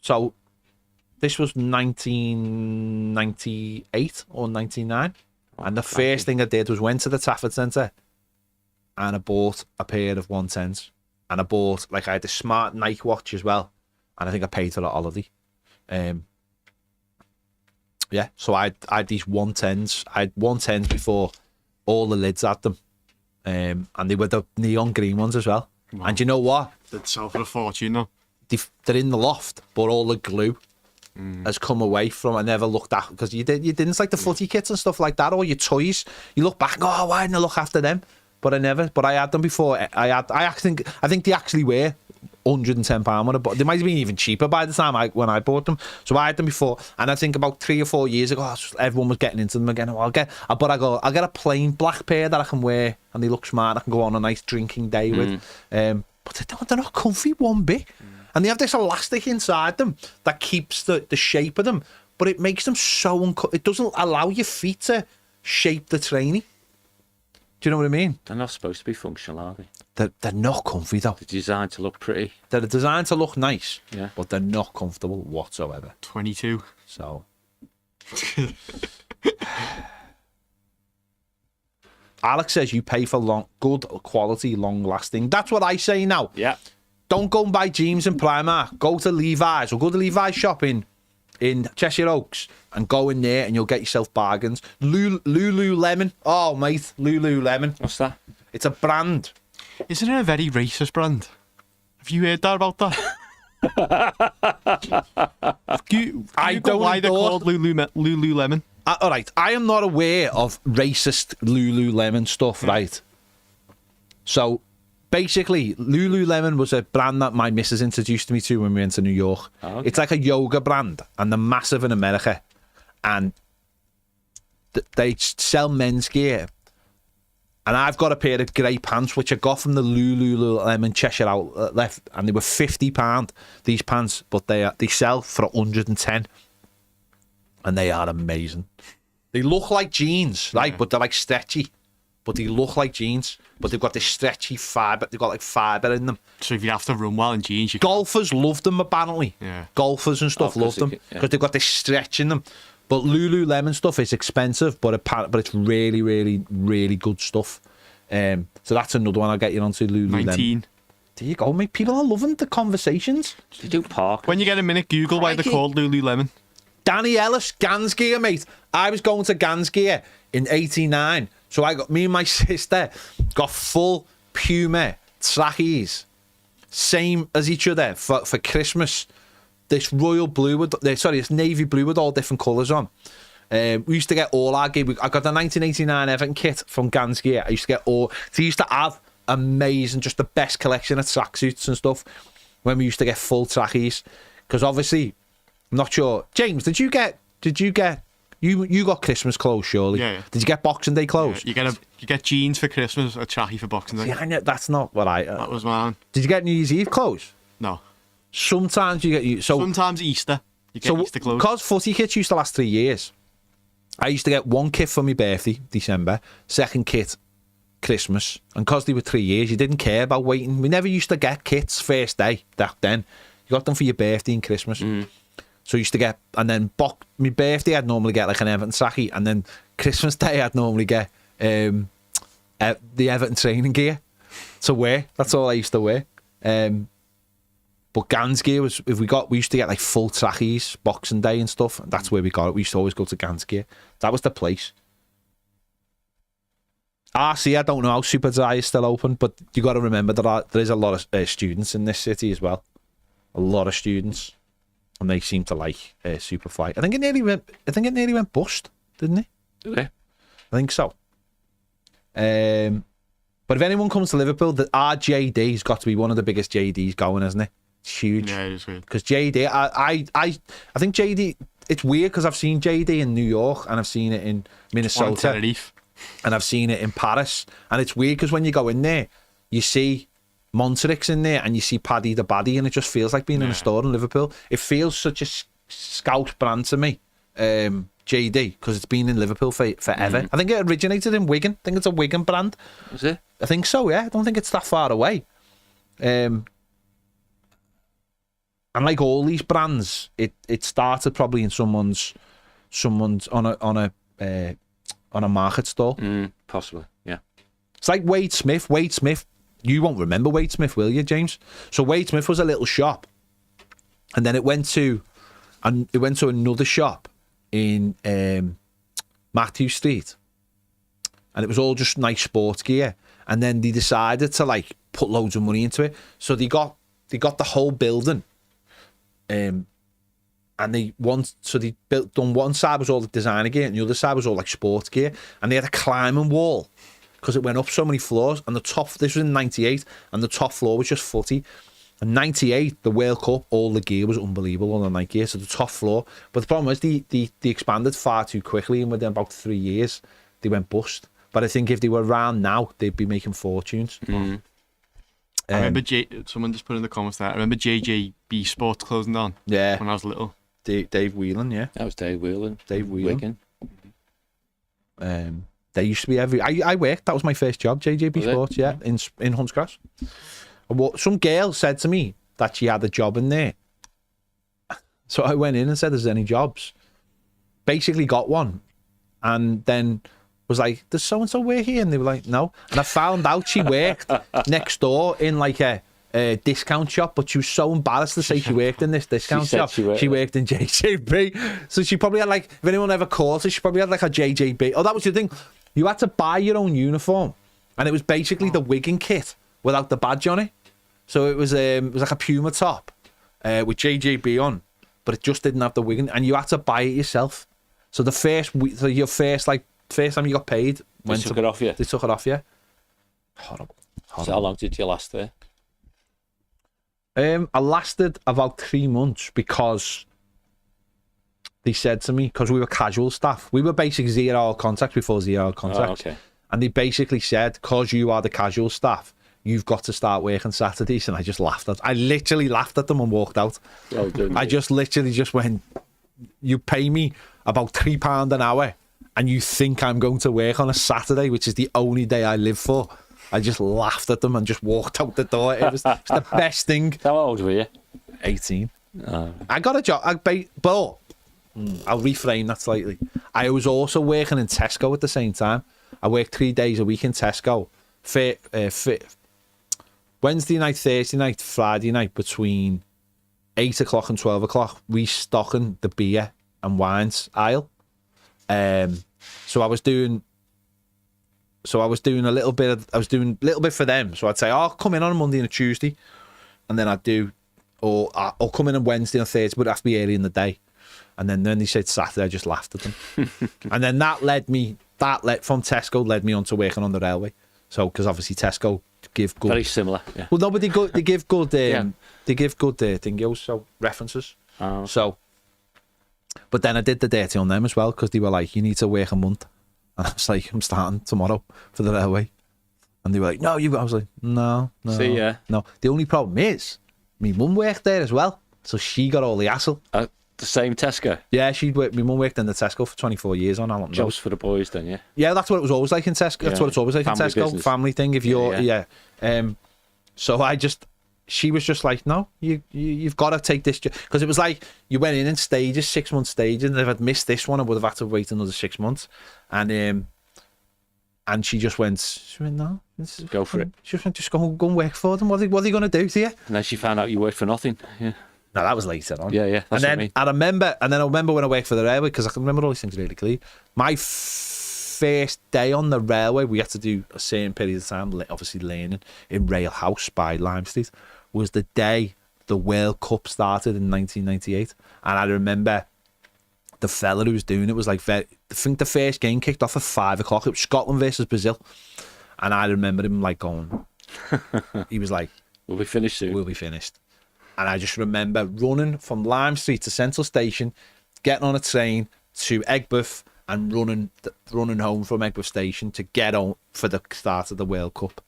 So this was 1998 or 99. And the first thing I did was went to the Trafford Centre and I bought a pair of 110s. And I bought, like, I had a smart Nike watch as well. And I think I paid for the holiday. Yeah, so I had these 110s. I had 110s before all the lids had them. And they were the neon green ones as well. Wow. And you know what? They'd sell for a fortune now. They're in the loft, but all the glue has come away from. I never looked at, because you didn't like the footy kits and stuff like that, or your toys. You look back, oh, why didn't I look after them? But I had them before. I think they actually were £110 when I bought. They might have been even cheaper by the time when I bought them. So I had them before, and I think about 3 or 4 years ago, everyone was getting into them again. Oh, I'll get a plain black pair that I can wear, and they look smart. I can go on a nice drinking day with. But they're not comfy one bit. And they have this elastic inside them that keeps the shape of them, but it makes them so it doesn't allow your feet to shape the training. Do you know what I mean? They're not supposed to be functional, are they? They're not comfy though. They're designed to look pretty. They're designed to look nice, Yeah. but they're not comfortable whatsoever. 22. So Alex says you pay for good quality, long lasting. That's what I say now. Yeah. Don't go and buy jeans in Primark. Go to Levi's, or go to Levi's shopping in Cheshire Oaks and go in there and you'll get yourself bargains. Lululemon. Oh, mate, Lululemon. What's that? It's a brand. Isn't it a very racist brand? Have you heard that about that? I don't why they're endorse- called Lululemon. all right, I am not aware of racist Lululemon stuff, right? So basically, Lululemon was a brand that my missus introduced me to when we went to New York. Oh, okay. It's like a yoga brand, and they're massive in America, and they sell men's gear. And I've got a pair of grey pants which I got from the Lululemon Cheshire outlet, and they were £50, these pants, but they sell for 110, and they are amazing. They look like jeans, right? But they're like stretchy, but they look like jeans, but they've got this stretchy fibre. They've got like fibre in them. So if you have to run well in jeans, Golfers love them apparently. Yeah. Golfers and stuff love them because they've got this stretch in them. But Lululemon stuff is expensive, but it's really, really, really good stuff. So that's another one I'll get you onto, Lululemon. 19. There you go, mate. People are loving the conversations. They do park. When you get a minute, Google why they're called Lululemon. Danny Ellis, Gans Gear, mate. I was going to Gans Gear in '89, so me and my sister got full Puma trackies, same as each other for Christmas. This royal blue, this navy blue with all different colours on. We used to get all our gear. I got the 1989 Everton kit from Gans Gear. I used to get all. So I used to have amazing, just the best collection of tracksuits and stuff when we used to get full trackies. Because obviously, I'm not sure. James, did you get? You got Christmas clothes, surely? Yeah. Did you get Boxing Day clothes? Yeah, you get jeans for Christmas, a trackie for Boxing Day. See, I know, that's not what I. That was mine. Did you get New Year's Eve clothes? No. Sometimes you get Sometimes Easter. You get Easter clothes. Because footy kits used to last 3 years, I used to get one kit for my birthday, December, second kit, Christmas. And because they were 3 years, you didn't care about waiting. We never used to get kits first day back then. You got them for your birthday and Christmas. So I used to get, and then my birthday, I'd normally get like an Everton trackie, and then Christmas Day, I'd normally get the Everton training gear to wear. That's all I used to wear. But Gans Gear was, we used to get like full trackies, Boxing Day and stuff. And that's where we got it. We used to always go to Gans Gear. That was the place. RC, I don't know how Superdry is still open, but you got to remember that there is a lot of students in this city as well. A lot of students, and they seem to like Superfly. I think it nearly went bust, didn't it? Okay. I think so. But if anyone comes to Liverpool, our JD's got to be one of the biggest JDs going, isn't it? It's huge. Yeah, it is weird. Because JD, I think JD, it's weird because I've seen JD in New York and I've seen it in Minnesota and I've seen it in Paris. And it's weird because when you go in there, you see Montrix in there and you see Paddy the Baddy, and it just feels like being in a store in Liverpool. It feels such a scout brand to me, JD, because it's been in Liverpool forever. I think it originated in Wigan. I think it's a Wigan brand. Is it? I think so, yeah. I don't think it's that far away. And like all these brands, it started probably in someone's on a market stall. Possibly, yeah. It's like Wade Smith. Wade Smith, you won't remember Wade Smith, will you, James? So Wade Smith was a little shop, and then it went to another shop in Matthew Street, and it was all just nice sports gear. And then they decided to like put loads of money into it, so they got the whole building. And done one side was all the designer gear and the other side was all like sports gear, and they had a climbing wall because it went up so many floors, and this was in 98, and the top floor was just footy. And 98, the World Cup, all the gear was unbelievable on the night gear, so the top floor. But the problem was they expanded far too quickly, and within about 3 years they went bust. But I think if they were around now, they'd be making fortunes. I remember someone just put in the comments there. I remember JJB Sports closing down. Yeah, when I was little. Dave Whelan, yeah. That was Dave Whelan. Wigan. They used to be I worked. That was my first job, JJB Sports. Yeah, in Hunts Cross. Some girl said to me that she had a job in there, so I went in and said, "There's any jobs?" Basically, got one, and then was like, "Does so and so work here?" And they were like, "No." And I found out she worked next door in like a discount shop, but she was so embarrassed to say she worked in this discount shop. She worked in JJB, so she probably had like, if anyone ever called her, she probably had like a JJB. Oh, that was the thing. You had to buy your own uniform, and it was basically the Wigan kit without the badge on it. So it was like a Puma top with JJB on, but it just didn't have the Wigan, and you had to buy it yourself. So the first week, so your first time you got paid, They took it off you. They took it off you. Horrible. So how long did you last there? I lasted about 3 months because they said to me, because we were casual staff, we were basically 0 hour contracts before 0 hour contracts. Oh, okay. And they basically said, because you are the casual staff, you've got to start working Saturdays. And I just laughed at I literally laughed at them and walked out. Well done, I just literally just went, you pay me about £3 an hour and you think I'm going to work on a Saturday, which is the only day I live for. I just laughed at them and just walked out the door. It was the best thing. How old were you? 18. Oh. I got a job, but I'll reframe that slightly. I was also working in Tesco at the same time. I worked 3 days a week in Tesco. Wednesday night, Thursday night, Friday night, between 8 o'clock and 12 o'clock, restocking the beer and wines aisle. So I was doing a little bit for them. So I'd say, I'll come in on a Monday and a Tuesday, and then I'd do, or I'll come in on Wednesday and Thursday, but it'd have to be early in the day. And then they said Saturday, I just laughed at them. And then from Tesco led me on to working on the railway. So, because obviously Tesco give good, Very similar. Yeah. well, no, but they give good, Yeah. they give good thingos, so references. Oh. So, but then I did the dirty on them as well, because they were like, you need to work a month. And I was like, I'm starting tomorrow for the railway. And they were like, no, I was like, no. See ya. No. The only problem is, my mum worked there as well. So she got all the hassle. The same Tesco. Yeah, my mum worked in the Tesco for 24 years on Allen Road. Jobs for the boys then, yeah. Yeah, that's what it was always like in Tesco. That's Yeah. what it's always like Family in Tesco. business. Family thing. If you're, Yeah. So she was just like, no, you've got to take this job. Because it was like, you went in stages, 6 month stages, and if I'd missed this one, I would have had to wait another 6 months. And she just went, no. Go for it. She just went, just go and work for them. What are they going to do to you? And then she found out you worked for nothing. Yeah. No, that was later on. Yeah, yeah. That's And then what I mean. I remember when I worked for the railway, because I can remember all these things really clearly. My first day on the railway, we had to do a certain period of time, obviously learning in Rail House by Lime Street, was the day the World Cup started in 1998. And I remember the fella who was doing it was like, I think the first game kicked off at 5 o'clock. It was Scotland versus Brazil. And I remember him like going, he was like, We'll be finished soon. we'll be finished. And I just remember running from Lime Street to Central Station, getting on a train to Egbert, and running home from Egbert Station to get on for the start of the World Cup.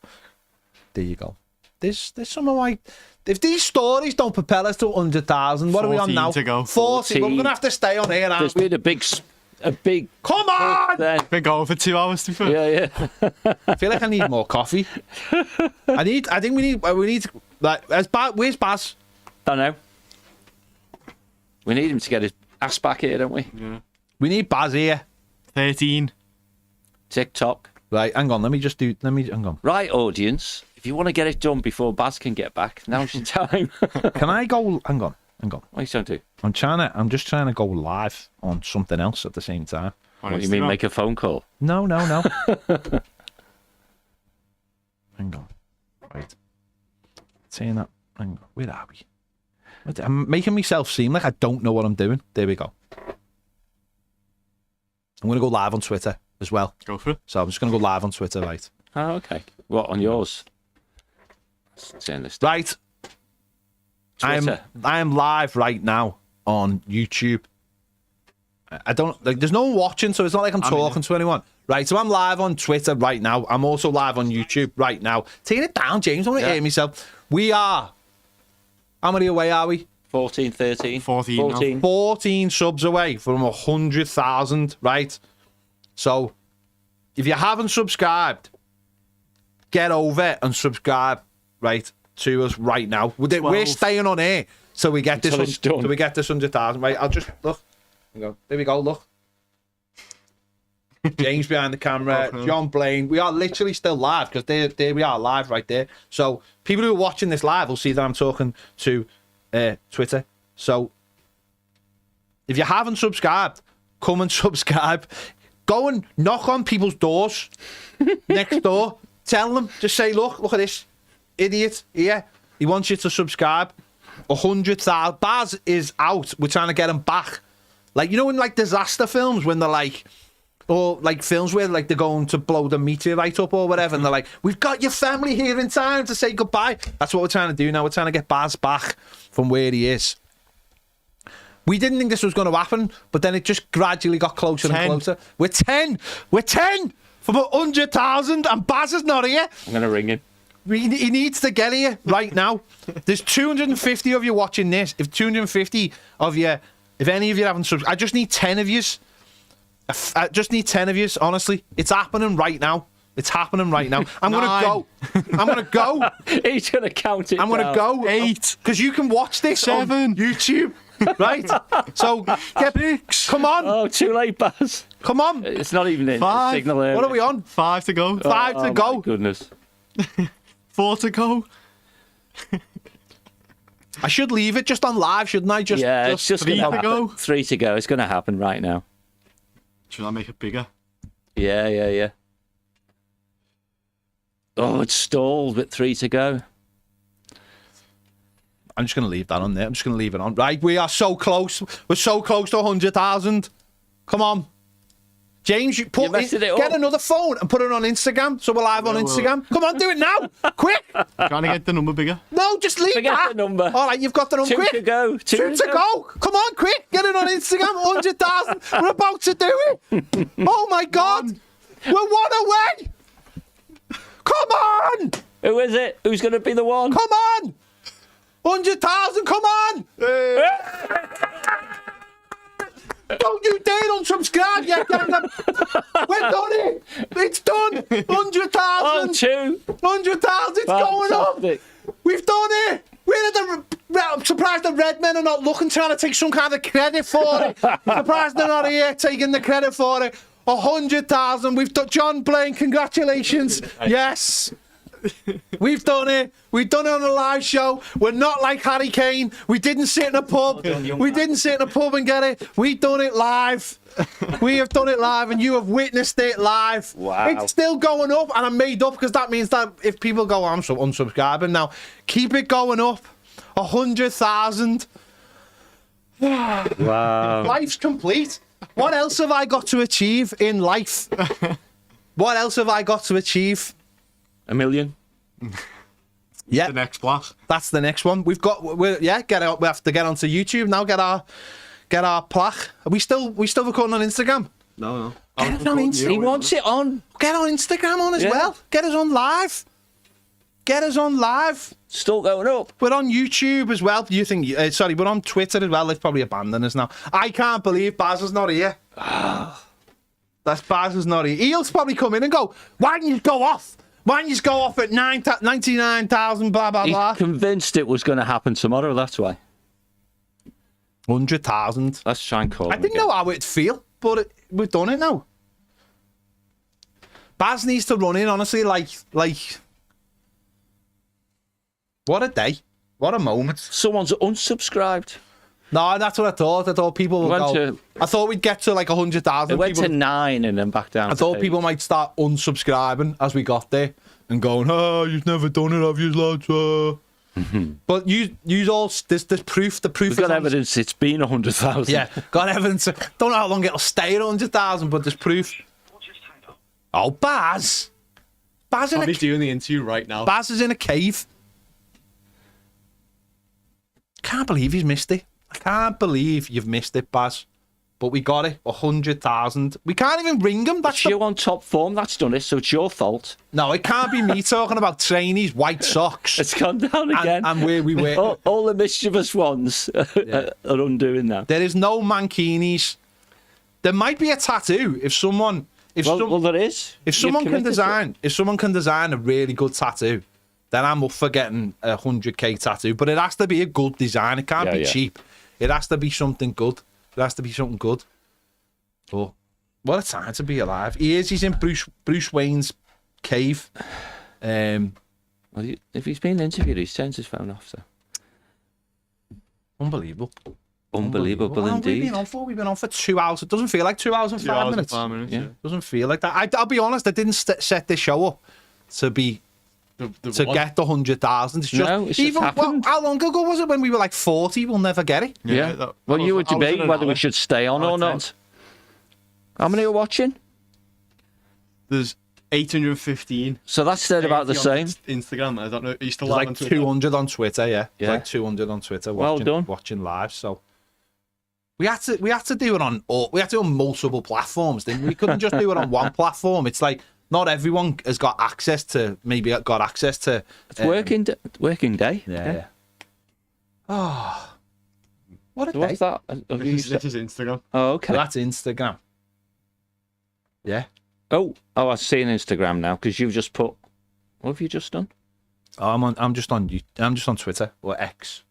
There you go. There's some of my... If these stories don't propel us to 100,000, what are we on now? 14 to go. 40. We're going to have to stay on here, aren't There's we? been a big Come on! then. Been going for 2 hours to be fair. Yeah, yeah. I feel like I need more coffee. I think we need... Like, where's Baz? Don't know. We need him to get his ass back here, don't we? Yeah. We need Baz here. 13. TikTok. Right, hang on. Hang on. Right, audience. If you want to get it done before Baz can get back, now's your time. Can I go? Hang on. What are you trying to do? I'm just trying to go live on something else at the same time. What, you mean make a phone call? No. Hang on. Right. Saying that. Hang on. Where are we? I'm making myself seem like I don't know what I'm doing. There we go. I'm going to go live on Twitter as well. Go for it. So I'm just going to go live on Twitter, right? Oh, okay. What, on yours? Saying this. Right. Twitter. I am live right now on YouTube. I don't like. There's no one watching, so it's not like I'm talking to anyone. Right. So I'm live on Twitter right now. I'm also live on YouTube right now. Taking it down, James. I want to hear myself. We are. How many away are we? 14, 13. 14 now. 14 subs away from 100,000. Right. So if you haven't subscribed, get over it and subscribe. Right. To us right now. We're 12. staying on air so we get Until it's done. 100,000. Right, I'll just look. There we go. Look, James behind the camera, Okay. John Blaine. We are literally still live because there we are live right there. So people who are watching this live will see that I'm talking to Twitter. So if you haven't subscribed, come and subscribe. Go and knock on people's doors next door. Tell them, just say, look at this idiot here. He wants you to subscribe. 100,000. Baz is out. We're trying to get him back Like, you know, in like disaster films when they're like, or like films where like they're going to blow the meteorite up or whatever, and they're like, we've got your family here in time to say goodbye. That's what we're trying to do now. We're trying to get Baz back from where he is. We didn't think this was going to happen, but then it just gradually got closer and closer. We're 10 from 100,000, and Baz is not here. I'm going to ring him. He needs to get here right now. There's 250 of you watching this. If 250 of you, if any of you haven't subscribed, I just need 10 of yous. I just need 10 of yous, honestly. It's happening right now. It's happening right now. I'm going to go. I'm going to go. He's going to count it I'm going to go. 8. Because you can watch this 7. on YouTube. Right? So, get 6. Come on. Oh, too late, Baz. Come on. It's not even in 5. the signal area. What are we on? 5 to go. 5 to go. My goodness. 4 to go. I should leave it just on live, shouldn't I? It's just 3 going to to go. happen. 3 to go. It's going to happen right now. Should I make it bigger? Yeah. Oh, it's stalled with 3 to go. I'm just going to leave that on there. I'm just going to leave it on. Right, we are so close. We're so close to 100,000. Come on. James, You're messing it up. Get another phone and put it on Instagram so we're live on Instagram. Come on, do it now. Quick. Trying to get the number bigger. No, just leave Forget that. the number. All right, you've got the number. 2 Quick. to go. 2 to go. Come on, quick. Get it on Instagram. 100,000. We're about to do it. Oh, my God. We're 1 away. Come on. Who is it? Who's going to be the one? Come on. 100,000. Come on. Don't you dare unsubscribe yet, gang. We've done it. It's done. 100,000. Oh, 2. 100,000. It's going up. Fantastic. We've done it. I'm surprised the red men are not looking, trying to take some kind of credit for it. I'm surprised they're not here taking the credit for it. 100,000. We've done. John Blaine, congratulations. Yes. We've done it. We've done it on a live show. We're not like Harry Kane. We didn't sit in a pub. We didn't sit in a pub and get it. We've done it live. We have done it live, and you have witnessed it live. Wow. It's still going up, and I'm made up because that means that if people go, I'm unsubscribing now. Keep it going up. 100,000. Wow. Life's complete. What else have I got to achieve in life? What else have I got to achieve? 1 million. Yeah, The next block. that's the next one. We have to get onto YouTube now. Get our plaque. Are we still recording on Instagram? No. Get it on Instagram. He wants it on. Get on Instagram on as well. Get us on live. Get us on live. Still going up. We're on YouTube as well. You think? We're on Twitter as well. They've probably abandoned us now. I can't believe Baz is not here. That's Baz is not here. He'll probably come in and go, why didn't you go off? Why didn't you go off at 99,000, blah, blah, blah? He's convinced it was going to happen tomorrow, that's why. 100,000. Let's try and call I him didn't again. know how it'd feel, but we've done it now. Baz needs to run in, honestly, like... What a day. What a moment. Someone's unsubscribed. No, that's what I thought. I thought people would go... I thought we'd get to like 100,000. It went to 9 and then back down. I thought people might start unsubscribing as we got there and going, oh, you've never done it, have you, lads? But you all, there's proof. The proof We've got evidence it's been 100,000. Yeah, got evidence. Don't know how long it'll stay at 100,000, but there's proof. Oh, Baz. Baz I'll be doing the interview right now. Baz is in a cave. Can't believe he's missed it. I can't believe you've missed it, Baz. But we got it, 100,000. We can't even ring him. It's you on top form, that's done it, so it's your fault. No, it can't be me talking about trainees, white socks. It's gone down again. And where we were. All the mischievous ones are undoing that. There is no mankinis. There might be a tattoo if someone... Well, there is. If someone can design a really good tattoo, then I'm up for getting a 100k tattoo. But it has to be a good design. It can't be cheap. It has to be something good. It has to be something good. But what a time to be alive. He's in Bruce Wayne's cave. Well, if he's been interviewed, he's turned his phone off, so. Unbelievable. Unbelievable How indeed. We've been on for 2 hours. It doesn't feel like 2 hours and 5 minutes. Yeah. Doesn't feel like that. I'll be honest, I didn't set this show up to be to get the 100,000. It's just, No, it's just happened. how long ago was it when we were like 40? We'll never get it. Yeah. Well, you were debating whether we should stay on or not. How many are watching? There's 815. So that's still about the same. Instagram. I don't know. Are you still There's live like on Twitter? 200 on Twitter, yeah. Yeah. Like 200 on Twitter Well done. watching live. So we had to do it on multiple platforms. Then we couldn't just do it on one platform. It's like not everyone has got access to It's working day. Yeah. Oh, what a So day. what's that? This is Instagram. Oh, okay. That's Instagram. Yeah. Oh, I've seen Instagram now because you've just put. What have you just done? Oh, I'm just on Twitter or X.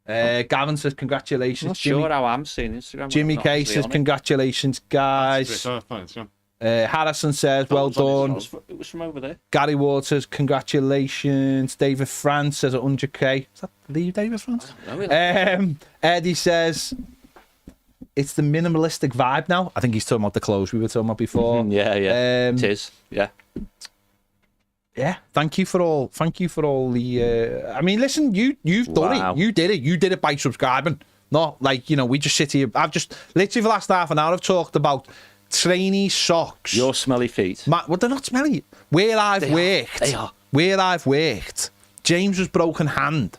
Gavin says congratulations. I'm not sure how I'm seeing Instagram. Jimmy I'm not K really says on it. congratulations, guys. Instagram. Harrison says Oh, well it was on done. his- It was from over there. Gary Waters, congratulations. David France says 100k. Is that Lee David France? No, we like- Eddie says it's the minimalistic vibe now. I think he's talking about the clothes we were talking about before. Yeah. Um, It is. Yeah. Yeah. Thank you for all the. I mean, listen, you've done Wow. it. You did it. You did it by subscribing. Not like we just sit here. I've just literally for the last half an hour I've talked about trainee socks. Your smelly feet. Well, they're not smelly. Where I've worked. They are. Where I've worked. James's broken hand.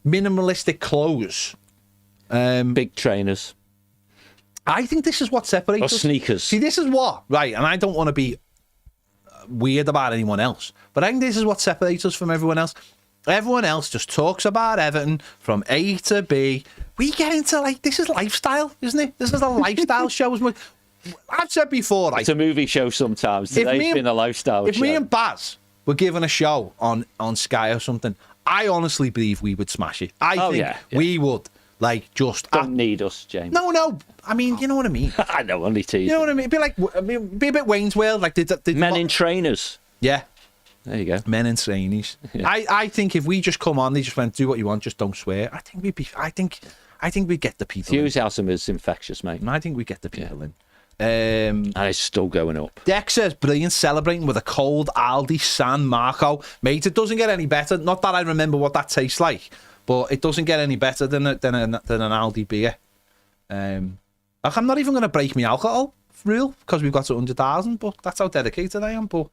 Minimalistic clothes. Big trainers. I think this is what separates Or us. sneakers. See, this is what, right, and I don't want to be weird about anyone else, but I think this is what separates us from everyone else. Everyone else just talks about Everton from A to B. We get into, like, this is lifestyle, isn't it? This is a lifestyle show. I've said before, like, It's a movie show sometimes. If me Today's and- been a lifestyle if show. me and Baz were given a show on Sky or something, I honestly believe we would smash it. I think yeah. we would, like, just... Don't need us, James. No, I mean, you know what I mean. I know, only teasing. You know what I mean? Be a bit Wayne's World, like did Men in trainers. yeah, There you go. men in trainees. Yeah. I think if we just come on, they just went do what you want, just don't swear. I think we'd get the people. In. Enthusiasm is infectious, mate. I think we get the people in. And it's still going up. Dex says brilliant, celebrating with a cold Aldi San Marco, mate. It doesn't get any better. Not that I remember what that tastes like, but it doesn't get any better than an Aldi beer. Like, I'm not even going to break my alcohol for real because we've got 100,000, but that's how dedicated I am. But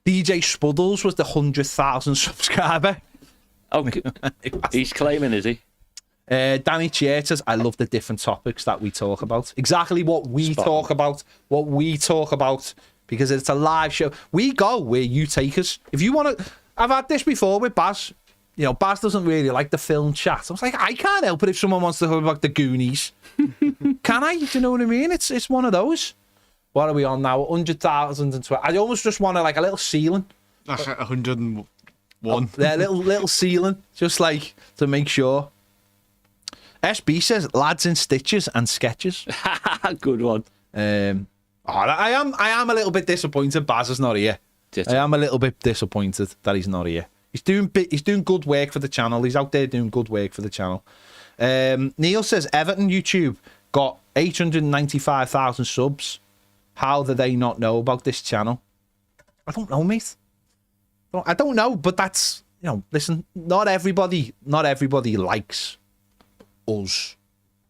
DJ Spuddles was the 100,000 subscriber. Oh, he's claiming, is he? Danny Church says, I love the different topics that we talk about. Exactly what we Spot talk about, because it's a live show. We go where you take us. If you want to, I've had this before with Baz. Baz doesn't really like the film chat. I was like, I can't help it if someone wants to talk about the Goonies. Can I? Do you know what I mean? It's one of those. What are we on now? 100,012. I almost just want like a little ceiling. That's 101. Yeah, little ceiling, just like to make sure. SB says lads in stitches and sketches. Good one. I am a little bit disappointed Baz is not here. I am a little bit disappointed that he's not here. He's doing good work for the channel. He's out there doing good work for the channel. Neil says Everton YouTube got 895,000 subs. How do they not know about this channel? I don't know, mate. I don't know, but that's, listen, not everybody likes us.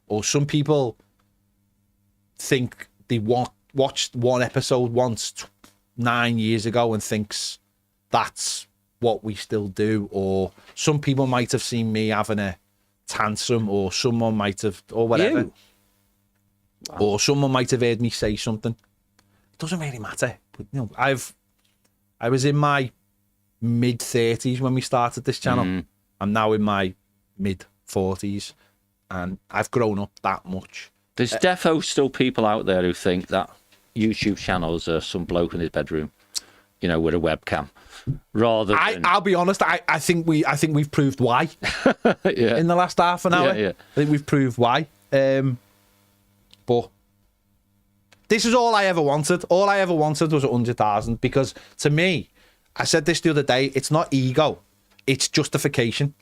Or some people think they watched one episode once 9 years ago and thinks that's what we still do. Or some people might have seen me having a tantrum, or someone might have, or whatever. You? Wow. Or someone might have heard me say something. It doesn't really matter. But, I was in my mid-30s when we started this channel. I'm now in my mid-40s, and I've grown up that much. There's defo still people out there who think that YouTube channels are some bloke in his bedroom, with a webcam. Rather than... I'll be honest, I think we've proved why yeah. in the last half an hour. Yeah. I think we've proved why. But this is all I ever wanted. All I ever wanted was 100,000, because to me, I said this the other day, it's not ego, it's justification.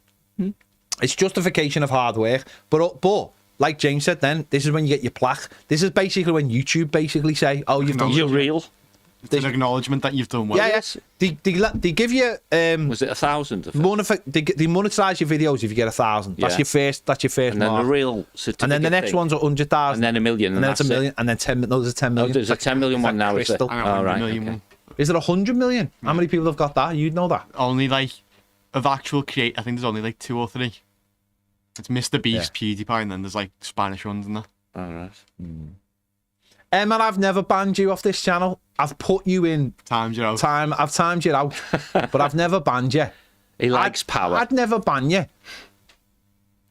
It's justification of hard work. But like James said then, this is when you get your plaque. This is basically when YouTube basically say, oh, you've done... You're real. It's an acknowledgement that you've done well. Yeah, yes. They give you Was it 1,000? they monetize your videos if you get 1,000. That's Yeah. your first. That's your first And then mark. the real certificate. And then the next thing. one's 100,000. And then 1 million. And then it's a that's it. million. And then 10. No, there's a 10 Oh, million. there's a 10 million one now. Is it? crystal. I got Oh, 100 right. million Okay. one. Is it 100 million? How many people have got that? You'd know that. Only like of actual create. I think there's only like 2 or 3. It's Mr. Beast, PewDiePie, and then there's like Spanish ones and that. All right. And I've never banned you off this channel. I've put you in Times, you know. time. I've timed you out, but I've never banned you. He likes power. I'd never ban you.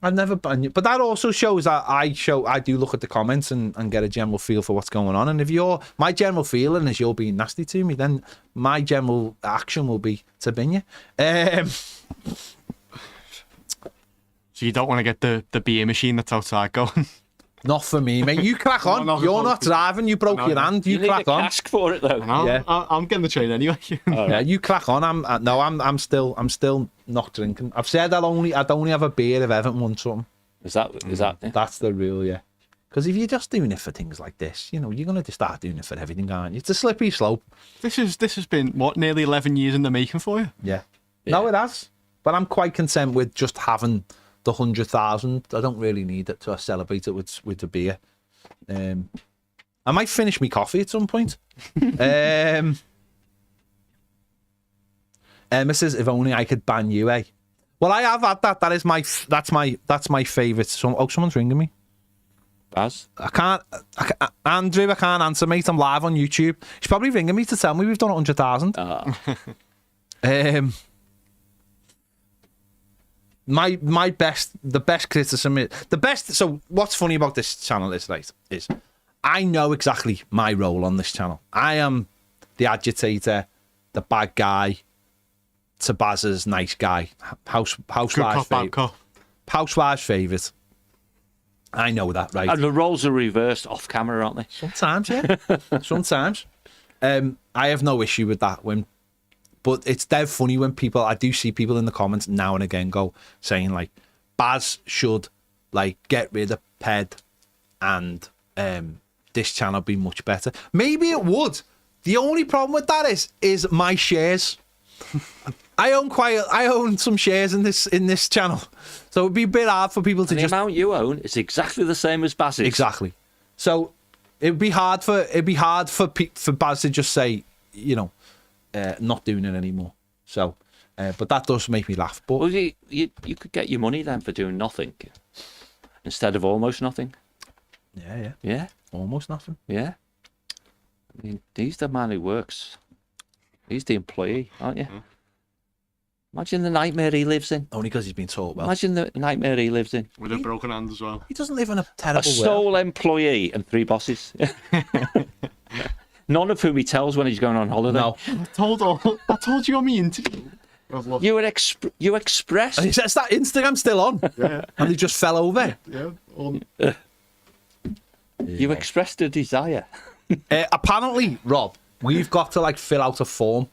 I'd never ban you. But that also shows that I do look at the comments and get a general feel for what's going on. And if my general feeling is you're being nasty to me, then my general action will be to bin you. So you don't want to get the beer machine that's outside going. Not for me, mate. You crack on. No, You're not driving. You broke your hand. You need crack a on. cask for it though. No, Yeah. I'm getting the train anyway. Yeah, you crack on. I'm still not drinking. I've said I'd only have a beer if Everton won something. Is that? That's the rule, yeah. Because if you're just doing it for things like this, you're gonna just start doing it for everything, aren't you? It's a slippery slope. This has been what, nearly 11 years in the making for you. Yeah. No, it has. But I'm quite content with just having the 100,000. I don't really need it to celebrate it with the beer. I might finish my coffee at some point. Emma says, if only I could ban you, eh? Well, I have had that. That's my favourite. Someone's ringing me. Baz? Andrew, I can't answer, mate. I'm live on YouTube. She's probably ringing me to tell me we've done 100,000. The best criticism is the best. So what's funny about this channel is I know exactly my role on this channel. I am the agitator, the bad guy, to Baz's nice guy, housewife's favourite. I know that, right? And the roles are reversed off camera, aren't they? Sometimes, yeah. Sometimes. I have no issue with that but it's dead funny when I do see people in the comments now and again saying like, Baz should like get rid of Ped and this channel be much better. Maybe it would. The only problem with that is my shares. I own some shares in this channel, so it'd be a bit hard for people to the amount you own is exactly the same as Baz's. Exactly. So it'd be hard for Baz to just say, not doing it anymore. So, but that does make me laugh. But well, you could get your money then for doing nothing instead of almost nothing. Yeah, almost nothing. Yeah. I mean, he's the man who works. He's the employee, aren't you? Imagine the nightmare he lives in. Only because he's been taught well. Imagine the nightmare he lives in. With a broken hand as well. He doesn't live in a A terrible sole employee and 3 bosses. None of whom he tells when he's going on holiday. No. I told you on me interview. You expressed. And he says that Instagram's still on. Yeah. And he just fell over. Yeah. You expressed a desire. Apparently, Rob, we've got to like fill out a form.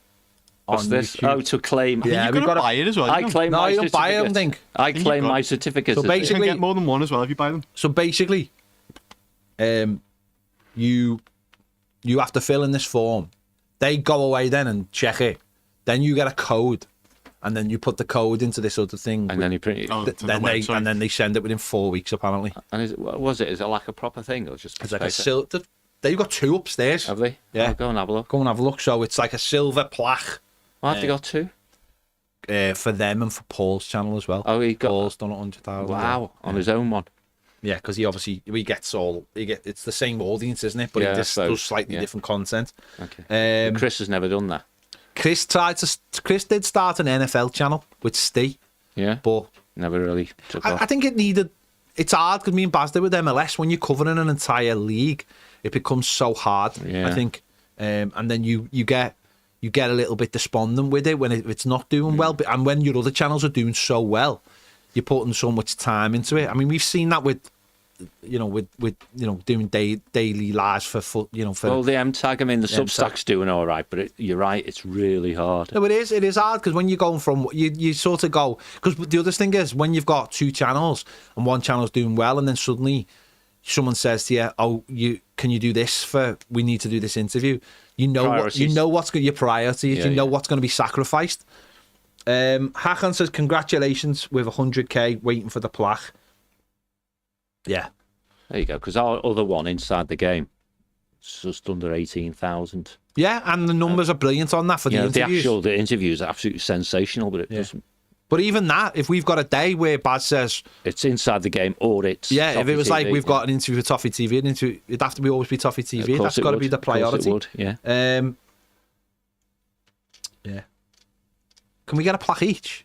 What's on this? YouTube. Oh, to claim. Yeah, You've we've got got to buy it as well. I claim No, my you don't buy it, I don't certificate. think. I claim got- my certificate. So You basically- can get more than one as well if you buy them. So basically, you have to fill in this form. They go away then and check it. Then you get a code, and then you put the code into this other thing. and then you print it. Oh, to the then website. they send it within 4 weeks. Apparently, And what was it? Is it like a proper thing or just? it's like a paper? silver. They've got 2 upstairs. Have they? Yeah. I'll go and have a look. Go and have a look. So it's like a silver plaque Why have they got 2? for them and for Paul's channel as well. Oh, he got. Paul's done 100,000. Wow, on his own one. Yeah, because it's the same audience, isn't it? But Yeah, he I just suppose. does slightly Yeah. different content. Okay. Chris has never done that. Chris did start an NFL channel with Steve, Yeah. but Never really took I off. think it's hard because me and Baz did with MLS. When you're covering an entire league, it becomes so hard. Yeah. I think, and then you get a little bit despondent with it when it's not doing well. But and when your other channels are doing so well, you're putting so much time into it. I mean, we've seen that with doing daily lives for. Well, the M tag. I mean, the Substack's doing all right, but you're right. It's really hard. No, it is hard because when you're going from you sort of go because the other thing is when you've got 2 channels and one channel's doing well and then suddenly someone says to you, "Oh, can you do this we need to do this interview?" You know what's your priorities. Yeah, you know what's going to be sacrificed. Hakan says, "Congratulations with 100k waiting for the plaque." Yeah, there you go. Because our other one inside the game, it's just under 18,000. yeah, and the numbers are brilliant on that for the interviews. The interviews are absolutely sensational, but it doesn't. But even that, if we've got a day where Baz says it's inside the game or it's if it was TV, like we've got an interview with Toffee TV, it'd have to always be Toffee TV. That's got to be the priority. Of course it would, yeah. Yeah. Can we get a plaque each?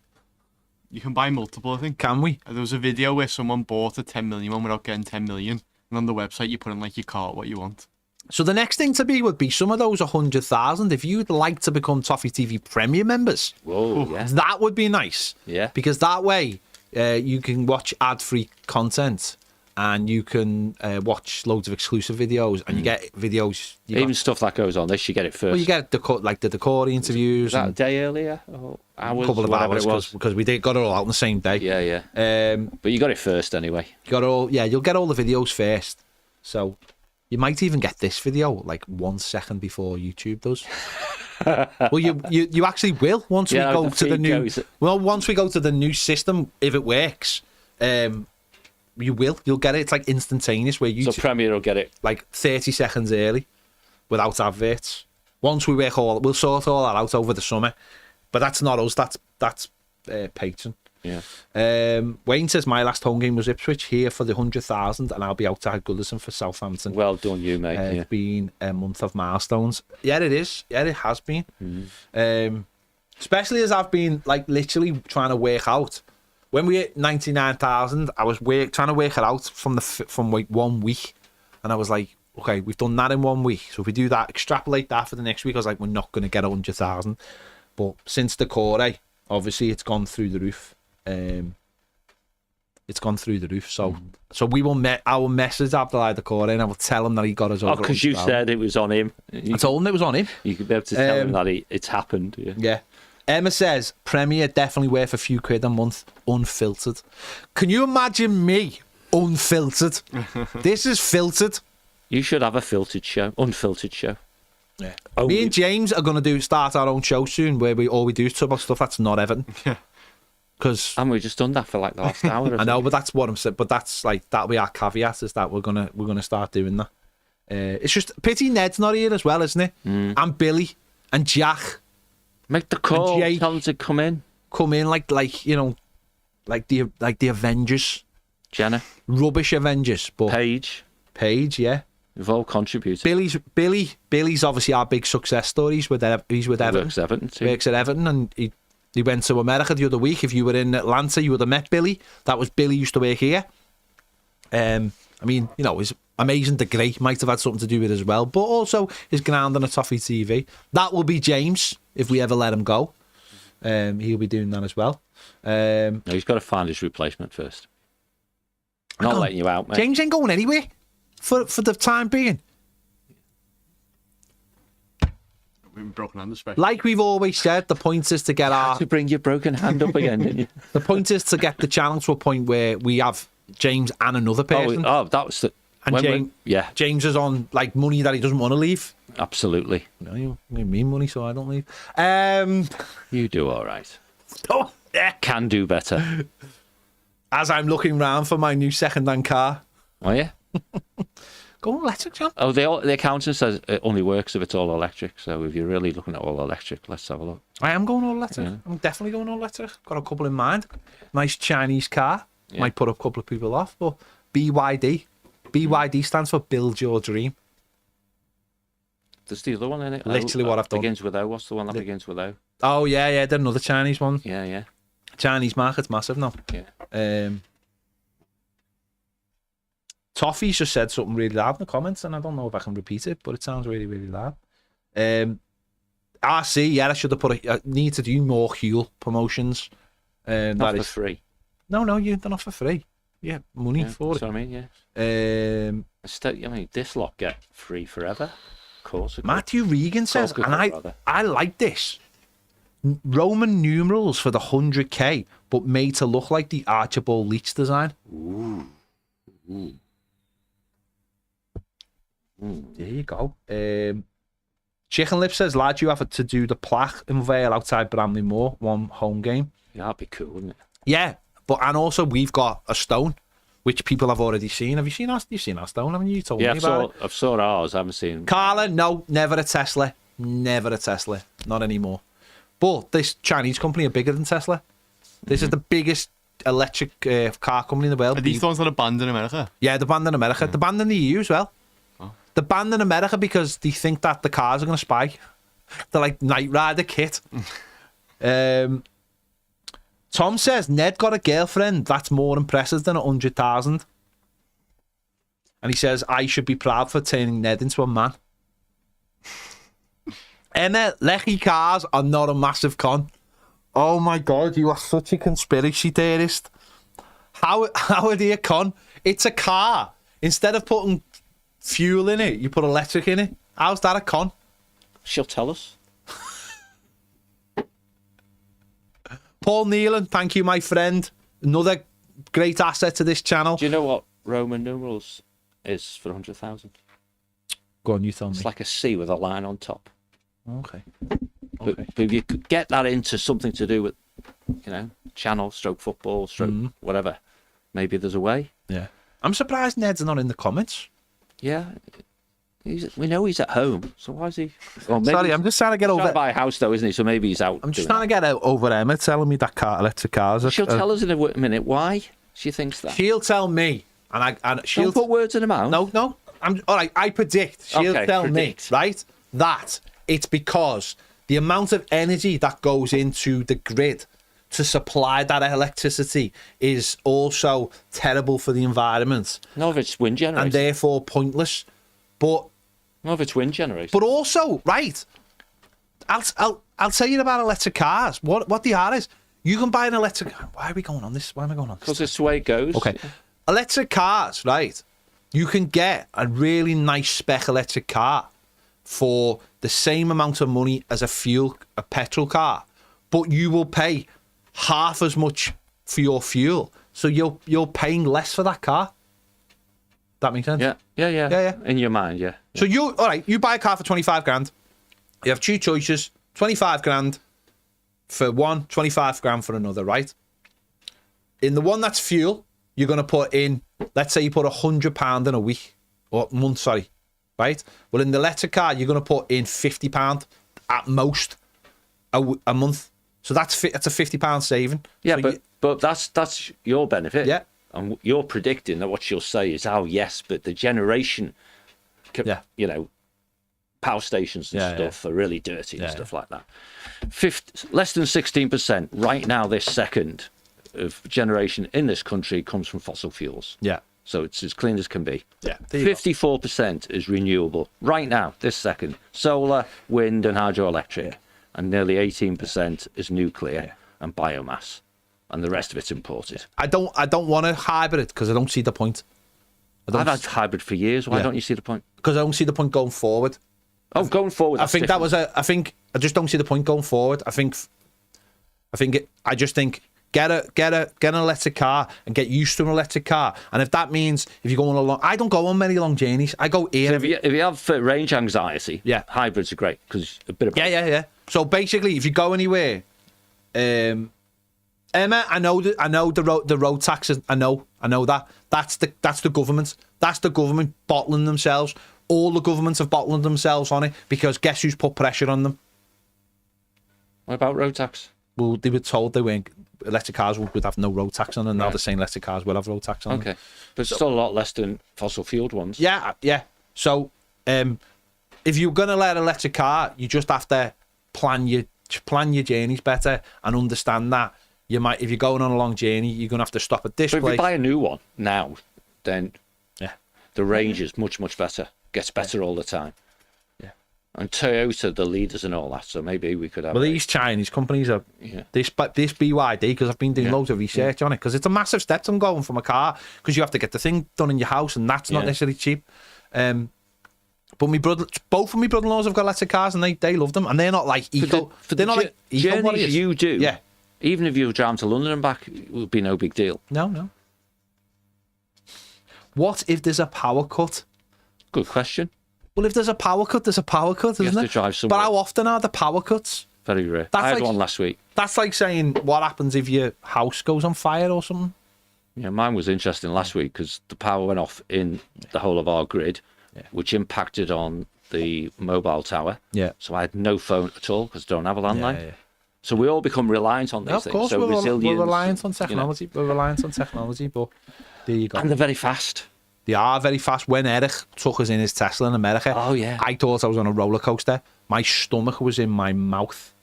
You can buy multiple, I think. Can we? There was a video where someone bought a 10 million one without getting 10 million. And on the website, you put in like your cart, what you want. So the next thing to be would be some of those 100,000. If you'd like to become Toffee TV Premier members, that would be nice. Yeah. Because that way you can watch ad-free content and you can watch loads of exclusive videos and you get videos. Even stuff that goes on this, you get it first. Well, you get the Decor interviews. Was that a day earlier? Or hours? A couple of hours because we got it all out on the same day. Yeah. But you got it first anyway. You'll get all the videos first. So you might even get this video like 1 second before YouTube does. Well, you actually will once we go to the new. Well, once we go to the new system, if it works, you will. You'll get it. It's like instantaneous. Where YouTube, so Premier will get it like 30 seconds early, without adverts. Once we we'll sort all that out over the summer. But that's not us. That's Patreon. Yeah. Wayne says my last home game was Ipswich, here for the 100,000, and I'll be outside Goodison for Southampton. Well done, you mate. It's been a month of milestones. Yeah, it is. Yeah, it has been. Especially as I've been like literally trying to work out. When we hit 99,000, I was trying to work it out from like 1 week, and I was like, okay, we've done that in 1 week. So if we do that, extrapolate that for the next week, I was like, we're not going to get 100,000. But since the core, obviously it's gone through the roof. It's gone through the roof. So we will our message Abdullah the core, and I will tell him that he got us over. Because you said it was on him. I told him it was on him. You could be able to tell him that it's happened. Yeah. Emma says Premier definitely worth a few quid a month, unfiltered. Can you imagine me unfiltered? This is filtered. You should have a filtered show, unfiltered show. Yeah. Me and James are going to start our own show soon, where all we do is talk about stuff that's not Everton. Because and we've just done that for like the last hour. I know, but that's what I'm saying. But that's like that'll be our caveat, is that we're gonna start doing that. It's just pity Ned's not here as well, isn't it? And Billy and Jack. Make the call. Tell them to come in. Come in like you know, like the Avengers. Jenna. Rubbish Avengers, but Paige, yeah. We've all contributed. Billy's obviously our big success story. He's with Everton. Works Everton too. Works at Everton, and he went to America the other week. If you were in Atlanta, you would have met Billy. That was Billy used to work here. I mean, you know, his amazing degree might have had something to do with it as well, but also his ground on a Toffee TV. That will be James if we ever let him go. He'll be doing that as well. No, he's got to find his replacement first. Not letting you out, mate. James ain't going anywhere for the time being. Broken hand, especially. Like we've always said, the point is to get to bring your broken hand up again, didn't you? The point is to get the channel to a point where we have James and another person. Oh, that was the. And James is on like money that he doesn't want to leave. Absolutely. No, you give me money, so I don't leave. You do all right. Oh, yeah. Can do better. As I'm looking round for my new second-hand car. Oh yeah. Go electric, John. Oh, the accountant says it only works if it's all electric. So if you're really looking at all electric, let's have a look. I am going all electric. Yeah. I'm definitely going all electric. Got a couple in mind. Nice Chinese car. Yeah. Might put a couple of people off, but BYD. BYD stands for Build Your Dream. There's the other one in it. Literally what I've done. Begins with O. What's the one that begins with O? Oh, yeah. There's another Chinese one. Yeah. Chinese market's massive now. Yeah. Toffee's just said something really loud in the comments, and I don't know if I can repeat it, but it sounds really, really loud. RC, yeah, I should have I need to do more Huel promotions. Not for free. No, they're not for free. Yeah, money for it. That's what I mean, yeah. I mean, this lot get free forever. Of course. Matthew Regan says, and I like this. Roman numerals for the 100k, but made to look like the Archibald Leach design. Ooh. There you go. Chicken Lip says, lad, you have to do the plaque in Vale outside Bramley Moor, one home game. Yeah, that'd be cool, wouldn't it? Yeah, and also we've got a stone, which people have already seen. Have you seen our? You've seen our stone? Haven't you? Told me about it. I've saw ours. I haven't seen. Carla, no, never a Tesla. Never a Tesla. Not anymore. But this Chinese company are bigger than Tesla. This is the biggest electric car company in the world. Are these the ones that are banned in America? Yeah, they're banned in America. They're banned in the EU as well. Oh. They're banned in America because they think that the cars are going to spy. They're like Knight Rider kit. Tom says, Ned got a girlfriend. That's more impressive than 100,000. And he says, I should be proud for turning Ned into a man. Emma, Lecky cars are not a massive con. Oh my God, you are such a conspiracy theorist. How are they a con? It's a car. Instead of putting fuel in it, you put electric in it. How's that a con? She'll tell us. Paul Nealon, thank you, my friend. Another great asset to this channel. Do you know what Roman numerals is for 100,000? Go on, you tell me. It's like a C with a line on top. Okay. But if you could get that into something to do with, channel, stroke football, stroke whatever, maybe there's a way. Yeah. I'm surprised Ned's not in the comments. Yeah. We know he's at home, so why is he? Well, Sorry, I'm just trying to get over. He's trying to buy a house, though, isn't he? So maybe he's out. I'm just trying to get over Emma telling me that electric cars. She'll tell us in a minute why she thinks that. She'll tell me, and she'll Don't put words in her mouth. No. I'm all right. I predict. She'll tell predict. me, right, that it's because the amount of energy that goes into the grid to supply that electricity is also terrible for the environment. No, if it's wind generation. And therefore pointless. But no, if it's wind generation. But also, right, I'll tell you about electric cars. What they are is you can buy an electric. Why are we going on this? Why am I going on this? Because it's the way it goes. Okay, electric cars, right? You can get a really nice spec electric car for the same amount of money as a petrol car, but you will pay half as much for your fuel. So you're paying less for that car. That makes sense? Yeah. In your mind, yeah. So you buy a car for 25 grand. You have two choices, 25 grand for one, 25 grand for another, right? In the one that's fuel, you're going to put in, let's say you put £100 in a week, or month, sorry, right? Well, in the electric car, you're going to put in £50 at most a month. So that's a £50 saving. Yeah, so but that's your benefit. Yeah. And you're predicting that what she'll say is, oh, yes, but the generation, power stations and stuff are really dirty and stuff like that. Less than 16% right now, this second, of generation in this country comes from fossil fuels. Yeah. So it's as clean as can be. Yeah. 54% is renewable right now, this second. Solar, wind and hydroelectric. Yeah. And nearly 18% is nuclear and biomass. And the rest of it's imported. I don't want a hybrid because I don't see the point. I've had hybrid for years. Why don't you see the point? Because I don't see the point going forward. Oh, going forward. I think different. I just don't see the point going forward. I just think get an electric car and get used to an electric car. And if that means if you're going on I don't go on many long journeys. I go here. So if you have range anxiety, hybrids are great because a bit of yeah. So basically, if you go anywhere, Emma, I know the road taxes. I know that. That's the government. That's the government bottling themselves. All the governments have bottled themselves on it because guess who's put pressure on them? What about road tax? Well, they were told they weren't. Electric cars would have no road tax on, and now they're saying electric cars will have road tax on. Okay, but still a lot less than fossil fueled ones. Yeah. So, if you're gonna let an electric car, you just have to plan your journeys better and understand that. You might, if you're going on a long journey, you're going to have to stop at this place. If you buy a new one now, then the range is much, much better. Gets better all the time. Yeah. And Toyota, the leaders and all that, so maybe we could have... Well, these Chinese companies are... Yeah. This BYD, because I've been doing loads of research on it, because it's a massive step to going from a car, because you have to get the thing done in your house, and that's not necessarily cheap. But both of my brother-in-laws have got electric cars, and they love them, and they're not like eco... They're not like eco warriors. You do. Yeah. Even if you drive to London and back, it would be no big deal. No. What if there's a power cut? Good question. Well, if there's a power cut, there's a power cut, You have isn't to it? drive But somewhere. how often are the power cuts? Very rare. That's I had like- one last week. That's like saying, what happens if your house goes on fire or something? Yeah, mine was interesting last week because the power went off in the whole of our grid, which impacted on the mobile tower. Yeah. So I had no phone at all because I don't have a landline. Yeah. So we all become reliant on these Of things. course, So we're resilience, reliant on you know. technology. We're reliant on technology, but there you go. And they're very fast. They are very fast. When Eric took us in his Tesla in America, Oh, yeah. I thought I was on a roller coaster. My stomach was in my mouth.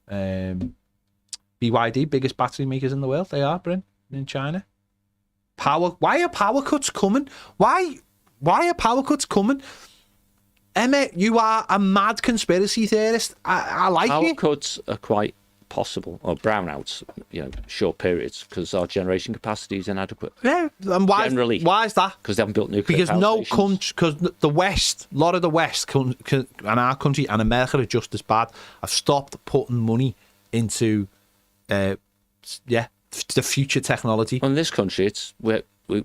BYD, biggest battery makers in the world. They are, Bryn, in China. Why are power cuts coming? Why are power cuts coming? Emma, you are a mad conspiracy theorist. I like Power it. cuts are quite possible, or brownouts, short periods, because our generation capacity is inadequate. Yeah, and why is that? Because they haven't built nuclear Because power no stations. country, because the West, a lot of the West, and our country and America are just as bad. Have stopped putting money into, the future technology. In this country,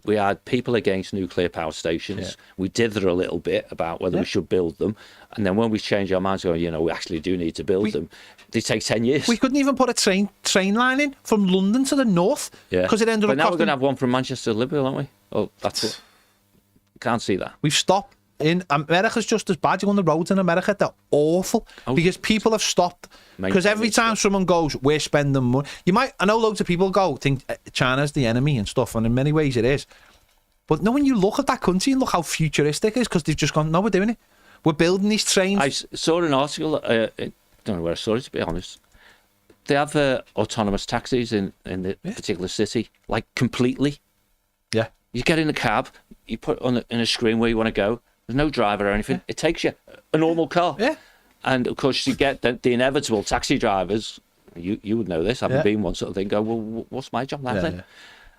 we had people against nuclear power stations. Yeah. We dither a little bit about whether we should build them, and then when we change our minds, we actually do need to build them. They take 10 years. We couldn't even put a train line in from London to the north because it ended But up now we're costing. going to have one from Manchester to Liverpool, aren't we? Oh, that's it. Can't see that. We've stopped. In America's just as bad. You go on the roads in America, they're awful because people have stopped. Because every time someone goes, we're spending money. I know loads of people think China's the enemy and stuff, and in many ways it is. But no, when you look at that country and look how futuristic it is, because they've just gone, no, we're doing it. We're building these trains. I saw an article, I don't know where I saw it, to be honest. They have autonomous taxis in the particular city, like completely. Yeah. You get in a cab, you put in a screen where you want to go. There's no driver or anything. It takes you a normal car. Yeah. And of course, you get the inevitable taxi drivers. You would know this, having been one sort of thing. Go, well, what's my job now then? Yeah.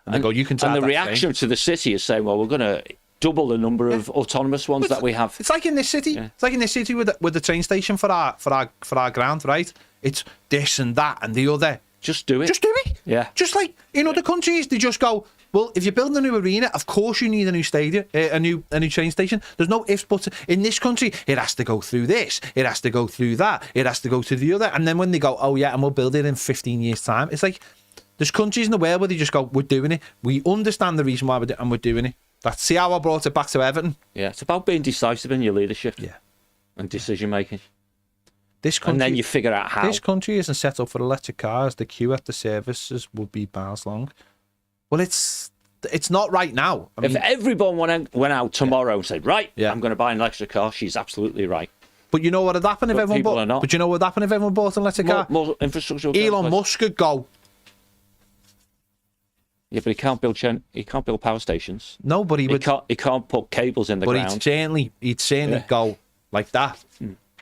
And they go, you can drive And the that reaction to the city is saying, well, we're going to double the number of autonomous ones that we have. It's like in this city. Yeah. It's like in this city with the train station for our ground, right? It's this and that and the other. Just do it. Just do it. Yeah. Just like in other countries, they just go, well, if you're building a new arena, of course you need a new stadium, a new train station. There's no ifs, buts. In this country, it has to go through this, it has to go through that, it has to go to the other. And then when they go, oh yeah, and we'll build it in 15 years' time, it's like there's countries in the world where they just go, we're doing it. We understand the reason why we're doing it, and we're doing it. See how I brought it back to Everton? Yeah, it's about being decisive in your leadership. Yeah. And decision making. This country, And then you figure out how. This country isn't set up for electric cars. The queue at the services would be miles long. Well, it's not right now. I If mean, everyone went out tomorrow and said, right, Yeah. I'm going to buy an electric car, she's absolutely right. but you know what would happen if But everyone people bought? are not. But you know what would happen if everyone bought an electric car? More infrastructure. will go in Elon place. Musk could go. Yeah, but he can't build power stations. No, but he would. He can't put cables in the But ground. he'd certainly Yeah. go like that.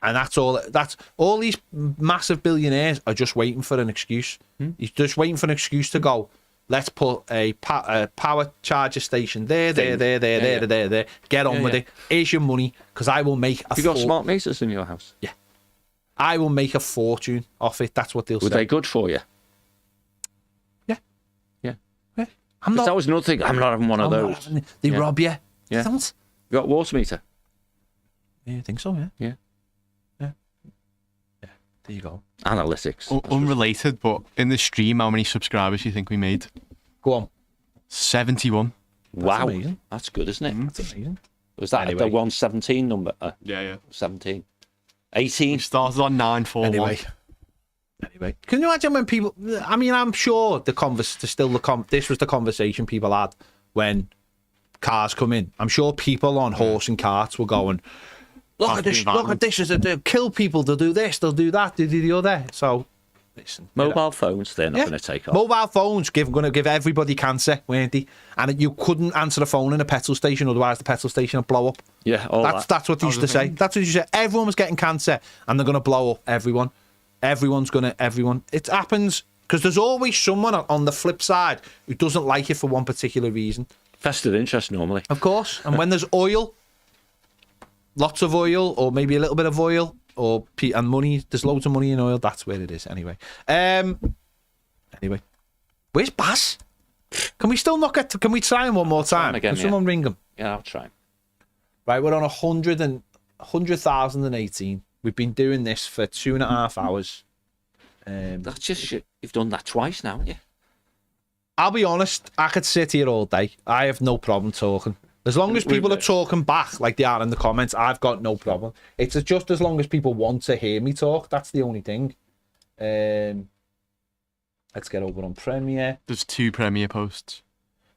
And that's all these massive billionaires are just waiting for an excuse. He's just waiting for an excuse to go, let's put a power charger station there. Get on with it. Here's your money, because I will make a You got smart meters in your house. Yeah. I will make a fortune off it. That's what they'll Were say. they good for you? Yeah. Yeah. Yeah. I'm That not. was another thing. I'm not having one of I'm not those. having it. They Yeah. rob you. Yeah. They don't. You got a water meter? Yeah, I think so, yeah. Yeah. There you go. Analytics. Unrelated, but in the stream, how many subscribers do you think we made? Go on. 71. Wow. amazing. That's good, isn't it? That's amazing. Was that Anyway. the 117 number? Yeah. 17. We 18. started on 941. Anyway, can you imagine when people? I mean, I'm sure this was the conversation people had when cars come in. I'm sure people on horse and carts were going, "Look at this! Look at this! They'll kill people. They'll do this. They'll do that. They'll do the other." So, listen, Mobile phones, they're not Yeah. going to take off. mobile phones going to give everybody cancer, weren't they? And you couldn't answer the phone in a petrol station, otherwise the petrol station would blow up. Yeah, all that. That's what they used to say. That's what you said. Everyone was getting cancer, and they're going to blow up everyone. Everyone. It happens because there's always someone on the flip side who doesn't like it for one particular reason. Vested interest normally. Of course. And when there's oil, lots of oil, or maybe a little bit of oil, and money, there's loads of money in oil. That's where it is. Anyway. Where's Baz? Can we still not get? Can we try him one more time? again, Can someone ring him? Yeah, I'll try. Right, we're on 100 and 100,018. We've been doing this for 2.5 hours. That's just shit. You've done that twice now, haven't you? I'll be honest, I could sit here all day. I have no problem talking. As long as people are talking back like they are in the comments, I've got no problem. It's just as long as people want to hear me talk. That's the only thing. Let's get over on Premiere. There's 2 Premiere posts.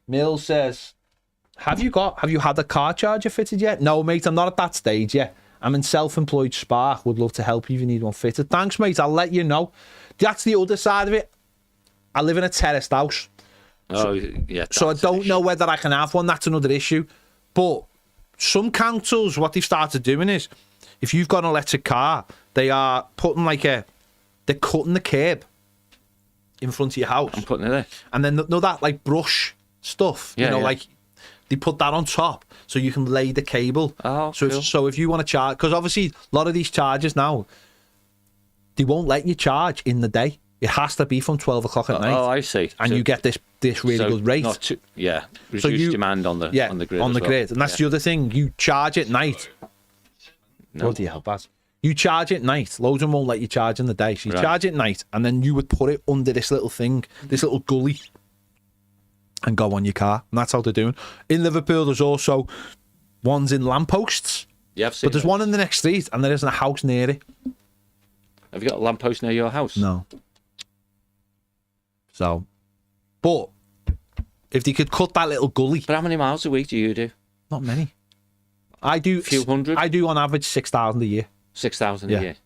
Mill says, have you had a car charger fitted yet? No, mate, I'm not at that stage yet. I'm in self-employed Spark. Would love to help you if you need one fitted. Thanks, mate. I'll let you know. That's the other side of it. I live in a terraced house. So I don't know whether I can have one. That's another issue. But some councils, what they've started doing is, if you've got an electric car, they are putting they're cutting the curb in front of your house. I'm putting it there. And then that like brush stuff, like they put that on top so you can lay the cable. Oh, cool. So if you want to charge, because obviously a lot of these chargers now, they won't let you charge in the day. It has to be from 12 o'clock at night. Oh, I see. And you get this really good rate. Reduced demand on the grid. On the grid. And that's the other thing. You charge at night. No. Bloody hell, Baz. You charge at night. Loads of them won't let you charge in the day. So you charge at night, and then you would put it under this little thing, this little gully, and go on your car. And that's how they're doing. In Liverpool, there's also ones in lampposts. Yeah, I've seen But there's one in the next street, and there isn't a house near it. Have you got a lamppost near your house? No. So, but if they could cut that little gully. But how many miles a week do you do? Not many. I do. A few hundred? I do on average 6,000 a year. 6,000 a year. So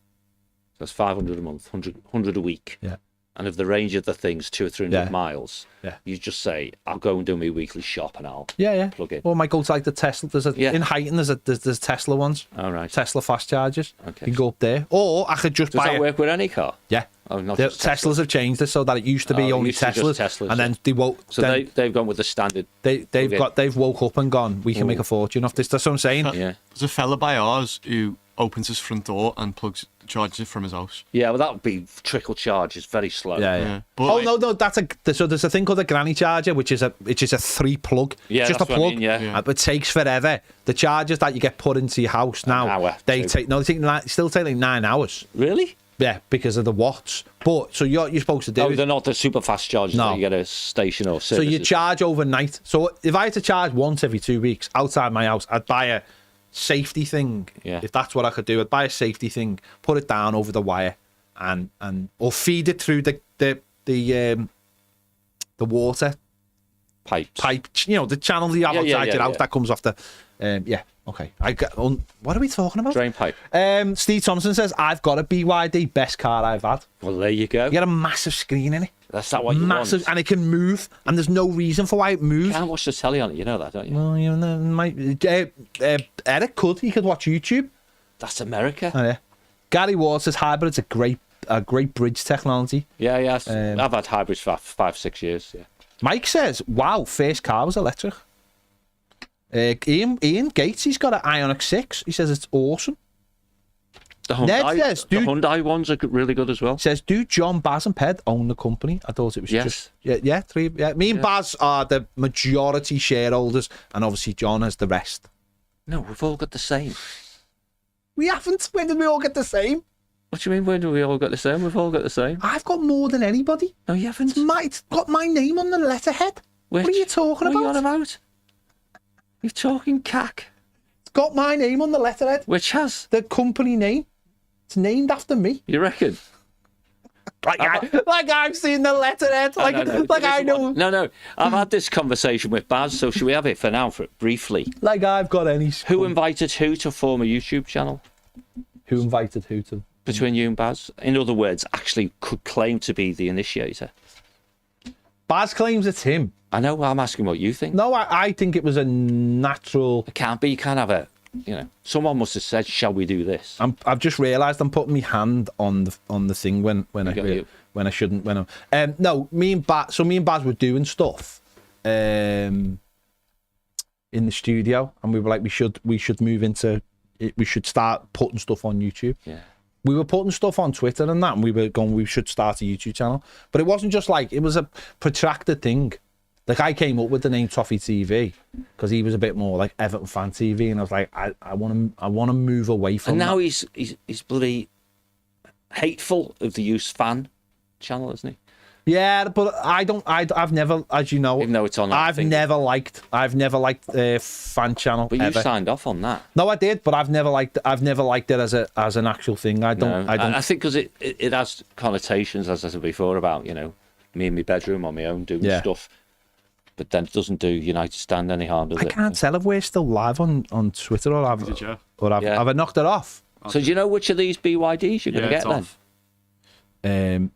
that's 500 a month, 100 a week. Yeah. And if the range of the thing's 200 or 300 miles, you just say, I'll go and do my weekly shop and I'll plug in. Or I might go to like the Tesla. In Heighton, there's Tesla ones. Oh, right. Tesla fast chargers. Okay. You can go up there. Or I could just buy Does that work with any car? Yeah. Oh, not The just Teslas have changed it so that it used to be only Teslas, and then they won't. So they've gone with the standard. They've woke up and gone. We can make a fortune off this. That's what I'm saying. Yeah. There's a fella by ours who opens his front door and charges it from his house. Yeah, well, that would be trickle charge. It's very slow. Yeah. But no, so there's a thing called a granny charger, which is a 3-plug. Yeah, just a that's what plug. I mean, yeah. But it takes forever. The chargers that you get put into your house now, they take still take like 9 hours. Really? Yeah, because of the watts. But so you're supposed to do. Oh, they're not the super fast chargers. No. That you get a station or services. So you charge overnight. So if I had to charge once every 2 weeks outside my house, I'd buy a safety thing. Yeah. If that's what I could do, I'd buy a safety thing, put it down over the wire, or feed it through the water pipe. The channel you have outside your house that comes off the. Okay. What are we talking about? Drain pipe. Steve Thompson says, I've got a BYD, best car I've had. Well, there you go. You get a massive screen in it. That's not what you massive, want. And it can move, and there's no reason for why it moves. You can't watch the telly on it, you know that, don't you? Well, Eric could. He could watch YouTube. That's America. Oh, yeah. Gary Ward says hybrid's a great bridge technology. Yeah. I've had hybrids for 5-6 years. Yeah. Mike says, wow, first car was electric. Ian Gates, he's got an Ioniq 6. He says it's awesome. The Hyundai ones are really good as well. Says, do John, Baz and Ped own the company? I thought it was just... Yeah, three. Yeah. Me and Baz are the majority shareholders, and obviously John has the rest. No, we've all got the same. We haven't. When did we all get the same? What do you mean, when do we all get the same? We've all got the same. I've got more than anybody. No, you haven't. It's got my name on the letterhead. What are you talking about? What are you on about? You're talking cack. It's got my name on the letterhead. Which has? The company name. It's named after me. You reckon? Like I've seen the letterhead. I know. No. I've had this conversation with Baz, so should we have it for now, briefly? Like I've got any... Who invited who to form a YouTube channel? Who invited who to... Between you and Baz? In other words, actually could claim to be the initiator. Baz claims it's him. I know, I'm asking what you think. No, I think it was a natural... It can't be. You can't have someone must have said, shall we do this? I've just realised I'm putting my hand on the thing when I shouldn't. No, me and Baz were doing stuff in the studio, and we were like, we should move into it, we should start putting stuff on YouTube. Yeah. We were putting stuff on Twitter and that, and we were going, we should start a YouTube channel. But it wasn't just like, it was a protracted thing. The guy came up with the name Toffee TV because he was a bit more like Everton fan TV, and I was like, I want to move away from. And now that. he's bloody hateful of the use fan channel, isn't he? Yeah, but I've never, as you know, Even though it's on. I've never liked fan channel. But you ever. signed off on that. No, I did, but I've never liked it as an actual thing. I don't. I think because it has connotations, as I said before, about me in my bedroom on my own doing stuff. But then it doesn't do United Stand any harm, does it? I can't tell if we're still live on Twitter or have I knocked it off. So do you know which of these BYDs you're going to get then?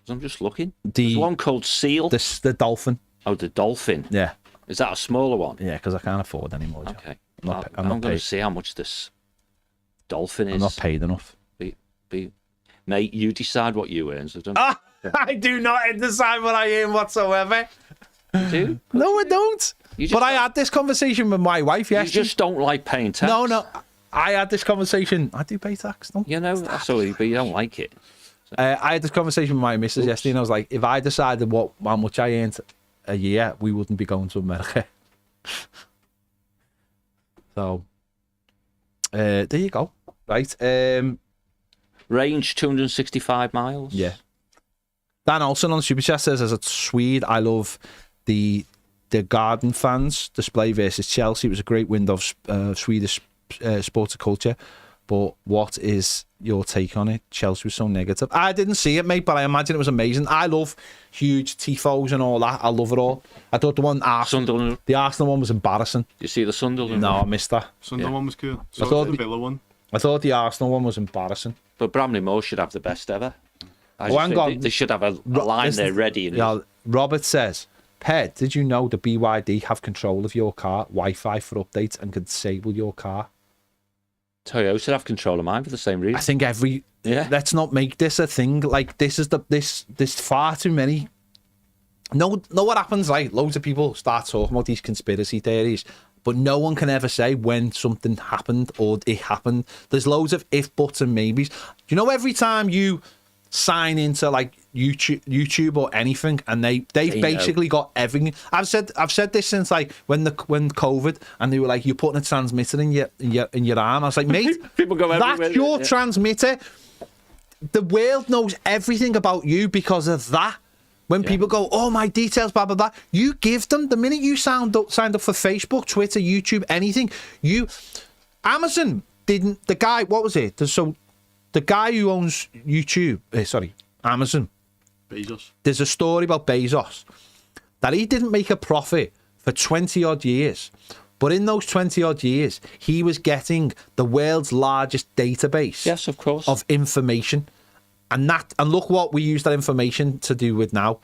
I'm just looking. There's one called Seal. The Dolphin. Oh, the Dolphin. Yeah. Is that a smaller one? Yeah, because I can't afford anymore. Joe. Okay. I'm not going paid. to see how much this Dolphin is. I'm not paid enough. Mate, you decide what you earn. So don't. I do not decide what I earn whatsoever. You do? No, I don't. But I had this conversation with my wife yesterday. You just don't like paying tax. No. I had this conversation. I do pay tax. Don't that's all. But you don't like it. I had this conversation with my missus yesterday, and I was like, if I decided how much I earned a year, we wouldn't be going to America. So, there you go. Right. Range 265 miles. Yeah. Dan Olsen on Super Chat says, as a Swede, I love the Garden fans display versus Chelsea. It was a great window of Swedish sports culture. But what is your take on it? Chelsea was so negative. I didn't see it, mate, but I imagine it was amazing. I love huge tifos and all that. I love it all. I thought the Arsenal one was embarrassing. You see the Sunderland? No, I missed that. Sunderland one was cool. I thought the Villa one. I thought the Arsenal one was embarrassing. But Bramley Moore should have the best ever. Hang on. They should have a line there ready. Yeah, Robert says, Ped, did you know the BYD have control of your car, Wi-Fi for updates, and can disable your car? Toyota have control of mine for the same reason. I think let's not make this a thing. Like, there's far too many. Know what happens? Like, loads of people start talking about these conspiracy theories, but no one can ever say when something happened or it happened. There's loads of if, buts, and maybes. Do you know every time you sign into like YouTube or anything, and they've basically got everything. I've said this since like when COVID, and they were like, you're putting a transmitter in your arm. I was like, mate, people go that's your transmitter. The world knows everything about you because of that. When people go, oh, my details, blah blah blah, you give them the minute you signed up for Facebook, Twitter, YouTube, anything. Amazon didn't. The guy, what was it? The guy who owns Amazon. Bezos. There's a story about Bezos that he didn't make a profit for 20 odd years. But in those 20 odd years, he was getting the world's largest database. Yes, of course. Of information. And look what we use that information to do with now.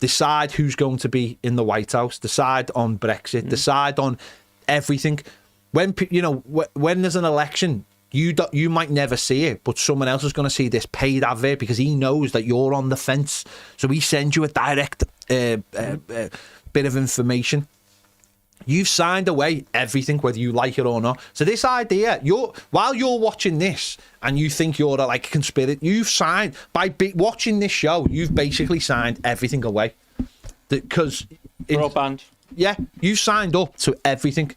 Decide who's going to be in the White House. Decide on Brexit. Decide on everything. When there's an election, you might never see it, but someone else is going to see this paid advert because he knows that you're on the fence. So he sends you a direct bit of information. You've signed away everything, whether you like it or not. So this idea, while you're watching this and you think you're like a conspiracy, you've signed, by watching this show, you've basically signed everything away. Because broadband. Yeah, you signed up to everything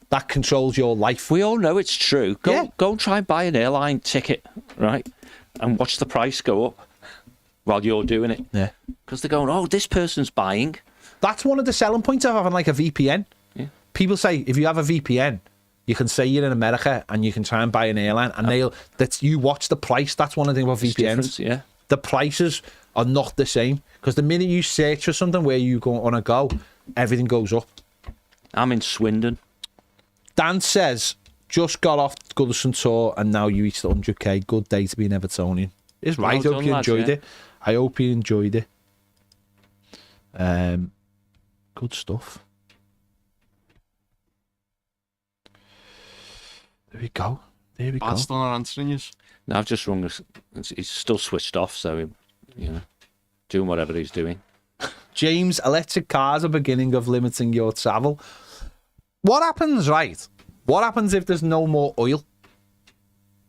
that controls your life. We all know it's true. Go and try and buy an airline ticket, right? And watch the price go up while you're doing it. Yeah. Because they're going, oh, this person's buying. That's one of the selling points of having like a VPN. Yeah. People say if you have a VPN, you can say you're in America and you can try and buy an airline, and you watch the price. That's one of the things about VPNs. Yeah. The prices are not the same because the minute you search for something where you want to go, everything goes up. I'm in Swindon. Dan says, just got off Goodison tour and now you reached 100k. Good day to be an Evertonian. It's right. I hope you enjoyed it. I hope you enjoyed it. Good stuff. There we go. Bad's still not answering you. No, I've just rung us. He's still switched off, so doing whatever he's doing. James, electric cars are beginning of limiting your travel. What happens, right? What happens if there's no more oil?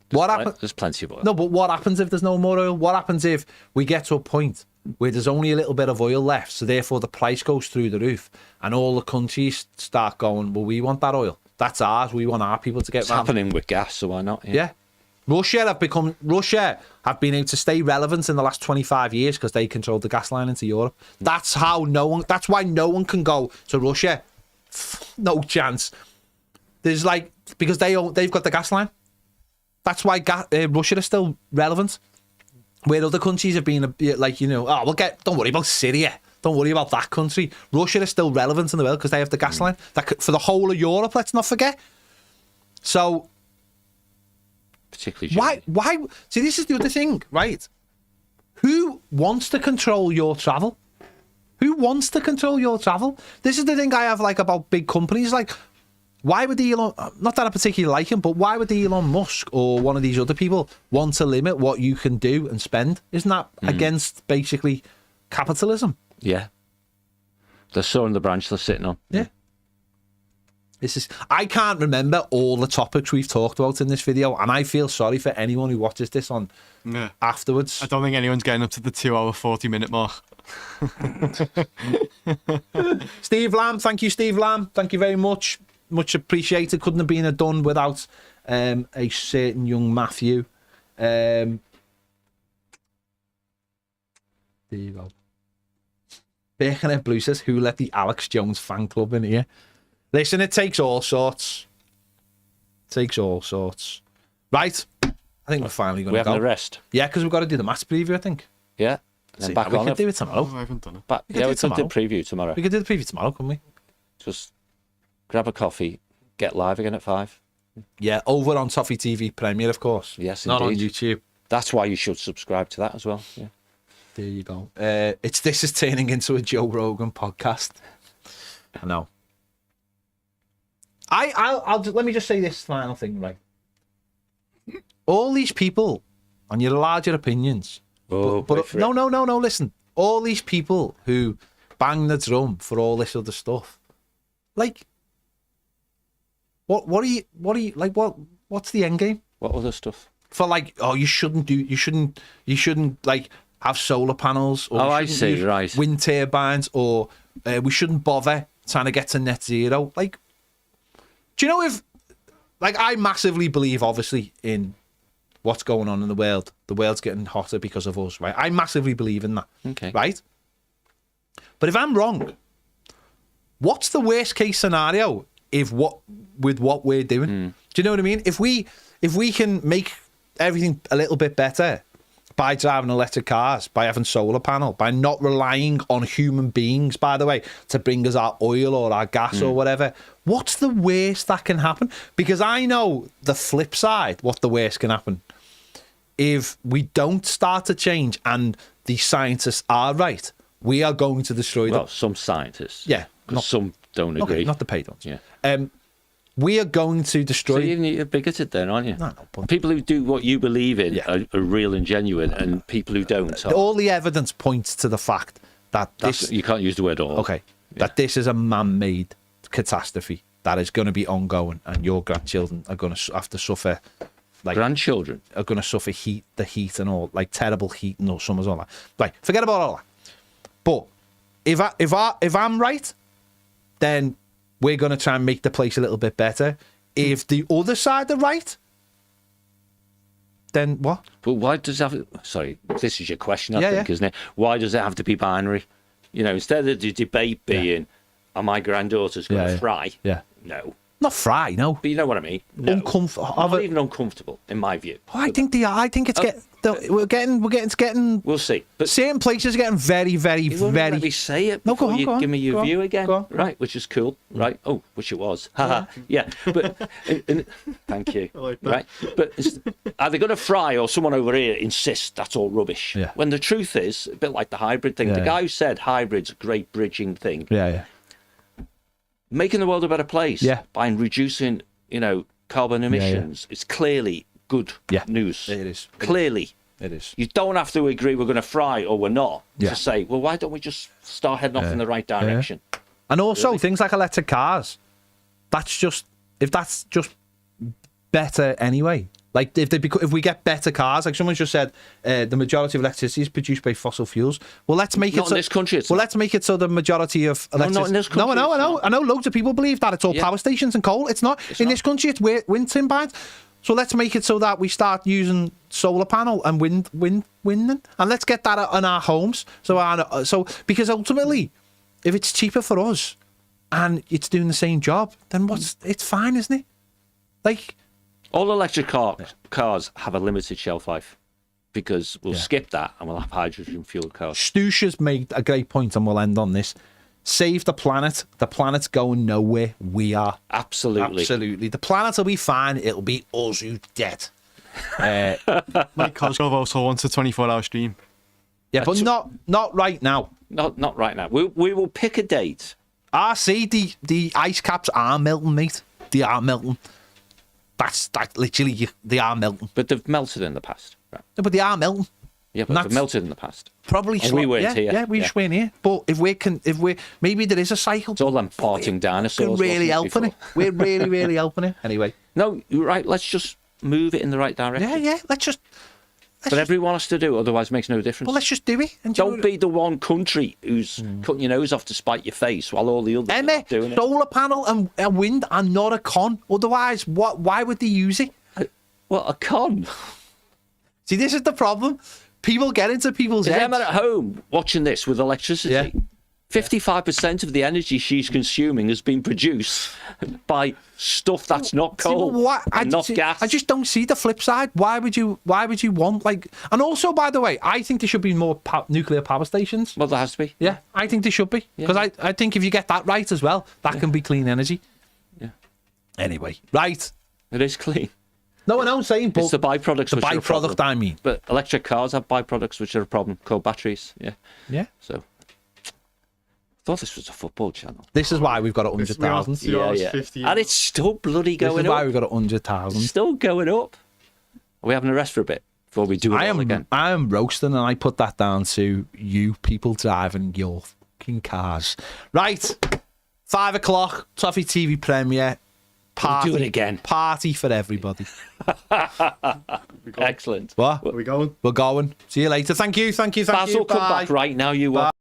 There's plenty of oil. No, but what happens if there's no more oil? What happens if we get to a point where there's only a little bit of oil left, so therefore the price goes through the roof, and all the countries start going, well, we want that oil. That's ours. We want our people to get. It's happening with gas, so why not? Yeah. Russia have been able to stay relevant in the last 25 years because they controlled the gas line into Europe. That's why no one can go to Russia. No chance. There's because they've got the gas line. That's why Russia is still relevant. Where other countries have been don't worry about Syria. Don't worry about that country. Russia is still relevant in the world because they have the gas line for the whole of Europe. Let's not forget. So, particularly Germany. why? See, this is the other thing, right? Who wants to control your travel? Who wants to control your travel? This is the thing I have about big companies. Why would Elon? Not that I particularly like him, but why would Elon Musk or one of these other people want to limit what you can do and spend? Isn't that against basically capitalism? Yeah. They're sawing the branch they're sitting on. Yeah. I can't remember all the topics we've talked about in this video, and I feel sorry for anyone who watches this on afterwards. I don't think anyone's getting up to the 2 hour 40-minute mark. Steve Lamb, thank you, Steve Lamb. Thank you very much. Much appreciated. Couldn't have been done without a certain young Matthew. There you go. Birkenhead Blue says, who let the Alex Jones fan club in here? Listen, it takes all sorts. Takes all sorts. Right. I think we're finally going to go. We have a rest. Yeah, because we've got to do the match preview, I think. Yeah. And then back we on could it. do it tomorrow. Oh, I haven't done it. We could do the preview tomorrow. We could do the preview tomorrow, couldn't we? Just grab a coffee, get live again at 5. Yeah, over on Toffee TV Premier, of course. Yes, not indeed. on YouTube. That's why you should subscribe to that as well. Yeah. There you go. This is turning into a Joe Rogan podcast. I know. Let me just say this final thing, right? All these people on your larger opinions. Oh, but no. Listen, all these people who bang the drum for all this other stuff, what are you what's the end game? What other stuff? For you shouldn't have solar panels, or I see, right, wind turbines, or we shouldn't bother trying to get to net zero. Do you know if I massively believe obviously in what's going on in the world. The world's getting hotter because of us, right? I massively believe in that. Okay. Right? But if I'm wrong, what's the worst case scenario with what we're doing? Do you know what I mean? If we can make everything a little bit better by driving electric cars, by having solar panel, by not relying on human beings, by the way, to bring us our oil or our gas or whatever, what's the worst that can happen? Because I know the flip side, what the worst can happen. If we don't start to change and the scientists are right, we are going to destroy them. Well, some scientists. Yeah. Some don't agree. Okay, not the paid ones. Yeah. We are going to destroy... So you're bigoted then, aren't you? No, but... People who do what you believe in are real and genuine, and people who don't are... All the evidence points to the fact that this... You can't use the word all. Okay. Yeah. That this is a man-made catastrophe that is going to be ongoing, and your grandchildren are going to have to suffer... grandchildren? Are going to suffer the heat and all, terrible heat and all summers, all that. Forget about all that. But if I'm right, then we're going to try and make the place a little bit better. If the other side are right, then what? But why does it have... Sorry, this is your question, I think, isn't it? Why does it have to be binary? Instead of the debate being, are my granddaughters going to fry? Yeah. No. Not fry, no. But you know what I mean? No. Not even uncomfortable, in my view. I think they are. I think it's we're getting. We'll see. But certain places are getting very, very, very. Let me say it. No, go on. Give me your view again. Go on. Right, which is cool. Right. Oh, which it was. Yeah. But thank you. I like that. Right. But are they going to fry, or someone over here insists that's all rubbish? Yeah. When the truth is a bit like the hybrid thing. The guy who said hybrid's a great bridging thing. Yeah. Making the world a better place. Yeah. By reducing, carbon emissions. It's clearly good news. It is. Clearly. It is. You don't have to agree we're going to fry or we're not Yeah. to say, well, why don't we just start heading off in the right direction? And also things like electric cars. If that's just better anyway, Like if we get better cars, like someone just said, the majority of electricity is produced by fossil fuels. Well, let's make Not it so in this country. It's well, not. let's make it so the majority of electricity. not in this country, No, I it's know. not. I know. Loads of people believe that it's all power stations and coal. It's not. In this country, it's wind turbines. So let's make it so that we start using solar panel and winding, and let's get that on our homes. So because ultimately, if it's cheaper for us and it's doing the same job, then it's fine, isn't it? Like. All electric cars have a limited shelf life because we'll skip that and we'll have hydrogen fueled cars. Stoosh made a great point, and we'll end on this. Save the planet. The planet's going nowhere. We are. Absolutely. The planet will be fine. It'll be us who's dead. Mike Cosgrove also wants a 24-hour stream. Yeah, but not right now. Not right now. We will pick a date. See, the ice caps are melting, mate. They are melting. That's literally, they are melting. But they've melted in the past. Right. No, but they are melting. Yeah, but they've melted in the past. Probably. And we weren't here. Yeah, we just weren't here. But if we maybe there is a cycle. It's all them farting dinosaurs. We're really helping it. We're really, really helping it. Anyway. No, you're right. Let's just move it in the right direction. Yeah. But everyone has to do, otherwise it makes no difference. Well, let's just do it. And don't be the one country who's cutting your nose off to spite your face while all the others are not doing it. Solar panel and wind are not a con. Otherwise, why would they use it? Well, a con. See, this is the problem. People get into people's heads. Emma at home watching this with electricity. Yeah. 55% of the energy she's consuming has been produced by stuff that's not coal, not gas. I just don't see the flip side. Why would you want And also, by the way, I think there should be more nuclear power stations. Well, there has to be. Yeah, I think there should be because I think if you get that right as well, that can be clean energy. Yeah. Anyway, right. It is clean. No, I'm saying, but it's the byproducts. The which are a byproduct, problem. I mean. But electric cars have byproducts which are a problem. Called batteries. Yeah. Yeah. So. I thought this was a football channel. This is why we've got 100,000. Yeah. And it's still bloody going up. This is why we've got 100,000. Still going up. Are we having a rest for a bit before we do it all again? I am roasting, and I put that down to you people driving your fucking cars. Right. 5 o'clock, Toffee TV premiere. Party, we'll do it again. Party for everybody. Excellent. What? Are we going? We're going. See you later. Thank you. Basil, come back right now. You are.